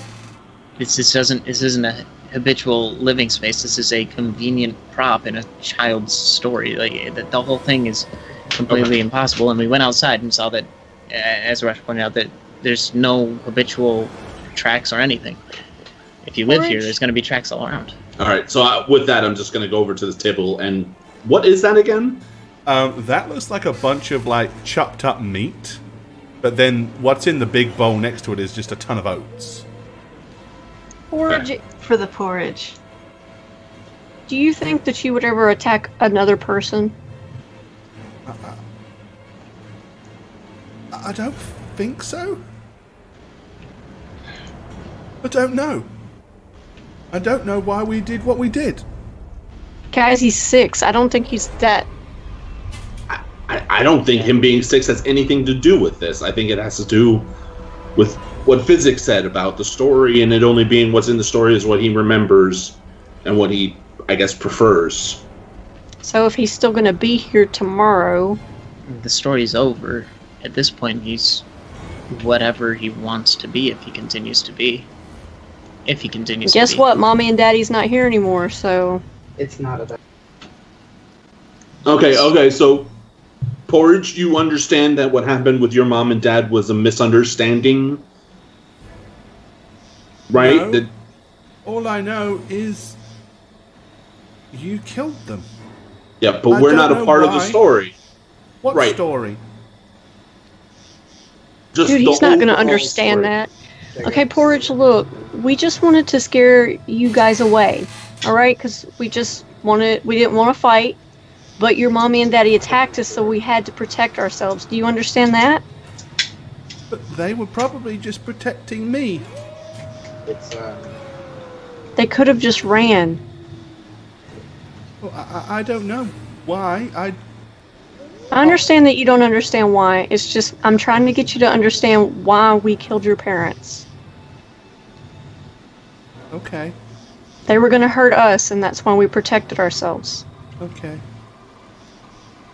This isn't a habitual living space. This is a convenient prop in a child's story. Like the whole thing is completely impossible. And we went outside and saw that, as Rush pointed out, that there's no habitual tracks or anything. If you live here, there's going to be tracks all around. All right. So with that, I'm just going to go over to this table and what is that again? That looks like a bunch of like chopped up meat, but then what's in the big bowl next to it is just a ton of oats. Porridge. For the porridge. Do you think that you would ever attack another person? I don't think so. I don't know. I don't know why we did what we did. Guys, he's 6. I don't think he's that... I don't think him being 6 has anything to do with this. I think it has to do with what physics said about the story, and it only being what's in the story is what he remembers and what he, I guess, prefers. So if he's still going to be here tomorrow... The story's over. At this point, he's whatever he wants to be if he continues to be. If he continues to be. Guess what? Mommy and Daddy's not here anymore, so... It's not a... Okay, so Porridge, you understand that what happened with your mom and dad was a misunderstanding? Right? No. That All I know is you killed them. yeah, but I we're don't not a know part of the why. story. What Right. story? Just Dude, the he's not going to overall understand story. that. Okay, Porridge, look, we just wanted to scare you guys away, alright? Because we didn't want to fight, but your mommy and daddy attacked us, so we had to protect ourselves. Do you understand that? But they were probably just protecting me. It's, They could have just ran. Well, I don't know why. I understand that you don't understand why. It's just, I'm trying to get you to understand why we killed your parents. Okay. They were going to hurt us, and that's why we protected ourselves. Okay.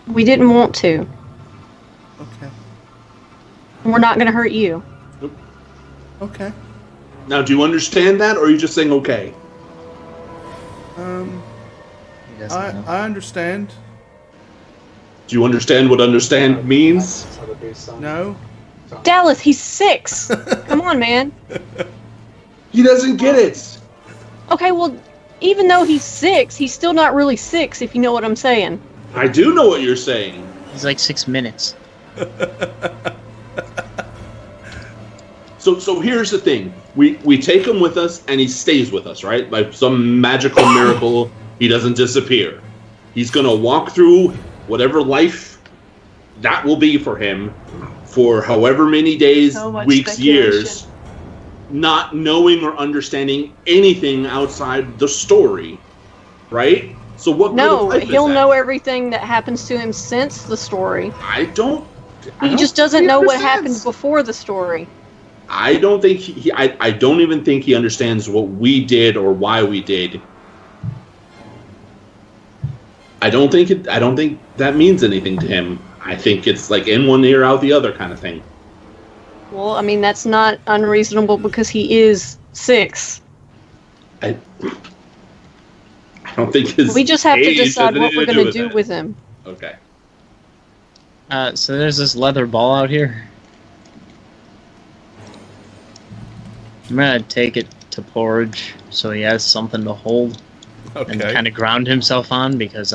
We didn't want to. Okay. And we're not going to hurt you. Okay. Now, do you understand that, or are you just saying okay? He doesn't know. I understand. Do you understand what understand means? No. Dallas, he's 6. Come on, man. He doesn't get it. Okay, well, even though he's 6, he's still not really 6, if you know what I'm saying. I do know what you're saying. He's like 6 minutes. So here's the thing. We take him with us, and he stays with us, right? Like some magical miracle, he doesn't disappear. He's going to walk through whatever life that will be for him for however many days, weeks, years, not knowing or understanding anything outside the story, right? So what? No, he'll know everything that happens to him since the story. I don't He just doesn't know what understands. happened before the story. I don't think I don't even think he understands what we did or why we did. I don't think that means anything to him. I think it's like in one ear, out the other kind of thing. Well, I mean, that's not unreasonable because he is 6. I don't think his We just have to age decide has what we're anything going to do do with him. Okay. So there's this leather ball out here. I'm gonna take it to Porridge so he has something to hold and Okay. kind of ground himself on because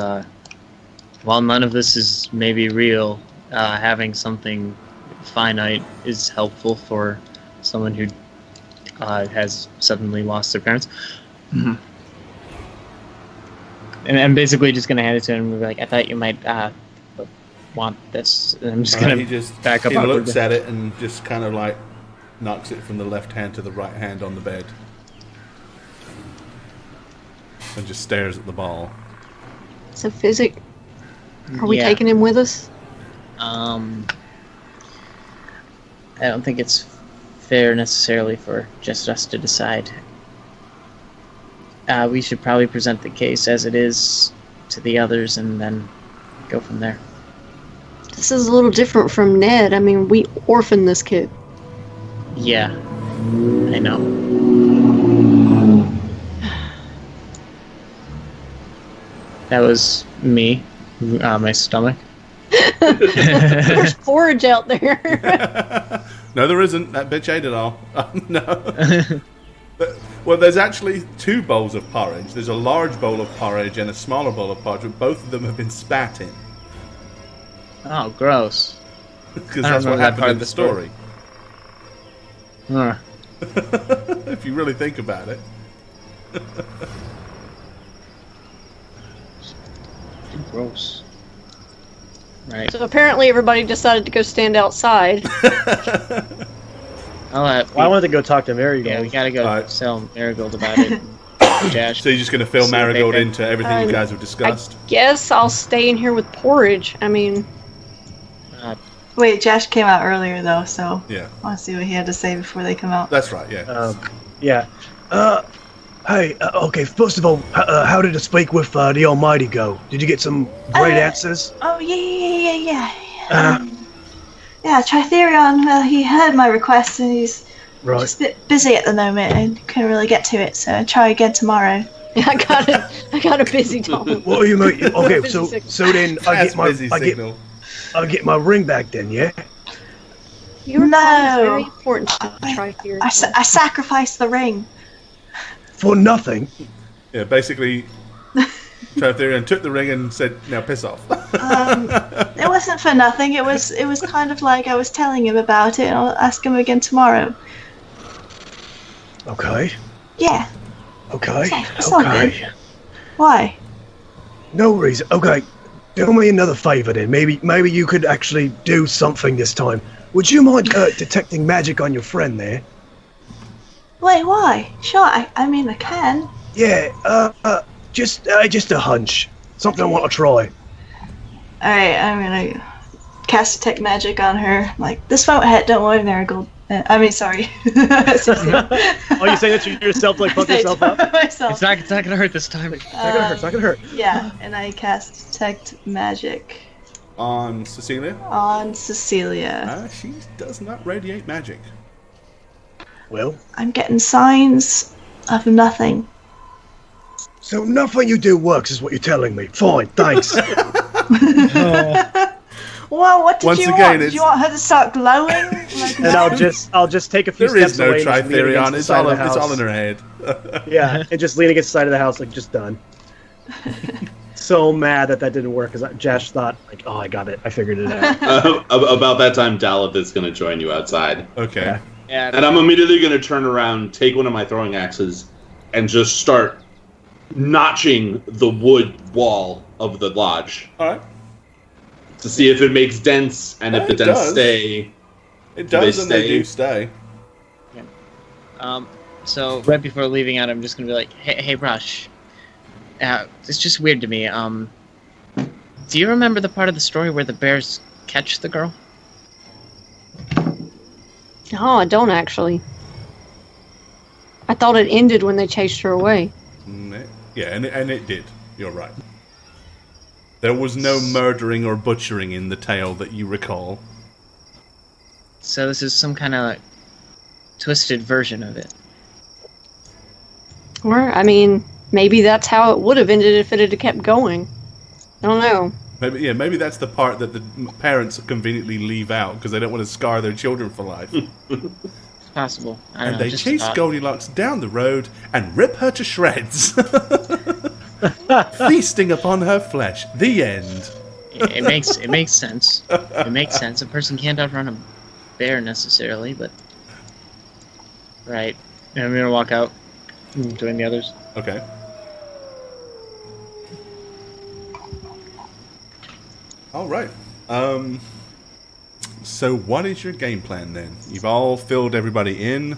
while none of this is maybe real, having something finite is helpful for someone who has suddenly lost their parents. And I'm basically just gonna hand it to him and be like, I thought you might want this. And I'm just gonna He just back up. he awkwardly. looks at it and just kind of like knocks it from the left hand to the right hand on the bed. And just stares at the ball. So, Physic, are we Yeah. taking him with us? I don't think it's fair necessarily for just us to decide. We should probably present the case as it is to the others and then go from there. This is a little different from Ned. I mean, we orphaned this kid. Yeah, I know. That was me, my stomach. There's Porridge out there. No, there isn't. That bitch ate it all. No. Well, there's actually 2 bowls of porridge. There's a large bowl of porridge and a smaller bowl of porridge, but both of them have been spat in. Oh, gross. Because I that's what remember that happened part in of the the story. story. If you really think about it. Gross. Right. So apparently everybody decided to go stand outside. I'll let Well, I wanted to go talk to Marigold. yeah, we gotta go Alright. tell Marigold about it. Josh. So you're just going to fill See if Marigold they can- into everything you guys have discussed? Guess I'll stay in here with Porridge. I mean, Wait, Josh came out earlier though, so Yeah, I want to see what he had to say before they come out. that's right, yeah. Yeah. Hey, okay, first of all, how did the speak with the Almighty go? Did you get some great answers? Oh yeah. Yeah, Tritherion. Well, he heard my request and he's Right. just a bit busy at the moment and couldn't really get to it. So I'll try again tomorrow. I got a busy Tom. What do you mean? Okay, Busy so signal. then That's busy I signal. get my ring back then, yeah? Your No. call is very important to Tritherion. I sacrificed the ring. For nothing. Yeah, basically, Tritherion took the ring and said, now piss off. It wasn't for nothing. It was kind of like I was telling him about it, and I'll ask him again tomorrow. Okay. Yeah. Okay. It's all Okay. Why? No reason. Okay. Do me another favor then. Maybe you could actually do something this time. Would you mind detecting magic on your friend there? Wait, why? Sure. I mean, I can. Yeah. Just a hunch. Something I want to try. All right. I'm gonna cast detect magic on her. Like, this won't hit. Don't worry, Marigold. I mean, sorry. Oh, you saying that to yourself, like fuck yourself up? Myself. It's not gonna hurt this time. It's not gonna hurt. Yeah, and I cast detect magic On Cecilia, on Cecilia. she does not radiate magic. Well, I'm getting signs of nothing. so nothing you do works is what you're telling me. Fine, thanks. Well, what did Once you again, want? Did it's- you want her to start glowing? Like And I'll just take a few There steps is no away and just lean against Tritherion. the It's side all, of the it's all in house. her head. Yeah, and just lean against the side of the house, like just done. So mad that didn't work because Josh thought, like, oh, I got it, I figured it out. About that time, Daleth is going to join you outside. Okay. Yeah. And I'm immediately going to turn around, take one of my throwing axes, and just start notching the wood wall of the lodge All right. to see if it makes dents, and if Yeah, the it dents does. stay. It does, They and they stay. do stay. So right before leaving out, I'm just gonna be like, "Hey, Rush, it's just weird to me. Do you remember the part of the story where the bears catch the girl?" Oh, I don't actually. I thought it ended when they chased her away. Yeah, and it did. You're right. There was no murdering or butchering in the tale that you recall. So this is some kind of twisted version of it. Or, I mean, maybe that's how it would have ended if it had kept going. I don't know. Maybe that's the part that the parents conveniently leave out because they don't want to scar their children for life. It's possible. I don't And know, they just chase thought. Goldilocks down the road and rip her to shreds, feasting upon her flesh. The end. It makes sense. It makes sense. A person can't outrun a bear necessarily, but right. And I'm gonna walk out and join the others. Okay. All right. So what is your game plan then? You've all filled everybody in.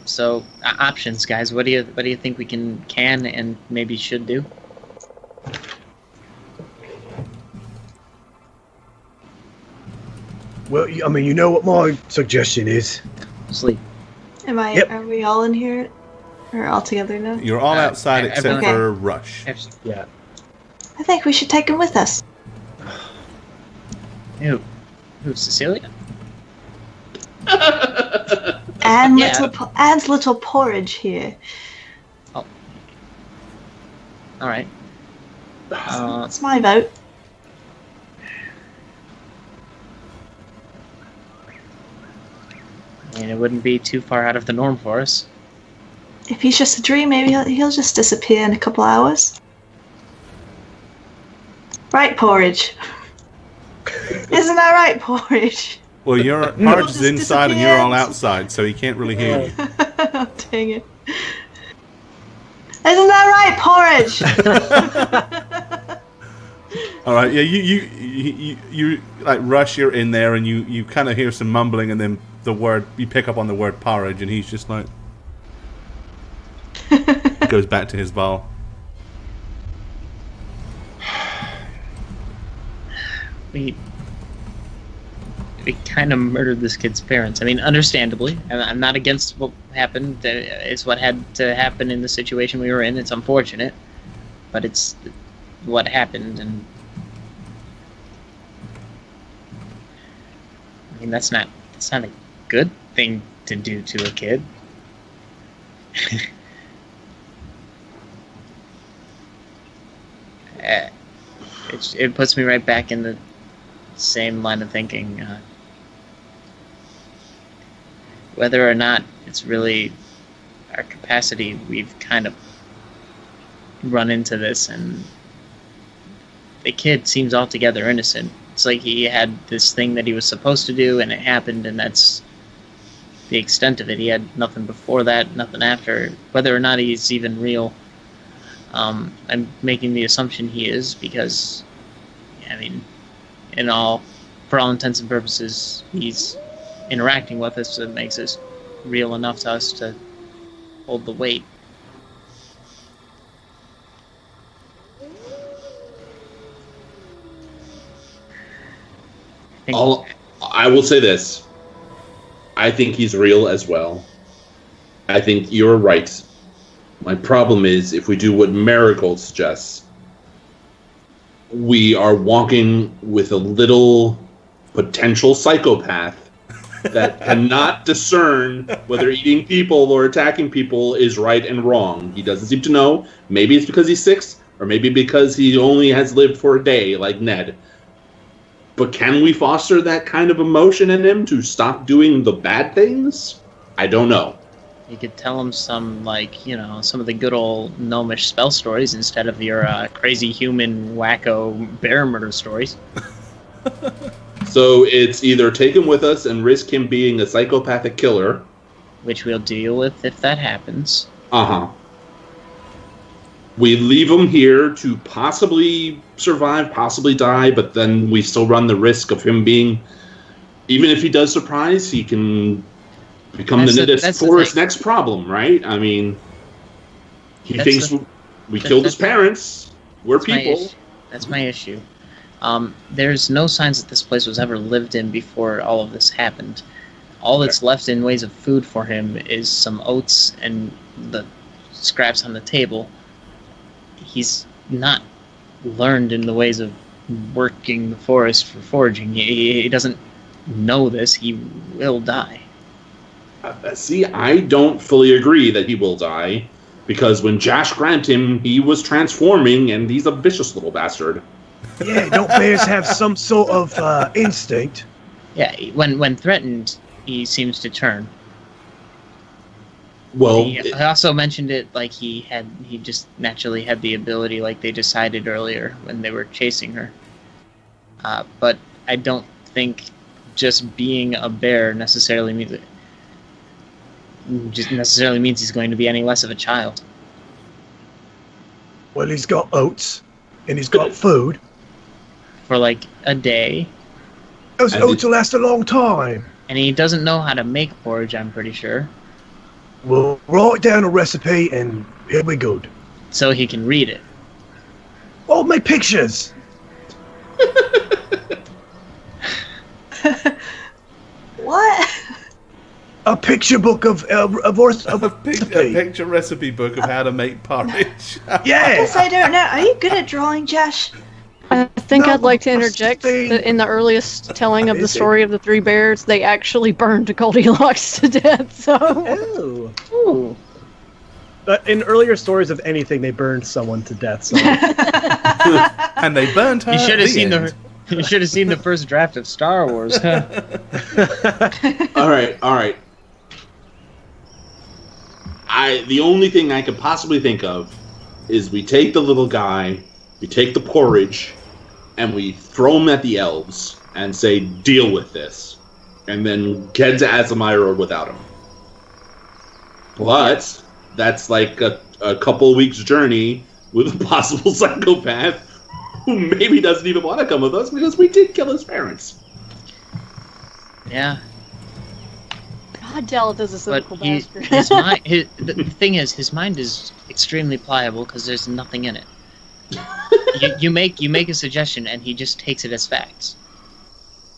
So options, guys. What do you think we can and maybe should do? Well, I mean, you know what my suggestion is. Sleep. Yep. Are we all in here? Or all together now? You're all outside except everyone- for Rush. Yeah. I think we should take him with us. Who, Cecilia? And Yeah. little porridge here. All right. That's my vote. And it wouldn't be too far out of the norm for us. If he's just a dream, maybe he'll just disappear in a couple hours. Right, porridge. Isn't that right, porridge? Well, your Parge is Just inside and you're all disappears. outside, so he can't really hear you. Oh, dang it. Isn't that right, porridge? All right, yeah, you like Rush. You're in there, and you kind of hear some mumbling, and then you pick up on the word porridge, and he's just like goes back to his ball. We kind of murdered this kid's parents. I mean, understandably. I'm not against what happened. It's what had to happen in the situation we were in. It's unfortunate, but it's what happened, and I mean that's not a good thing to do to a kid. It puts me right back in the same line of thinking. Whether or not it's really our capacity, we've kind of run into this, and the kid seems altogether innocent. It's like he had this thing that he was supposed to do, and it happened, and that's the extent of it. He had nothing before that, nothing after. Whether or not he's even real, I'm making the assumption he is, because, I mean, for all intents and purposes, he's interacting with us, so it makes us real enough to us to hold the weight. I will say this. I think he's real as well. I think you're right. My problem is, if we do what Marigold suggests, we are walking with a little potential psychopath that cannot discern whether eating people or attacking people is right and wrong. He doesn't seem to know. Maybe it's because he's 6, or maybe because he only has lived for a day, like Ned. But can we foster that kind of emotion in him to stop doing the bad things? I don't know. You could tell him some, like, you know, some of the good old gnomish spell stories instead of your crazy human wacko bear murder stories. So it's either take him with us and risk him being a psychopathic killer. Which we'll deal with if that happens. Uh-huh. We leave him here to possibly survive, possibly die, but then we still run the risk of him being... Even if he does surprise, he can become the forest's next problem, right? I mean, he thinks we killed his parents. We're people. That's my issue. There's no signs that this place was ever lived in before all of this happened. All that's left in ways of food for him is some oats and the scraps on the table. He's not learned in the ways of working the forest for foraging. He doesn't know this. He will die. See, I don't fully agree that he will die, because when Jash grabbed him, he was transforming, and he's a vicious little bastard. Yeah, don't bears have some sort of instinct? Yeah, when threatened, he seems to turn. Well, he also mentioned it like he just naturally had the ability, like they decided earlier when they were chasing her. But I don't think just being a bear necessarily means he's going to be any less of a child. Well, he's got oats, and he's got food. For like a day. Those oats will last a long time. And he doesn't know how to make porridge, I'm pretty sure. We'll write down a recipe, and here we go. So he can read it. Oh, make pictures! What? A picture book of a picture recipe book of how to make porridge. Yeah! I guess I don't know. Are you good at drawing, Josh? I think I'd like to interject that in the earliest telling of the story of the three bears, they actually burned Goldilocks to death. So, Ooh. But in earlier stories of anything, they burned someone to death. So. And they burned her. You should have seen you should have seen the first draft of Star Wars. Huh? All right. The only thing I could possibly think of is we take the little guy, we take the porridge, and we throw him at the elves and say, deal with this. And then head to Azamira without him. But that's like a couple of weeks' journey with a possible psychopath who maybe doesn't even want to come with us because we did kill his parents. Yeah. God, Daleth is a cynical bastard. The thing is, his mind is extremely pliable because there's nothing in it. you make a suggestion and he just takes it as facts.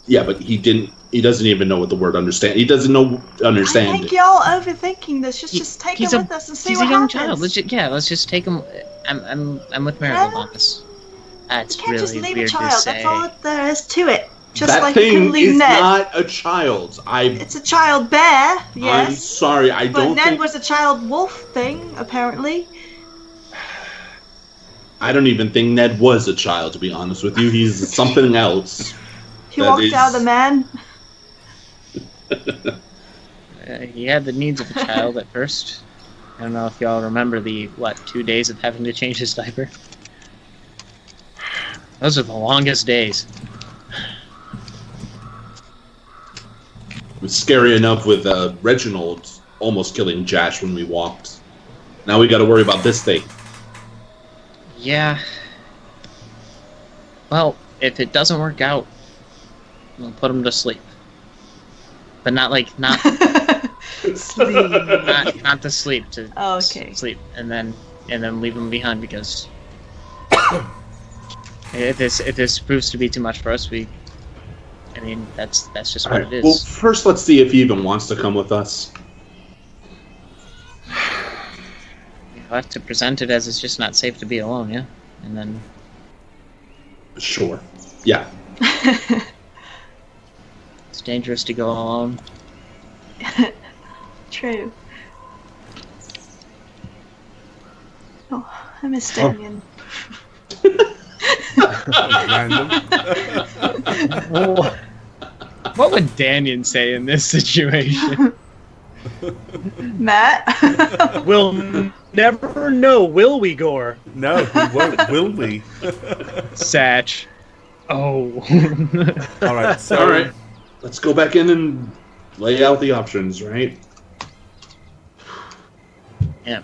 Yeah, but he doesn't even know what the word understand. He doesn't understand. I think y'all overthinking this. Just take him with us and see what happens. He's a young child. Let's just take him. I'm with Marigold on this. That's you can't really just leave weird a child. to say. That's all there is to it. Just that like thing you can leave is Ned. not a child. It's a child bear. Yes. I'm sorry. But Ned was a child wolf thing, apparently. I don't even think Ned was a child, to be honest with you. He's something else. He walked out of the man. He had the needs of a child at first. I don't know if y'all remember the 2 days of having to change his diaper. Those are the longest days. It was scary enough with Reginald almost killing Jash when we walked. Now we got to worry about this thing. Yeah. Well, if it doesn't work out, we'll put him to sleep. But not Sleep. not to sleep, to okay. sleep, and then leave him behind because if this proves to be too much for us, that's just what it is. Well, first let's see if he even wants to come with us. You'll have to present it as it's just not safe to be alone, yeah? And then... Sure. Yeah. It's dangerous to go alone. True. Oh, I miss Damien. Random. What would Daniel say in this situation? Matt? We'll never know, will we, Gore? No, we won't, will we? Satch. Oh. All right, so All right, let's go back in and lay out the options, right? Yeah.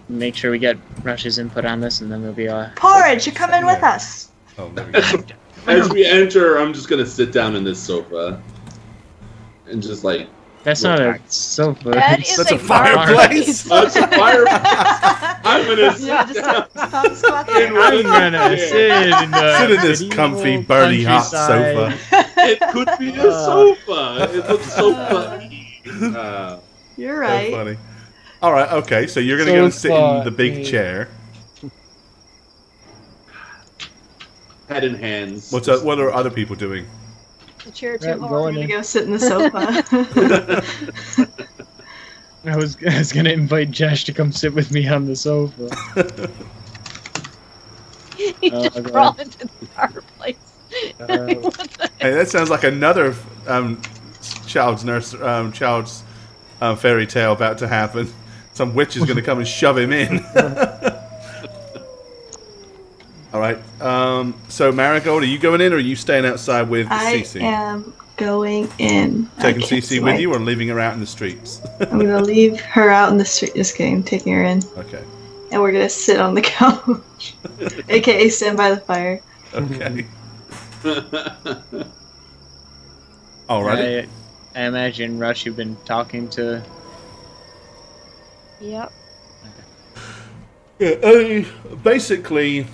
Make sure we get Rush's input on this, and then we'll be Porridge, you come in with us. Oh, there we go. As we enter, I'm just gonna sit down in this sofa and just like. That's not a sofa. That is That's a fireplace. fireplace. That's a fire. I'm gonna sit Yeah, just down. stop squat in there. one I'm gonna chair. sit in the Sit in this comfy, medieval burning hot countryside. sofa. It could be a sofa. It looks sofa. You're So right. funny. All right, okay. So you're gonna go and sit in the big chair. Head in hands. What are other people doing? The chair too Right, hard. I'm gonna go sit in the sofa. I was gonna invite Josh to come sit with me on the sofa. You Oh, just God. crawl into the fireplace. Hey, that sounds like another child's fairy tale about to happen. Some witch is going to come and shove him in. All right. So Marigold, are you going in, or are you staying outside with I Cece? am going in. Taking I can't Cece with wait. you, or leaving her out in the streets? I'm gonna leave her out in the street. Just kidding, taking her in, Okay. and we're gonna sit on the couch, aka stand by the fire. Okay. All right. I imagine, Rush, you've been talking to... Yep. Yeah, basically,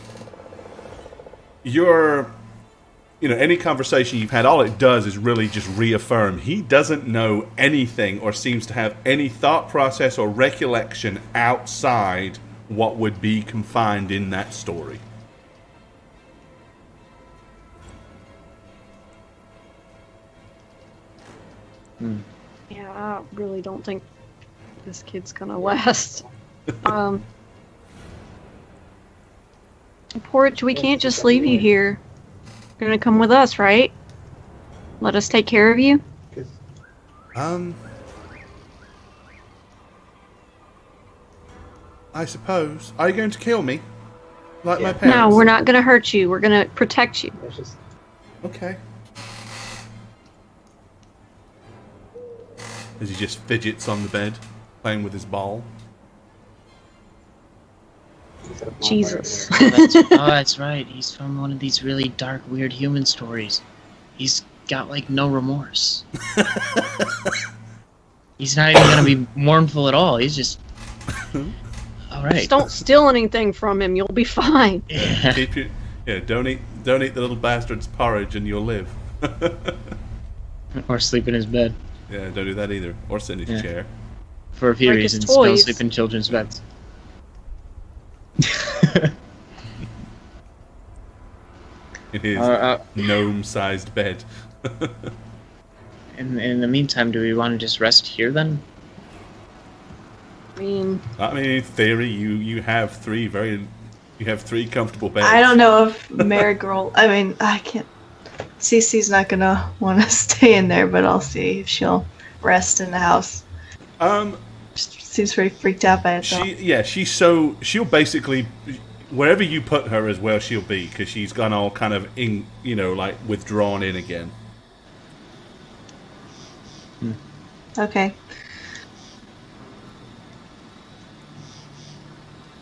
any conversation you've had, all it does is really just reaffirm he doesn't know anything or seems to have any thought process or recollection outside what would be confined in that story. Yeah, I really don't think this kid's gonna last. Porridge, we can't just leave you here. You're gonna come with us, right? Let us take care of you? I suppose. Are you going to kill me? Like my parents? No, we're not gonna hurt you. We're gonna protect you. There's just Okay. As he just fidgets on the bed, playing with his ball. Jesus. That's right. He's from one of these really dark, weird human stories. He's got, like, no remorse. He's not even gonna be mournful at all. He's just... Alright. Just don't steal anything from him. You'll be fine. Yeah. Keep your, don't eat the little bastard's porridge and you'll live. Or sleep in his bed. Yeah, don't do that either. Or sit in his chair. For a few Like his reasons. Don't toys. sleep in children's beds. In his Uh, gnome-sized bed. in the meantime, do we want to just rest here then? I mean, in theory, you have three comfortable beds. I don't know if Marigold. I mean, I can't. Cece's not gonna want to stay in there, but I'll see if she'll rest in the house. Seems pretty freaked out by it. Though. She'll basically wherever you put her is where she'll be, because she's gone all kind of in, like withdrawn in again. Okay.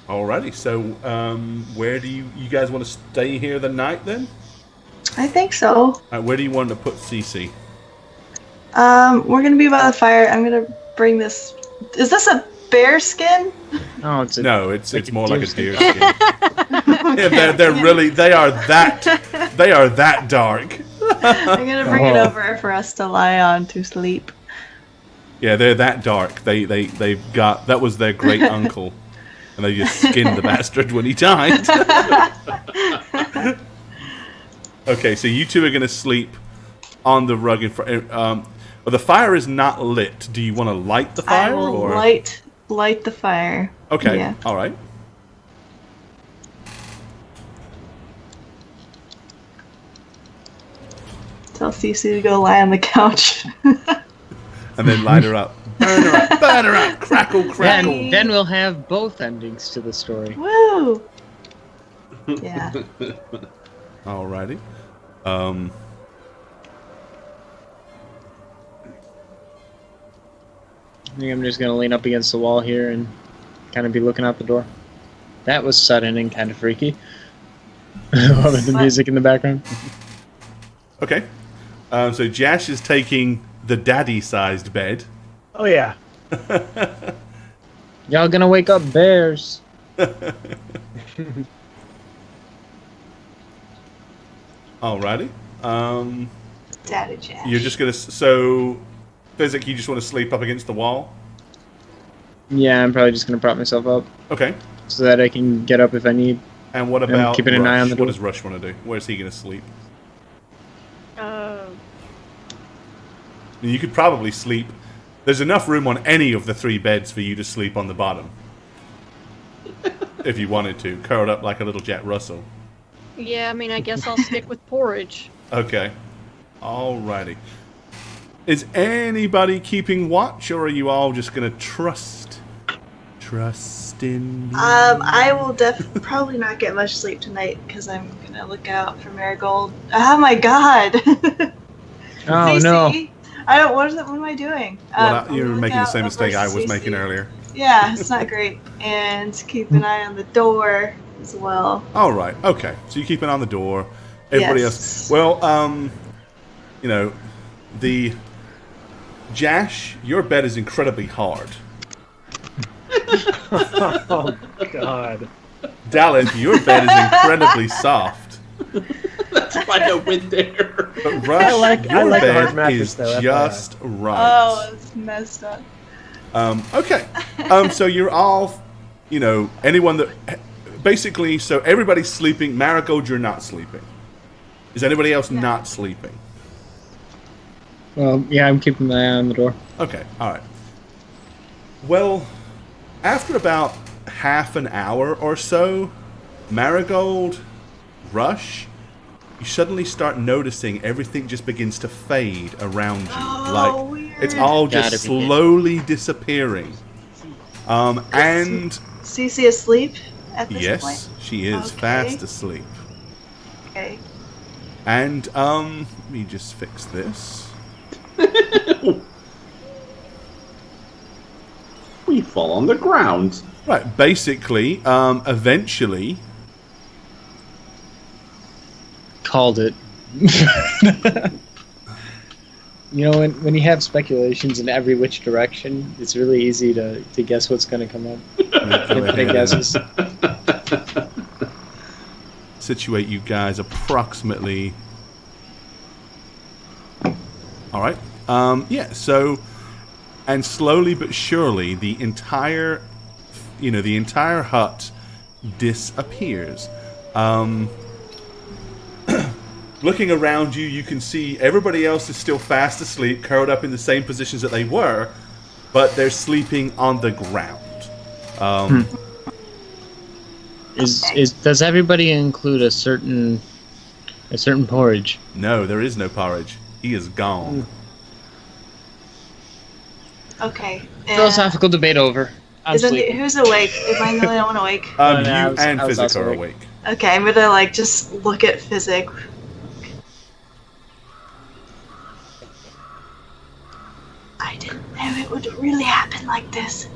Alrighty, so where do you guys want to stay here the night then? I think so. Where do you want to put Cece? We're gonna be by the fire. I'm gonna bring this. Is this a bear skin? Oh, it's a, No, it's more like a deer skin. skin. Yeah, they are that dark. I'm gonna bring it over for us to lie on to sleep. Yeah, they're that dark. They've got that was their great uncle, and they just skinned the bastard when he died. Okay, so you two are gonna sleep on the rug in front. Well, the fire is not lit. Do you want to light the fire? I will or? light the fire. Okay, Yeah. all right. Tell Cece to go lie on the couch. And then light her up. Burn her up, burn her up, crackle, crackle. Then we'll have both endings to the story. Woo! Yeah. Alrighty. I think I'm just gonna lean up against the wall here and kind of be looking out the door. That was sudden and kind of freaky. With the music in the background. Okay. So Jash is taking the daddy-sized bed. Oh yeah. Y'all gonna wake up bears. Alrighty. Daddy Jack. You're just gonna so Physic, you just want to sleep up against the wall? Yeah, I'm probably just gonna prop myself up Okay. so that I can get up if I need. And what about keeping an eye on the What door. does Rush want to do? Where's he gonna sleep? You could probably sleep. There's enough room on any of the 3 beds for you to sleep on the bottom. If you wanted to. Curled up like a little Jack Russell. Yeah, I mean, I guess I'll stick with porridge. Okay. Alrighty. Is anybody keeping watch, or are you all just gonna trust in me? I will probably not get much sleep tonight because I'm gonna look out for Marigold. Oh my god! Oh no! I don't. What am I doing? Well, you're I'll look making the out same mistake I over was Cece. making earlier. Yeah, it's not great. And keep an eye on the door as well. Alright, okay. So you keep an eye on the door. Everybody else. Yes. Well, you know, the Jash, your bed is incredibly hard. Oh God. Dalek, your bed is incredibly soft. That's why I win there. But Rush, I like your a bed hard mattress, is though, FYI. just right. Oh, it's messed up. Okay. So you're all, you know, anyone that basically. So everybody's sleeping. Marigold, you're not sleeping. Is anybody else not sleeping? Well, yeah, I'm keeping my eye on the door. Okay. All right. Well, after about half an hour or so, Marigold, Rush, you suddenly start noticing everything just begins to fade around you. Oh, weird. It's all just Gotta be it. slowly disappearing. And Cece asleep at this yes, point? she is Okay. fast asleep. Okay. And let me just fix this. We fall on the ground. Right, basically, eventually, Called it. You know, when you have speculations in every which direction, it's really easy to guess what's going to come up. Make big guesses. situate you guys approximately. All right. Yeah. So, and slowly but surely, the entire hut disappears. Looking around you, you can see everybody else is still fast asleep, curled up in the same positions that they were, but they're sleeping on the ground. Does everybody include a certain porridge? No, there is no porridge. He is gone. Okay. Philosophical debate over. I'm sleeping. Who's awake? Am I the only one awake? You I was and Physic also are awake. awake. Okay, I'm gonna just look at Physic. I didn't know it would really happen like this.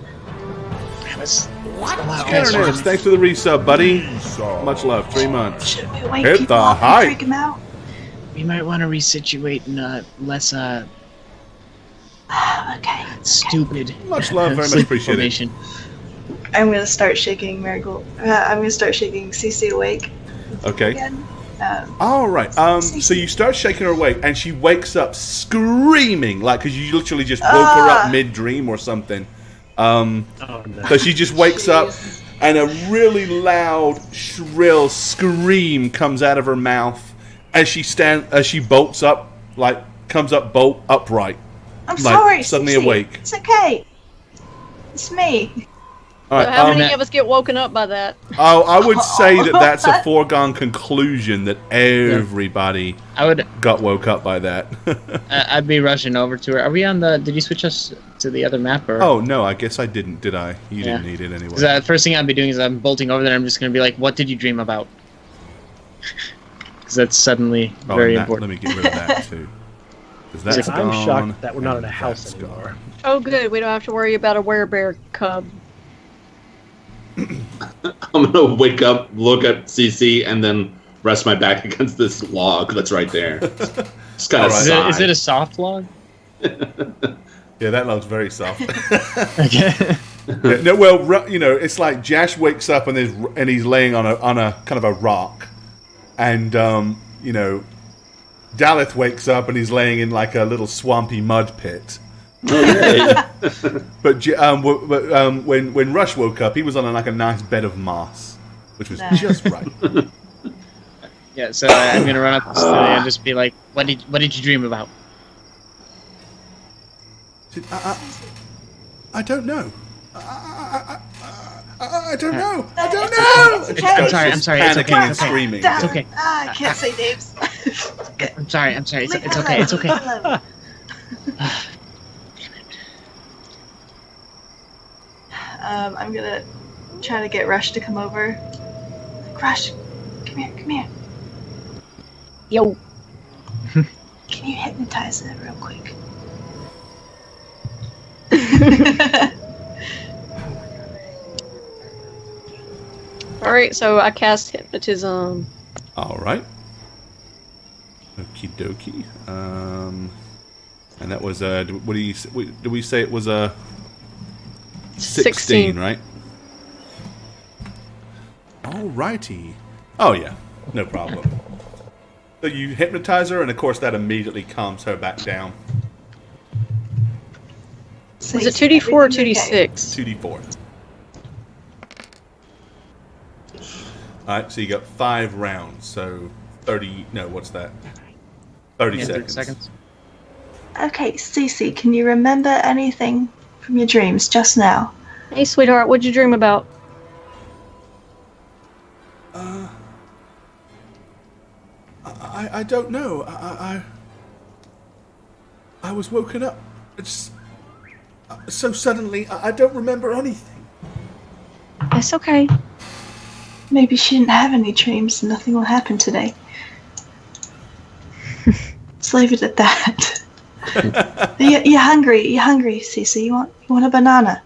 Ernest, thanks for the resub, buddy. Much love. 3 months. Should we wake Hit people the up hype. and freak them out? We might want to resituate and less Okay. stupid. Much love, very much sleep appreciated. formation. I'm gonna start shaking Marigold. I'm gonna start shaking Cece awake Okay. again. All right. So you start shaking her awake, and she wakes up screaming, like, because you literally just woke her up mid-dream or something. Oh, no. So she just wakes up, and a really loud, shrill scream comes out of her mouth as she bolts up, like comes up bolt upright. I'm Like, sorry, suddenly Cece. awake. It's okay. It's me. All So right. how many of us get woken up by that? Oh, I would say that that's a foregone conclusion that everybody got woke up by that. I'd be rushing over to her. Are we on the? Did you switch us to the other map? Or? Oh no, I guess I didn't. Did I? You didn't need it anyway. The first thing I'd be doing is I'm bolting over there. I'm just gonna be like, "What did you dream about?" Because that's suddenly very important. Let me get rid of that too. That's I'm gone, shocked that we're not in a house that's anymore. gone. Oh, good. We don't have to worry about a werebear cub. I'm gonna wake up, look at CC, and then rest my back against this log that's right there. Just kind of Is it a soft log? Yeah, that log's very soft. Okay. Yeah, no, well, you know, it's like Jash wakes up and he's laying on a kind of a rock, and you know, Daleth wakes up and he's laying in like a little swampy mud pit. Oh, yeah. But when Rush woke up, he was on like a nice bed of moss, which was just right. Yeah, so I'm gonna run up to Celia and just be like, "What did you dream about?" I don't know. I don't know. I don't It's know. okay. I'm sorry. Panicking It's okay. and screaming. Damn. It's okay. I can't say names. I'm sorry. It's okay. It's okay. I'm gonna try to get Rush to come over. Like, Rush, come here. Yo. Can you hypnotize it real quick? Alright, so I cast hypnotism. All right. Okie dokie. And that was what do you? Did we say it was a 16, right? Alrighty. Oh yeah, no problem. So you hypnotize her, and of course that immediately calms her back down. So Was it 2d4 or 2d6? 2d4. Alright, so you got 5 rounds, so 30, no, what's that? 30 seconds. Okay, Cece, can you remember anything from your dreams just now? Hey, sweetheart, what'd you dream about? I don't know. I was woken up. It's so suddenly. I don't remember anything. It's okay. Maybe she didn't have any dreams and nothing will happen today. Let's leave it at that. You're hungry, Cece. You want a banana?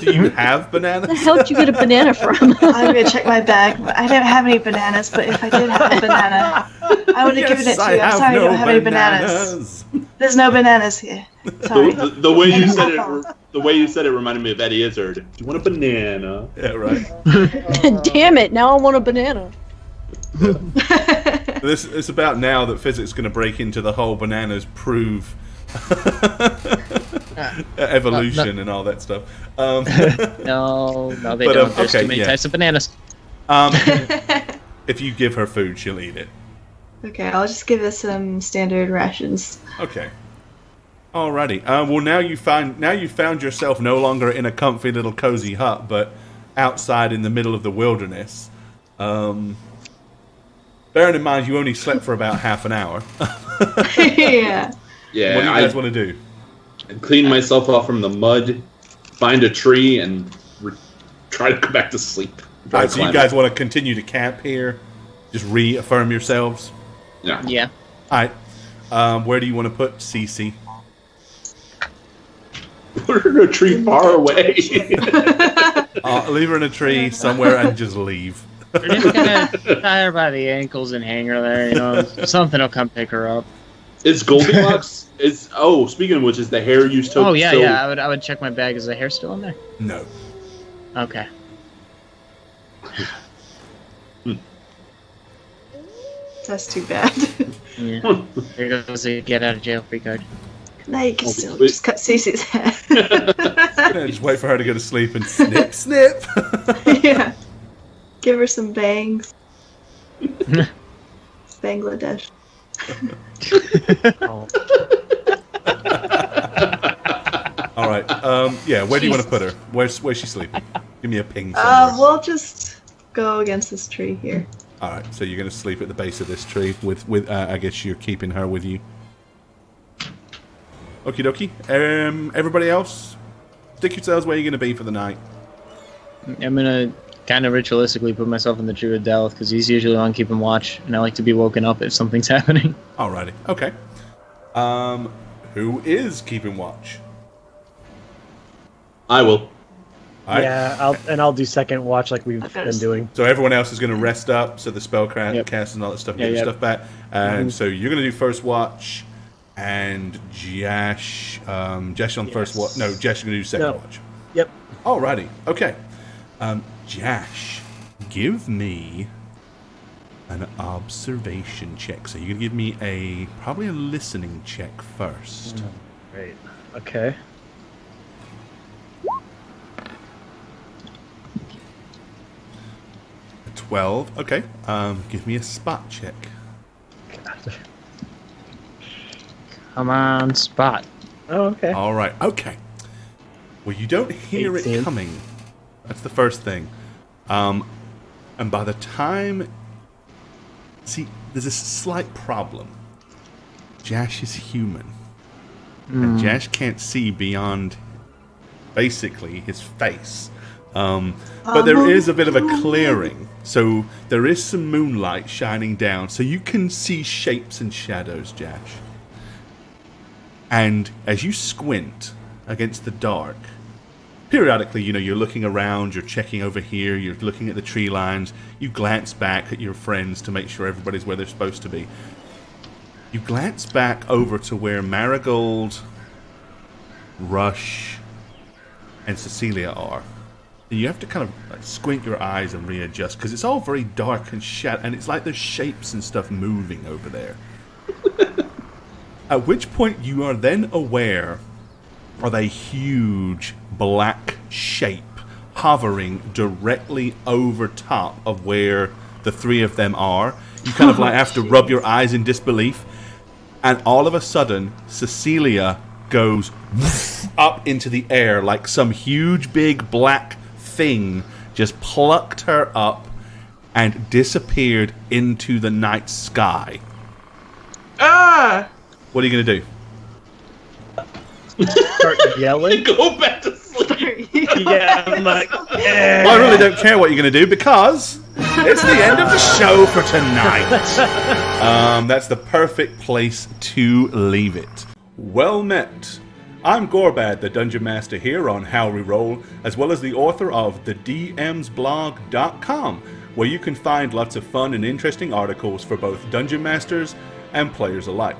Do you have bananas? Where the hell did you get a banana from? I'm gonna check my bag. I don't have any bananas, but if I did have a banana, I would have given it to you. I'm sorry, I don't have any bananas. There's no bananas here. Sorry. The way you said it reminded me of Eddie Izzard. Do you want a banana? Yeah, right. Damn it! Now I want a banana. It's about now that physics is going to break into the whole bananas prove evolution and all that stuff. No, they don't. There's too many types of bananas. If you give her food, she'll eat it. Okay, I'll just give us some standard rations. Okay. Alrighty. Well, now you found yourself no longer in a comfy little cozy hut, but outside in the middle of the wilderness. Bearing in mind you only slept for about half an hour. Yeah. Yeah. What do you guys want to do? Clean myself off from the mud, find a tree, and try to go back to sleep. Alright, so you guys want to continue to camp here? Just reaffirm yourselves? Yeah. Yeah. Alright. Where do you want to put Cece? Put her in a tree far away. Leave her in a tree somewhere and just leave. We're just gonna tie her by the ankles and hang her there, you know. Something will come pick her up. Is Goldilocks? Speaking of which, is the hair you still? Oh yeah, yeah. I would check my bag. Is the hair still in there? No. Okay. That's too bad. Yeah. There goes the get out of jail free card. Now you can still just cut Cece's hair. Yeah, just wait for her to go to sleep and snip, snip. Yeah. Give her some bangs. Bangladesh. All right. Yeah. Where do you want to put her? Where's she sleeping? Give me a ping. Somewhere. We'll just go against this tree here. All right. So you're going to sleep at the base of this tree with I guess you're keeping her with you. Okie dokie. Everybody else, stick yourselves where you're going to be for the night. I'm gonna kind of ritualistically put myself in the tree with Daleth because he's usually on keeping watch, and I like to be woken up if something's happening. Alrighty. Okay. Who is keeping watch? I will. All right. Yeah, I'll do second watch like we've Okay. been doing. So everyone else is going to rest up, so the spell Yep. cast and all that stuff, Yeah, get your yep. stuff back. And so you're going to do first watch, and Jash on first watch. No, Jash is going to do second No. watch. Yep. Alrighty. Okay. Jash, give me an observation check. So you're going to give me probably a listening check first. Great. Okay. A 12. Okay. Give me a spot check. Come on, spot. Oh, okay. All right. Okay. Well, you don't hear 18. it coming. That's the first thing. And by the time... See, there's a slight problem. Jash is human. And Jash can't see beyond, basically, his face. But there is a bit of a clearing. So there is some moonlight shining down. So you can see shapes and shadows, Jash. And as you squint against the dark, periodically, you're looking around, you're checking over here, you're looking at the tree lines, you glance back at your friends to make sure everybody's where they're supposed to be. You glance back over to where Marigold, Rush, and Cecilia are. And you have to kind of squint your eyes and readjust, because it's all very dark and and it's like there's shapes and stuff moving over there. At which point you are then aware of a huge black shape hovering directly over top of where the three of them are. You kind of have to rub your eyes in disbelief. And all of a sudden, Cecilia goes up into the air like some huge big black thing just plucked her up and disappeared into the night sky. Ah! What are you going to do? Start yelling. Go back to sleep. Yeah, I'm like, Well, I really don't care what you're going to do because it's the end of the show for tonight. That's the perfect place to leave it. Well met. I'm Gorbad, the Dungeon Master here on How We Roll, as well as the author of thedmsblog.com, where you can find lots of fun and interesting articles for both Dungeon Masters and players alike.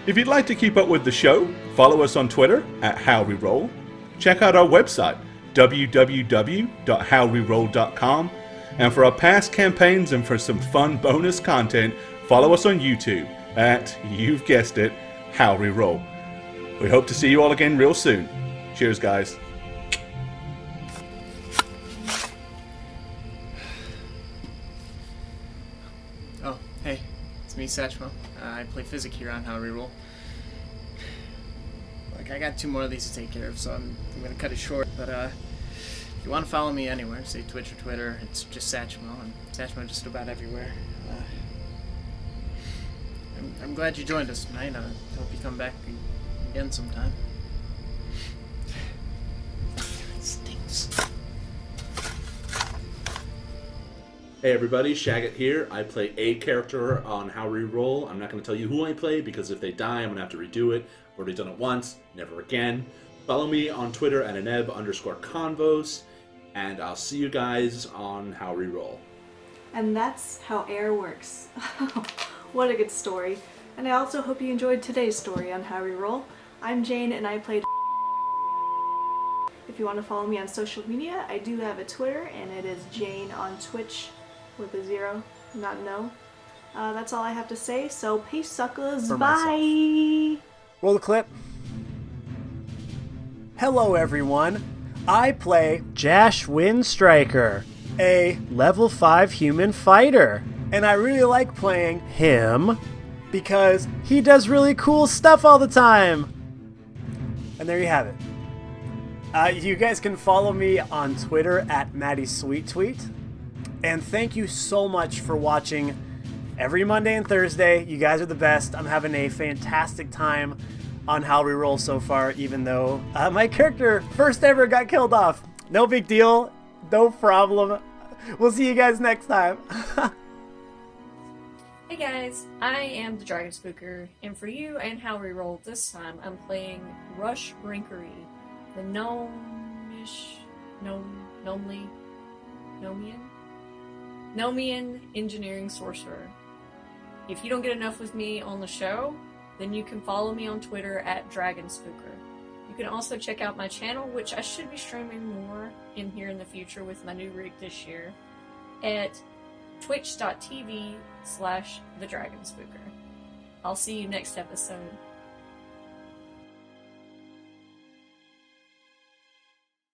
If you'd like to keep up with the show, follow us on Twitter at HowWeRoll. Check out our website, www.howweroll.com. And for our past campaigns and for some fun bonus content, follow us on YouTube at, you've guessed it, How We Roll. We hope to see you all again real soon. Cheers, guys. Oh, hey, it's me, Satchmo. I play Physic here on How to Reroll. Look, I got 2 more of these to take care of, so I'm gonna cut it short. But if you want to follow me anywhere, say Twitch or Twitter, it's just Satchmo, and Satchmo just about everywhere. I'm glad you joined us tonight. I hope you come back again sometime. It stinks. Hey everybody, Shaggot here. I play a character on How We Roll. I'm not going to tell you who I play because if they die, I'm going to have to redo it. I've already done it once, never again. Follow me on Twitter at aneb_convos, and I'll see you guys on How We Roll. And that's how air works. What a good story. And I also hope you enjoyed today's story on How We Roll. I'm Jane and I played. If you want to follow me on social media, I do have a Twitter and it is Jane on Twitch with a 0, not no. That's all I have to say, so peace suckers, bye! Roll the clip. Hello everyone, I play Jash Windstriker, a level 5 human fighter, and I really like playing him because he does really cool stuff all the time. And there you have it. You guys can follow me on Twitter at MaddieSweetTweet. And thank you so much for watching every Monday and Thursday. You guys are the best. I'm having a fantastic time on How We Roll so far, even though my character first ever got killed off. No big deal. No problem. We'll see you guys next time. Hey guys, I am the Dragon Spooker, and for you and How We Roll this time, I'm playing Rush Brinkery, the Nomian engineering sorcerer. If you don't get enough with me on the show, then you can follow me on Twitter at Dragon Spooker. You can also check out my channel, which I should be streaming more in here in the future with my new rig this year, at twitch.tv/thedragonspooker. I'll see you next episode.